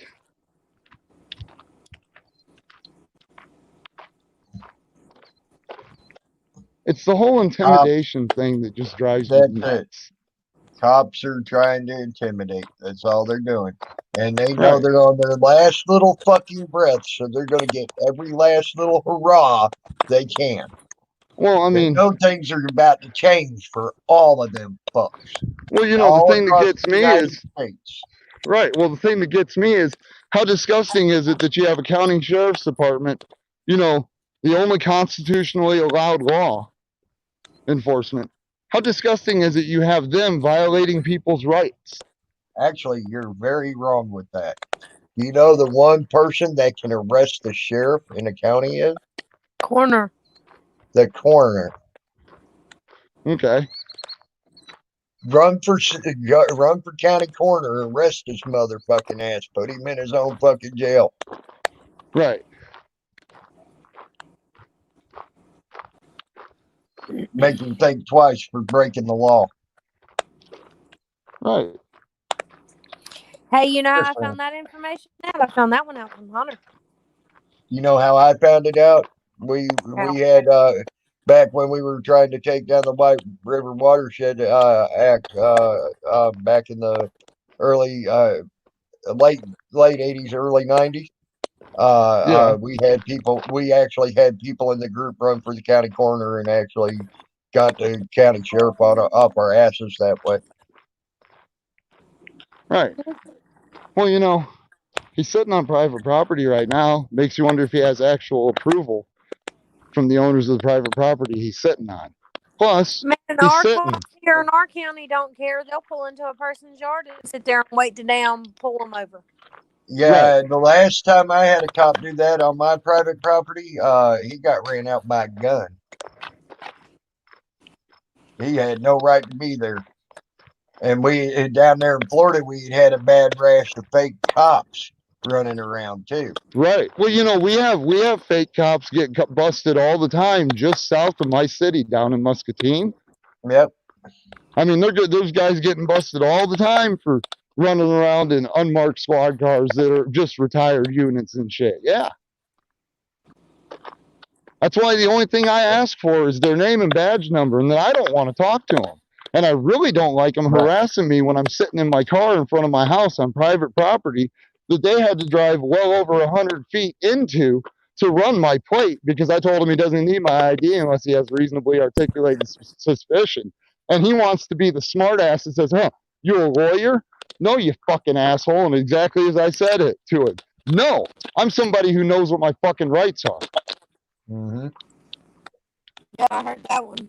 E: It's the whole intimidation thing that just drives me nuts.
D: Cops are trying to intimidate. That's all they're doing. And they know they're on their last little fucking breath, so they're going to get every last little hurrah they can.
E: Well, I mean,
D: those things are about to change for all of them fucks.
E: Well, you know, the thing that gets me is right. Well, the thing that gets me is how disgusting is it that you have a county sheriff's department, you know, the only constitutionally allowed law enforcement. How disgusting is it you have them violating people's rights?
D: Actually, you're very wrong with that. You know the one person that can arrest the sheriff in a county is?
F: Coroner.
D: The coroner.
E: Okay.
D: Run for county coroner, arrest his motherfucking ass, put him in his own fucking jail.
E: Right.
D: Make him think twice for breaking the law.
E: Right.
F: Hey, you know how I found that information out? I found that one out from Hunter.
D: You know how I found it out? We had back when we were trying to take down the White River Watershed Act back in the early late 80s, early 90s. We actually had people in the group run for the county coroner and actually got the county sheriff off our asses that way.
E: Right. Well, you know, he's sitting on private property right now. Makes you wonder if he has actual approval from the owners of the private property he's sitting on. Plus,
F: Man,
E: he's
F: our
E: sitting.
F: cops here in our county don't care. They'll pull into a person's yard and sit there and wait to damn pull them over.
D: Yeah, the last time I had a cop do that on my private property, he got ran out by a gun. He had no right to be there. And we down there in Florida, we had a bad rash of fake cops running around too.
E: Right. Well, you know, we have fake cops get busted all the time just south of my city down in Muscatine.
D: Yep.
E: I mean, they're good. Those guys getting busted all the time for running around in unmarked squad cars that are just retired units and shit. Yeah. That's why the only thing I ask for is their name and badge number, and then I don't want to talk to them. And I really don't like them harassing me when I'm sitting in my car in front of my house on private property that they had to drive well over 100 feet into to run my plate because I told him he doesn't need my ID unless he has reasonably articulated suspicion. And he wants to be the smart ass that says, huh, you a lawyer? No, you fucking asshole. And exactly as I said it to him. No, I'm somebody who knows what my fucking rights are.
D: Mm-hmm.
F: Yeah, I heard that one.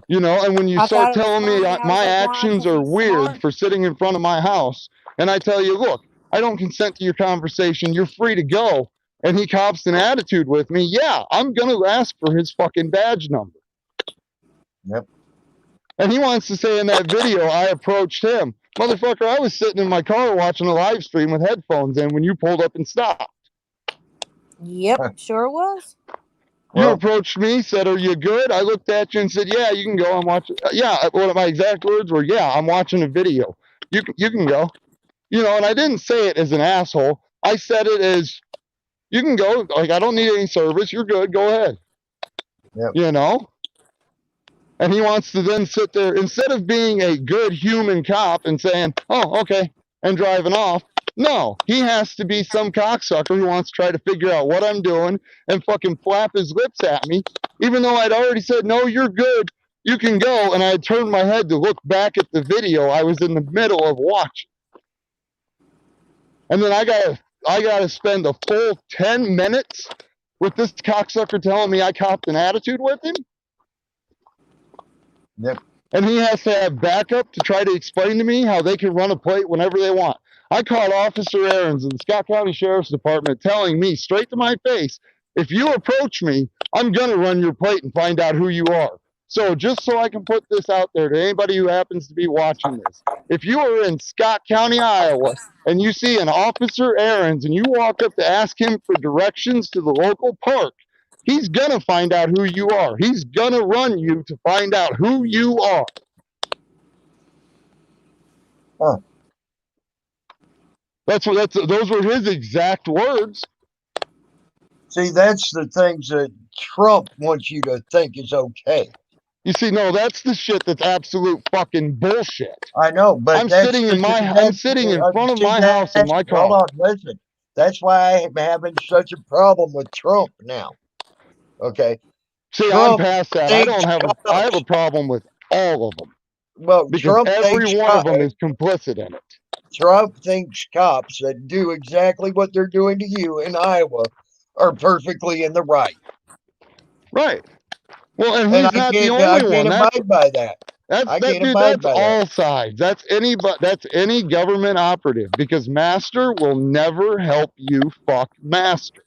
E: You know, and when you
F: I
E: start
F: thought it was
E: telling me
F: funny. I was
E: my
F: like, why?
E: actions
F: 'Cause
E: are
F: he's
E: weird
F: smart.
E: for sitting in front of my house, and I tell you, look, I don't consent to your conversation. You're free to go. And he cops an attitude with me. Yeah, I'm going to ask for his fucking badge number.
D: Yep.
E: And he wants to say in that video, I approached him. Motherfucker, I was sitting in my car watching a live stream with headphones in when you pulled up and stopped.
F: Yep, sure was.
E: You
D: Well,
E: approached me, said, are you good? I looked at you and said, yeah, you can go. I'm watching. Yeah, one of my exact words were, yeah, I'm watching a video. You can go. You know, and I didn't say it as an asshole. I said it as, you can go. Like, I don't need any service. You're good. Go ahead.
D: Yep.
E: You know? And he wants to then sit there, instead of being a good human cop and saying, oh, okay, and driving off. No, he has to be some cocksucker who wants to try to figure out what I'm doing and fucking flap his lips at me, even though I'd already said, no, you're good. You can go. And I had turned my head to look back at the video I was in the middle of watching. And then I gotta spend a full 10 minutes with this cocksucker telling me I copped an attitude with him.
D: Yep.
E: And he has to have backup to try to explain to me how they can run a plate whenever they want. I caught Officer Aarons in the Scott County Sheriff's Department telling me straight to my face, if you approach me, I'm going to run your plate and find out who you are. So just so I can put this out there to anybody who happens to be watching this, if you are in Scott County, Iowa, and you see an Officer Aarons and you walk up to ask him for directions to the local park, he's going to find out who you are. He's going to run you to find out who you are.
D: Huh.
E: Those were his exact words.
D: See, that's the things that Trump wants you to think is okay.
E: You see, no, that's the shit that's absolute fucking bullshit.
D: I know, but
E: I'm sitting in front of my house in my car.
D: Hold on, listen. That's why I'm having such a problem with Trump now. Okay.
E: See,
D: Trump
E: I'm past that. I have a problem with all of them.
D: Well,
E: Because
D: Trump
E: every
D: thinks
E: one of them is complicit in it.
D: Trump thinks cops that do exactly what they're doing to you in Iowa are perfectly in the right.
E: Right. Well, and he's
D: I
E: not the
D: can't
E: only one.
D: abide by that.
E: That's all sides. That's any government operative, because master will never help you fuck master.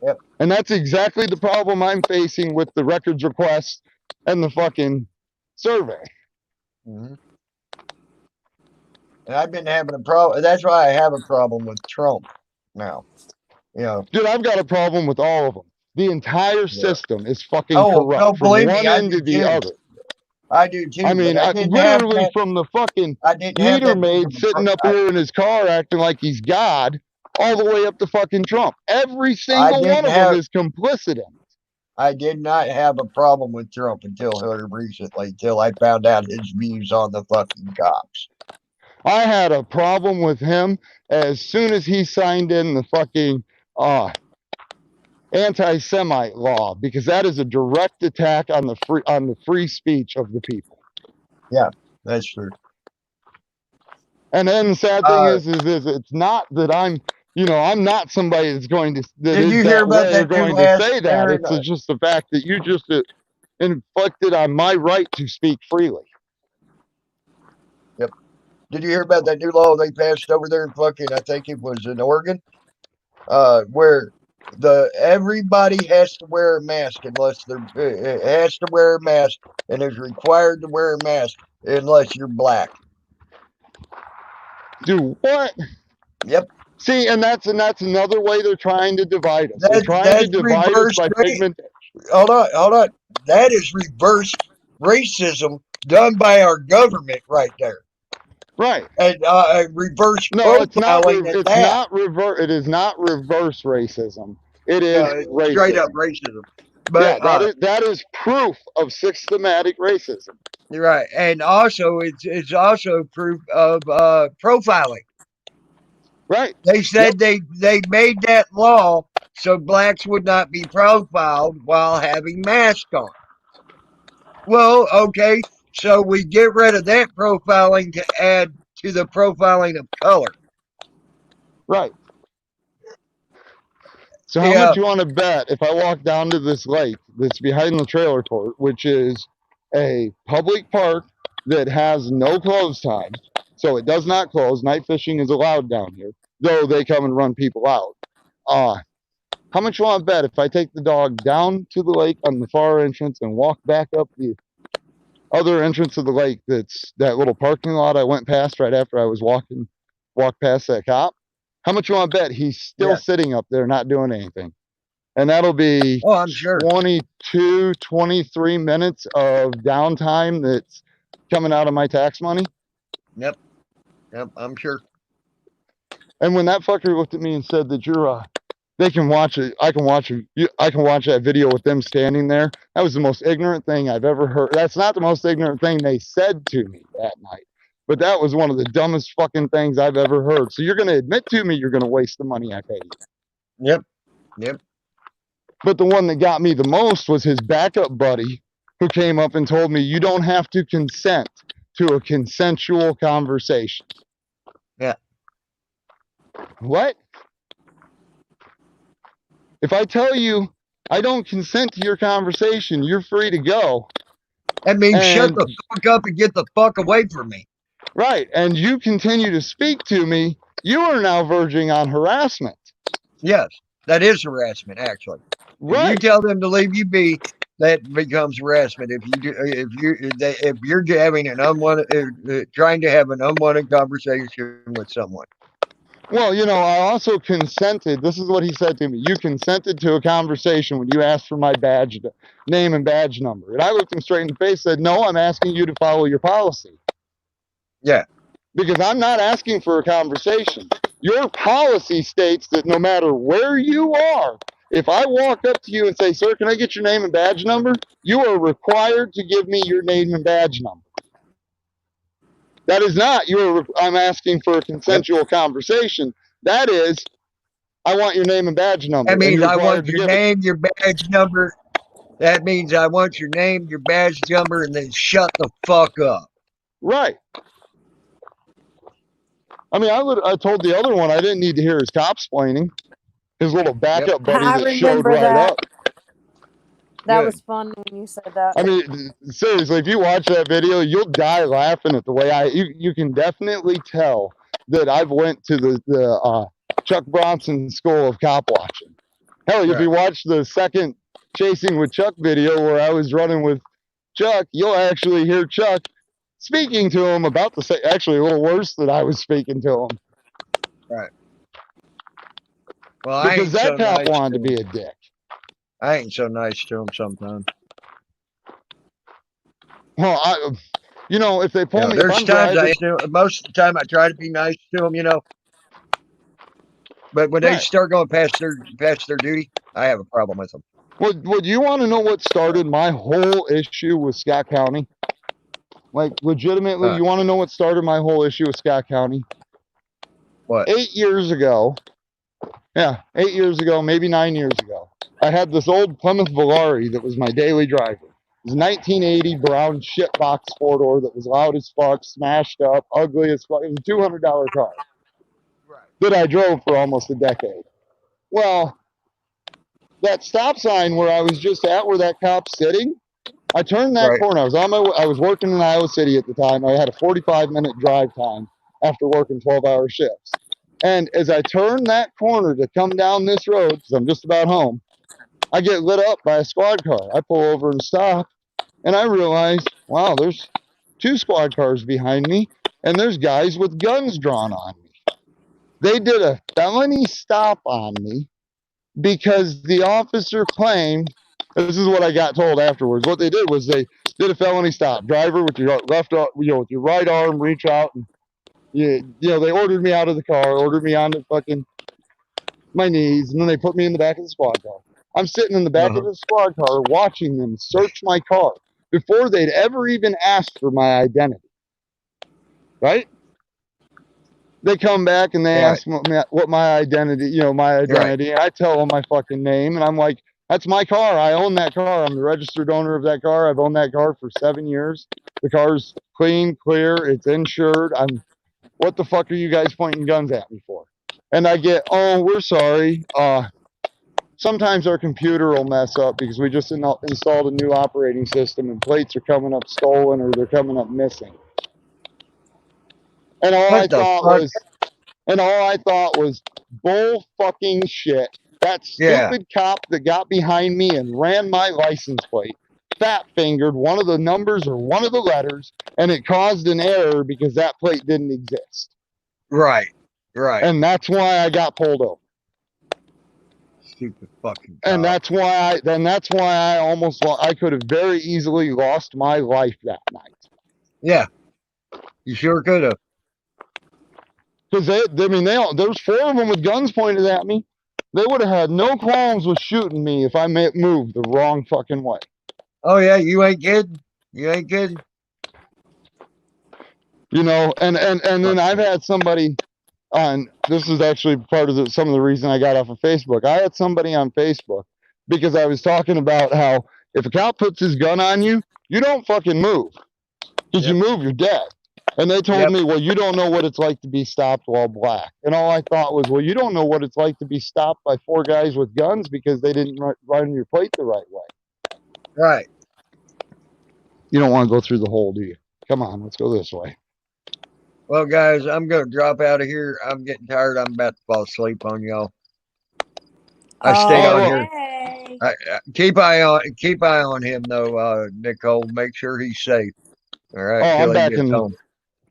D: Yep.
E: And that's exactly the problem I'm facing with the records request and the fucking survey.
D: Mm-hmm. And I've been having a problem. That's why I have a problem with Trump now. You know,
E: dude, I've got a problem with all of them. The entire system is fucking
D: corrupt
E: from
D: believe
E: one
D: me,
E: end to the other.
D: I do too.
E: I mean, literally from the fucking meter maid sitting up here in his car acting like he's God, all the way up to fucking Trump. Every single one of them is complicit in it.
D: I did not have a problem with Trump until recently, till I found out his views on the fucking cops.
E: I had a problem with him as soon as he signed in the fucking anti-Semite law, because that is a direct attack on the free speech of the people.
D: That's true.
E: And then the sad thing is it's not that I'm not somebody that's going to that
D: Did
E: is
D: you hear
E: that
D: about
E: way
D: that
E: or going
D: new
E: to
D: ass
E: say that.
D: there?
E: It's just the fact that you just inflicted on my right to speak freely.
D: Did you hear about that new law they passed over there in fucking, I think it was in Oregon, where everybody has to wear a mask unless has to wear a mask and is required to wear a mask unless you're black.
E: Do what?
D: Yep.
E: See, and that's another way they're trying to divide us. They're trying to
D: That's
E: divide us
D: reverse
E: by pigment.
D: Hold on. That is reverse racism done by our government right there.
E: Right.
D: And reverse
E: No, it's not.
D: profiling at that.
E: It is not reverse racism. It is racism.
D: Straight up racism. But
E: Yeah, that is proof of systematic racism.
D: you're right. And also it's also proof of profiling.
E: Right.
D: They said they made that law so blacks would not be profiled while having masks on. Well, okay, so we get rid of that profiling to add to the profiling of color.
E: Right. So how much you want to bet if I walk down to this lake that's behind the trailer court, which is a public park that has no close time, so it does not close. Night fishing is allowed down here, though they come and run people out. How much you want to bet if I take the dog down to the lake on the far entrance and walk back up the other entrance of the lake, that's that little parking lot I went past right after I was walked past that cop? How much you want to bet he's still sitting up there not doing anything? And that'll be
D: I'm sure
E: 22, 23 minutes of downtime that's coming out of my tax money.
D: Yep, I'm sure.
E: And when that fucker looked at me and said that they can watch it, I can watch that video with them standing there. That was the most ignorant thing I've ever heard. That's not the most ignorant thing they said to me that night, but that was one of the dumbest fucking things I've ever heard. So you're going to admit to me you're going to waste the money I paid you.
D: Yep.
E: But the one that got me the most was his backup buddy, who came up and told me you don't have to consent to a consensual conversation.
D: Yeah.
E: What? If I tell you I don't consent to your conversation, you're free to go.
D: That means shut the fuck up and get the fuck away from me.
E: Right. And you continue to speak to me, you are now verging on harassment.
D: Yes, that is harassment, actually.
E: Right.
D: If you tell them to leave you be, that becomes harassment. If you're having an unwanted, trying to have an unwanted conversation with someone.
E: Well, I also consented. This is what he said to me. You consented to a conversation when you asked for my name and badge number. And I looked him straight in the face and said, no, I'm asking you to follow your policy.
D: Yeah.
E: Because I'm not asking for a conversation. Your policy states that no matter where you are, if I walk up to you and say, sir, can I get your name and badge number? You are required to give me your name and badge number. That is not, I'm asking for a consensual conversation. That is, I want your name and badge number.
D: That means I want your name, your badge number. That means I want your name, your badge number, and then shut the fuck up.
E: Right. I mean, I told the other one I didn't need to hear his cop-splaining. His little backup buddy that showed right up.
F: That was fun when you said that.
E: I mean, seriously, if you watch that video, you'll die laughing at the way you can definitely tell that I've went to the Chuck Bronson School of Cop Watching. Hell, if you watch the second Chasing with Chuck video where I was running with Chuck, you'll actually hear Chuck speaking to him about actually a little worse than I was speaking to him.
D: Right. Well,
E: because that cop wanted to be a dick.
D: I ain't so nice to him sometimes.
E: Well, if they pull me,
D: there's times most of the time I try to be nice to them, But when they start going past their duty, I have a problem with them.
E: Would you want to know what started my whole issue with Scott County? Like, legitimately, you want to know what started my whole issue with Scott County?
D: What?
E: 8 years ago, Yeah, 8 years ago, maybe 9 years ago. I had this old Plymouth Volare that was my daily driver. It was a 1980 brown shitbox four-door that was loud as fuck, smashed up, ugly as fuck. It was a $200 car that I drove for almost a decade. Well, that stop sign where I was just at, where that cop's sitting, I turned that
D: Right.
E: corner. I was working in Iowa City at the time. I had a 45-minute drive time after working 12-hour shifts. And as I turned that corner to come down this road, because I'm just about home, I get lit up by a squad car. I pull over and stop, and I realize, wow, there's 2 squad cars behind me, and there's guys with guns drawn on me. They did a felony stop on me because the officer claimed, this is what I got told afterwards. What they did was they did a felony stop. Driver, with your left, with your right arm, reach out, and they ordered me out of the car, ordered me onto fucking my knees, and then they put me in the back of the squad car. I'm sitting in the back of the squad car watching them search my car before they'd ever even asked for my identity. Right? They come back and they ask what my identity, and I tell them my fucking name, and I'm like, that's my car. I own that car. I'm the registered owner of that car. I've owned that car for 7 years. The car's clean, clear. It's insured. What the fuck are you guys pointing guns at me for? And I get, oh, we're sorry. Sometimes our computer will mess up because we just installed a new operating system and plates are coming up stolen or they're coming up missing. And all I thought was bull fucking shit. That stupid cop that got behind me and ran my license plate fat fingered one of the numbers or one of the letters, and it caused an error because that plate didn't exist.
D: Right.
E: And that's why I got pulled over.
D: Stupid fucking
E: cop. And that's why I could have very easily lost my life that night.
D: Yeah. You sure could have.
E: Because there's 4 of them with guns pointed at me. They would have had no qualms with shooting me if I moved the wrong fucking way.
D: Oh yeah, you ain't kidding.
E: And then I've had somebody on. This is actually part of some of the reason I got off of Facebook. I had somebody on Facebook because I was talking about how if a cop puts his gun on you, you don't fucking move. Because you move, you're dead. And they told me, well, you don't know what it's like to be stopped while black. And all I thought was, well, you don't know what it's like to be stopped by 4 guys with guns because they didn't run your plate the right way.
D: Right.
E: You don't want to go through the hole, do you? Come on, let's go this way.
D: Well, guys, I'm going to drop out of here. I'm getting tired. I'm about to fall asleep on y'all. I stay on here. Keep eye on him, though, Nicole. Make sure he's safe. All right.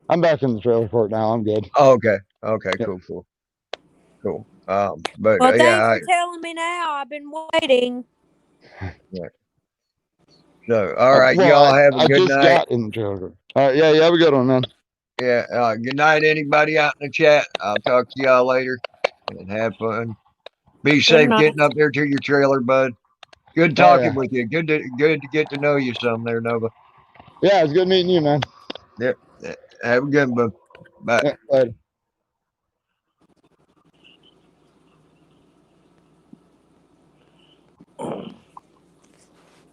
E: I'm back in the trailer court now. I'm good.
D: Oh, okay. Okay. Yep. Cool. But
F: well, thanks for telling me now. I've been waiting.
D: Yeah. So, all right, y'all have a good night.
E: Got in the trailer court. All right. Yeah. Have a good one, man.
D: Yeah. Good night, anybody out in the chat. I'll talk to y'all later and have fun. Be safe getting up there to your trailer, bud. Good talking with you. Good to get to know you some there, Nova.
E: Yeah, it's good meeting you, man.
D: Yep. Have a good one. Bye.
E: Yeah, later.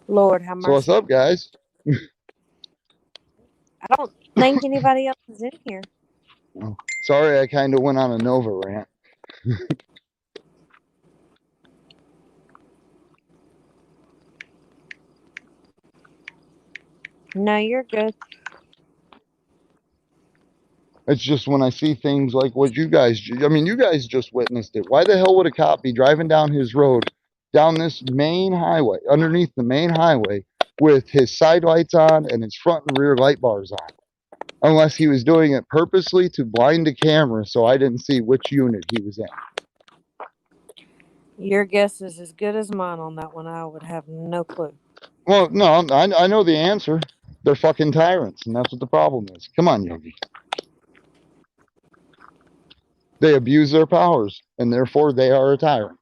F: Lord, how mercy.
E: So what's up, guys?
F: I don't think anybody else is in here.
E: Oh, sorry, I kind of went on a Nova rant.
F: No, you're good.
E: It's just when I see things like what you guys just witnessed it. Why the hell would a cop be driving down his road, down this main highway, underneath the main highway, with his side lights on and his front and rear light bars on? Unless he was doing it purposely to blind the camera so I didn't see which unit he was in.
F: Your guess is as good as mine on that one. I would have no clue.
E: Well, no, I know the answer. They're fucking tyrants, and that's what the problem is. Come on, Yogi. They abuse their powers, and therefore they are a tyrant.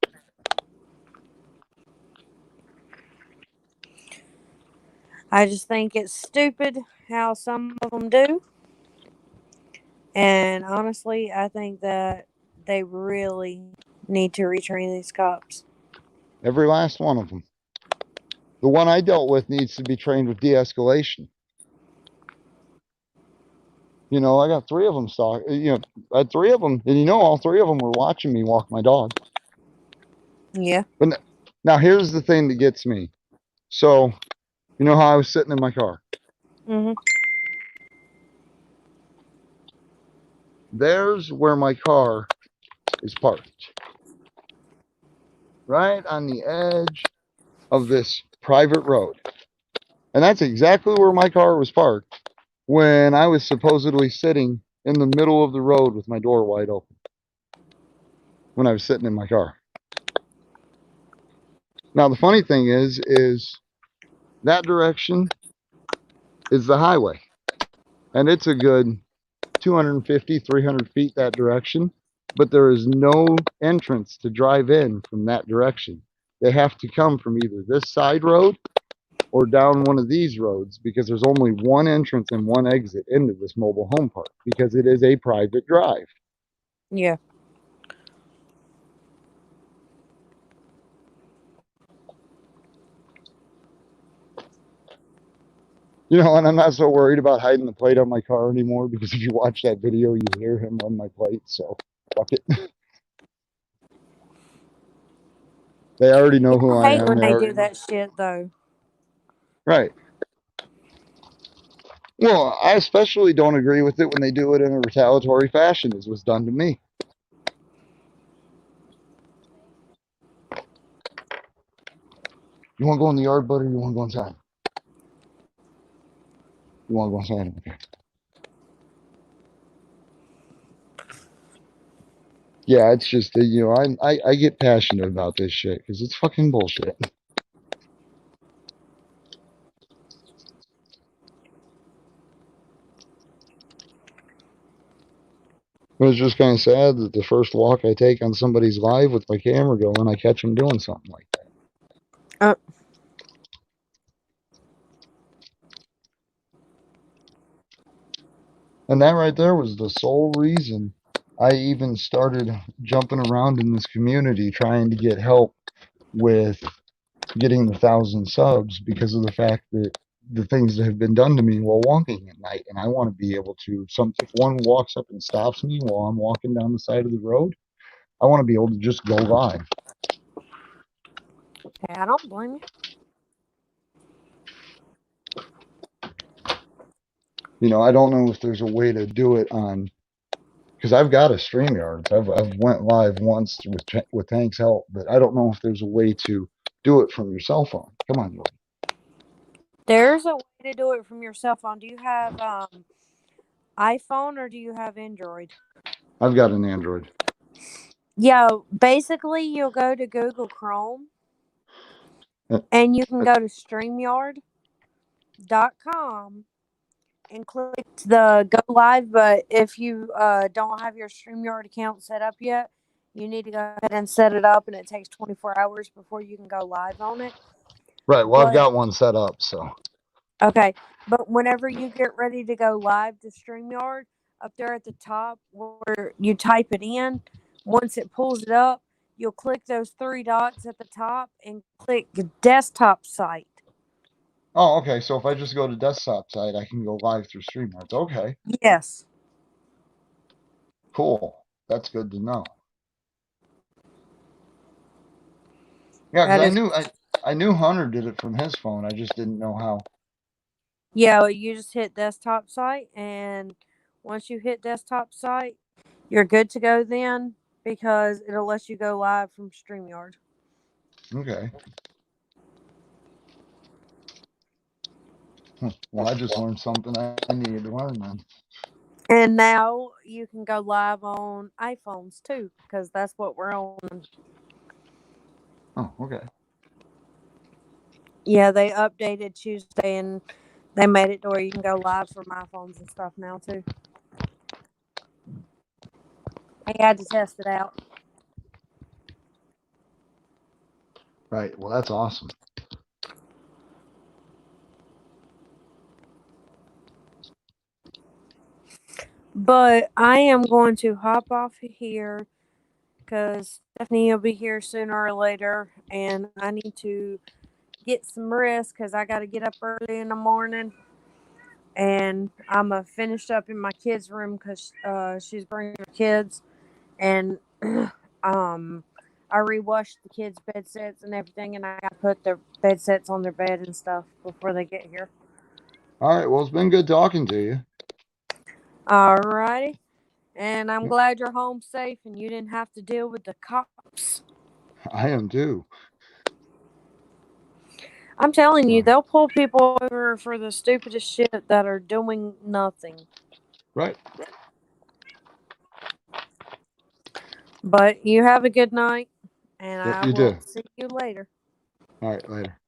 F: I just think it's stupid how some of them do. And honestly, I think that they really need to retrain these cops.
E: Every last one of them. The one I dealt with needs to be trained with de-escalation. You know, I got 3 of them I had 3 of them, and all 3 of them were watching me walk my dog.
F: Yeah.
E: But now here's the thing that gets me. So, you know how I was sitting in my car?
F: Mm-hmm.
E: There's where my car is parked. Right on the edge of this private road. And that's exactly where my car was parked when I was supposedly sitting in the middle of the road with my door wide open. When I was sitting in my car. Now the funny thing is that direction is the highway. And it's a good 250, 300 feet that direction. But there is no entrance to drive in from that direction. They have to come from either this side road or down one of these roads because there's only one entrance and one exit into this mobile home park because it is a private drive.
F: Yeah.
E: And I'm not so worried about hiding the plate on my car anymore because if you watch that video, you hear him run my plate. So fuck it. They already know who
F: I
E: I
F: hate
E: am.
F: when they
E: already
F: do that shit, though.
E: Right. Well, I especially don't agree with it when they do it in a retaliatory fashion, as was done to me. You want to go in the yard, buddy, or you want to go inside? You want to go inside? Okay. Yeah, it's just I get passionate about this shit because it's fucking bullshit. It was just kind of sad that the first walk I take on somebody's live with my camera going, I catch them doing something like that. And that right there was the sole reason I even started jumping around in this community trying to get help with getting the 1,000 subs because of the fact that the things that have been done to me while walking at night. And I want to be able to, if one walks up and stops me while I'm walking down the side of the road, I want to be able to just go live.
F: Hey, I don't blame you.
E: I don't know if there's a way to do it on, because I've got a StreamYard. I've went live once with Hank's help, but I don't know if there's a way to do it from your cell phone. Come on, Jordan.
F: There's a way to do it from your cell phone. Do you have iPhone or do you have Android?
E: I've got an Android.
F: Yeah, basically you'll go to Google Chrome and you can go to StreamYard.com and click the go live. But if you don't have your StreamYard account set up yet, you need to go ahead and set it up, and it takes 24 hours before you can go live on it.
E: Right. Well, I've got one set up, so.
F: Okay. But whenever you get ready to go live to StreamYard, up there at the top where you type it in, once it pulls it up, you'll click those 3 dots at the top and click desktop site.
E: Oh, okay. So if I just go to desktop site, I can go live through StreamYard. Okay.
F: Yes.
E: Cool. That's good to know. Yeah, because I knew Hunter did it from his phone. I just didn't know how.
F: Yeah, you just hit desktop site, and once you hit desktop site, you're good to go then because it'll let you go live from StreamYard.
E: Okay. Well, I just learned something I needed to learn then.
F: And now you can go live on iPhones too, because that's what we're on.
E: Oh, okay.
F: Yeah, they updated Tuesday and they made it to where you can go live from iPhones and stuff now too. I had to test it out.
E: Right. Well, that's awesome.
F: But I am going to hop off here because Stephanie will be here sooner or later, and I need to get some rest because I got to get up early in the morning. And I'm finished up in my kids' room because she's bringing her kids, and I rewashed the kids' bed sets and everything, and I got to put their bed sets on their bed and stuff before they get here.
E: All right. Well, it's been good talking to you.
F: Alrighty. And I'm
E: Yep.
F: glad you're home safe and you didn't have to deal with the cops.
E: I am too.
F: I'm telling you,
E: So,
F: they'll pull people over for the stupidest shit that are doing nothing.
E: right.
F: But you have a good night, and
E: Yep,
F: I
E: you
F: will
E: do.
F: see you later.
E: All right. Later.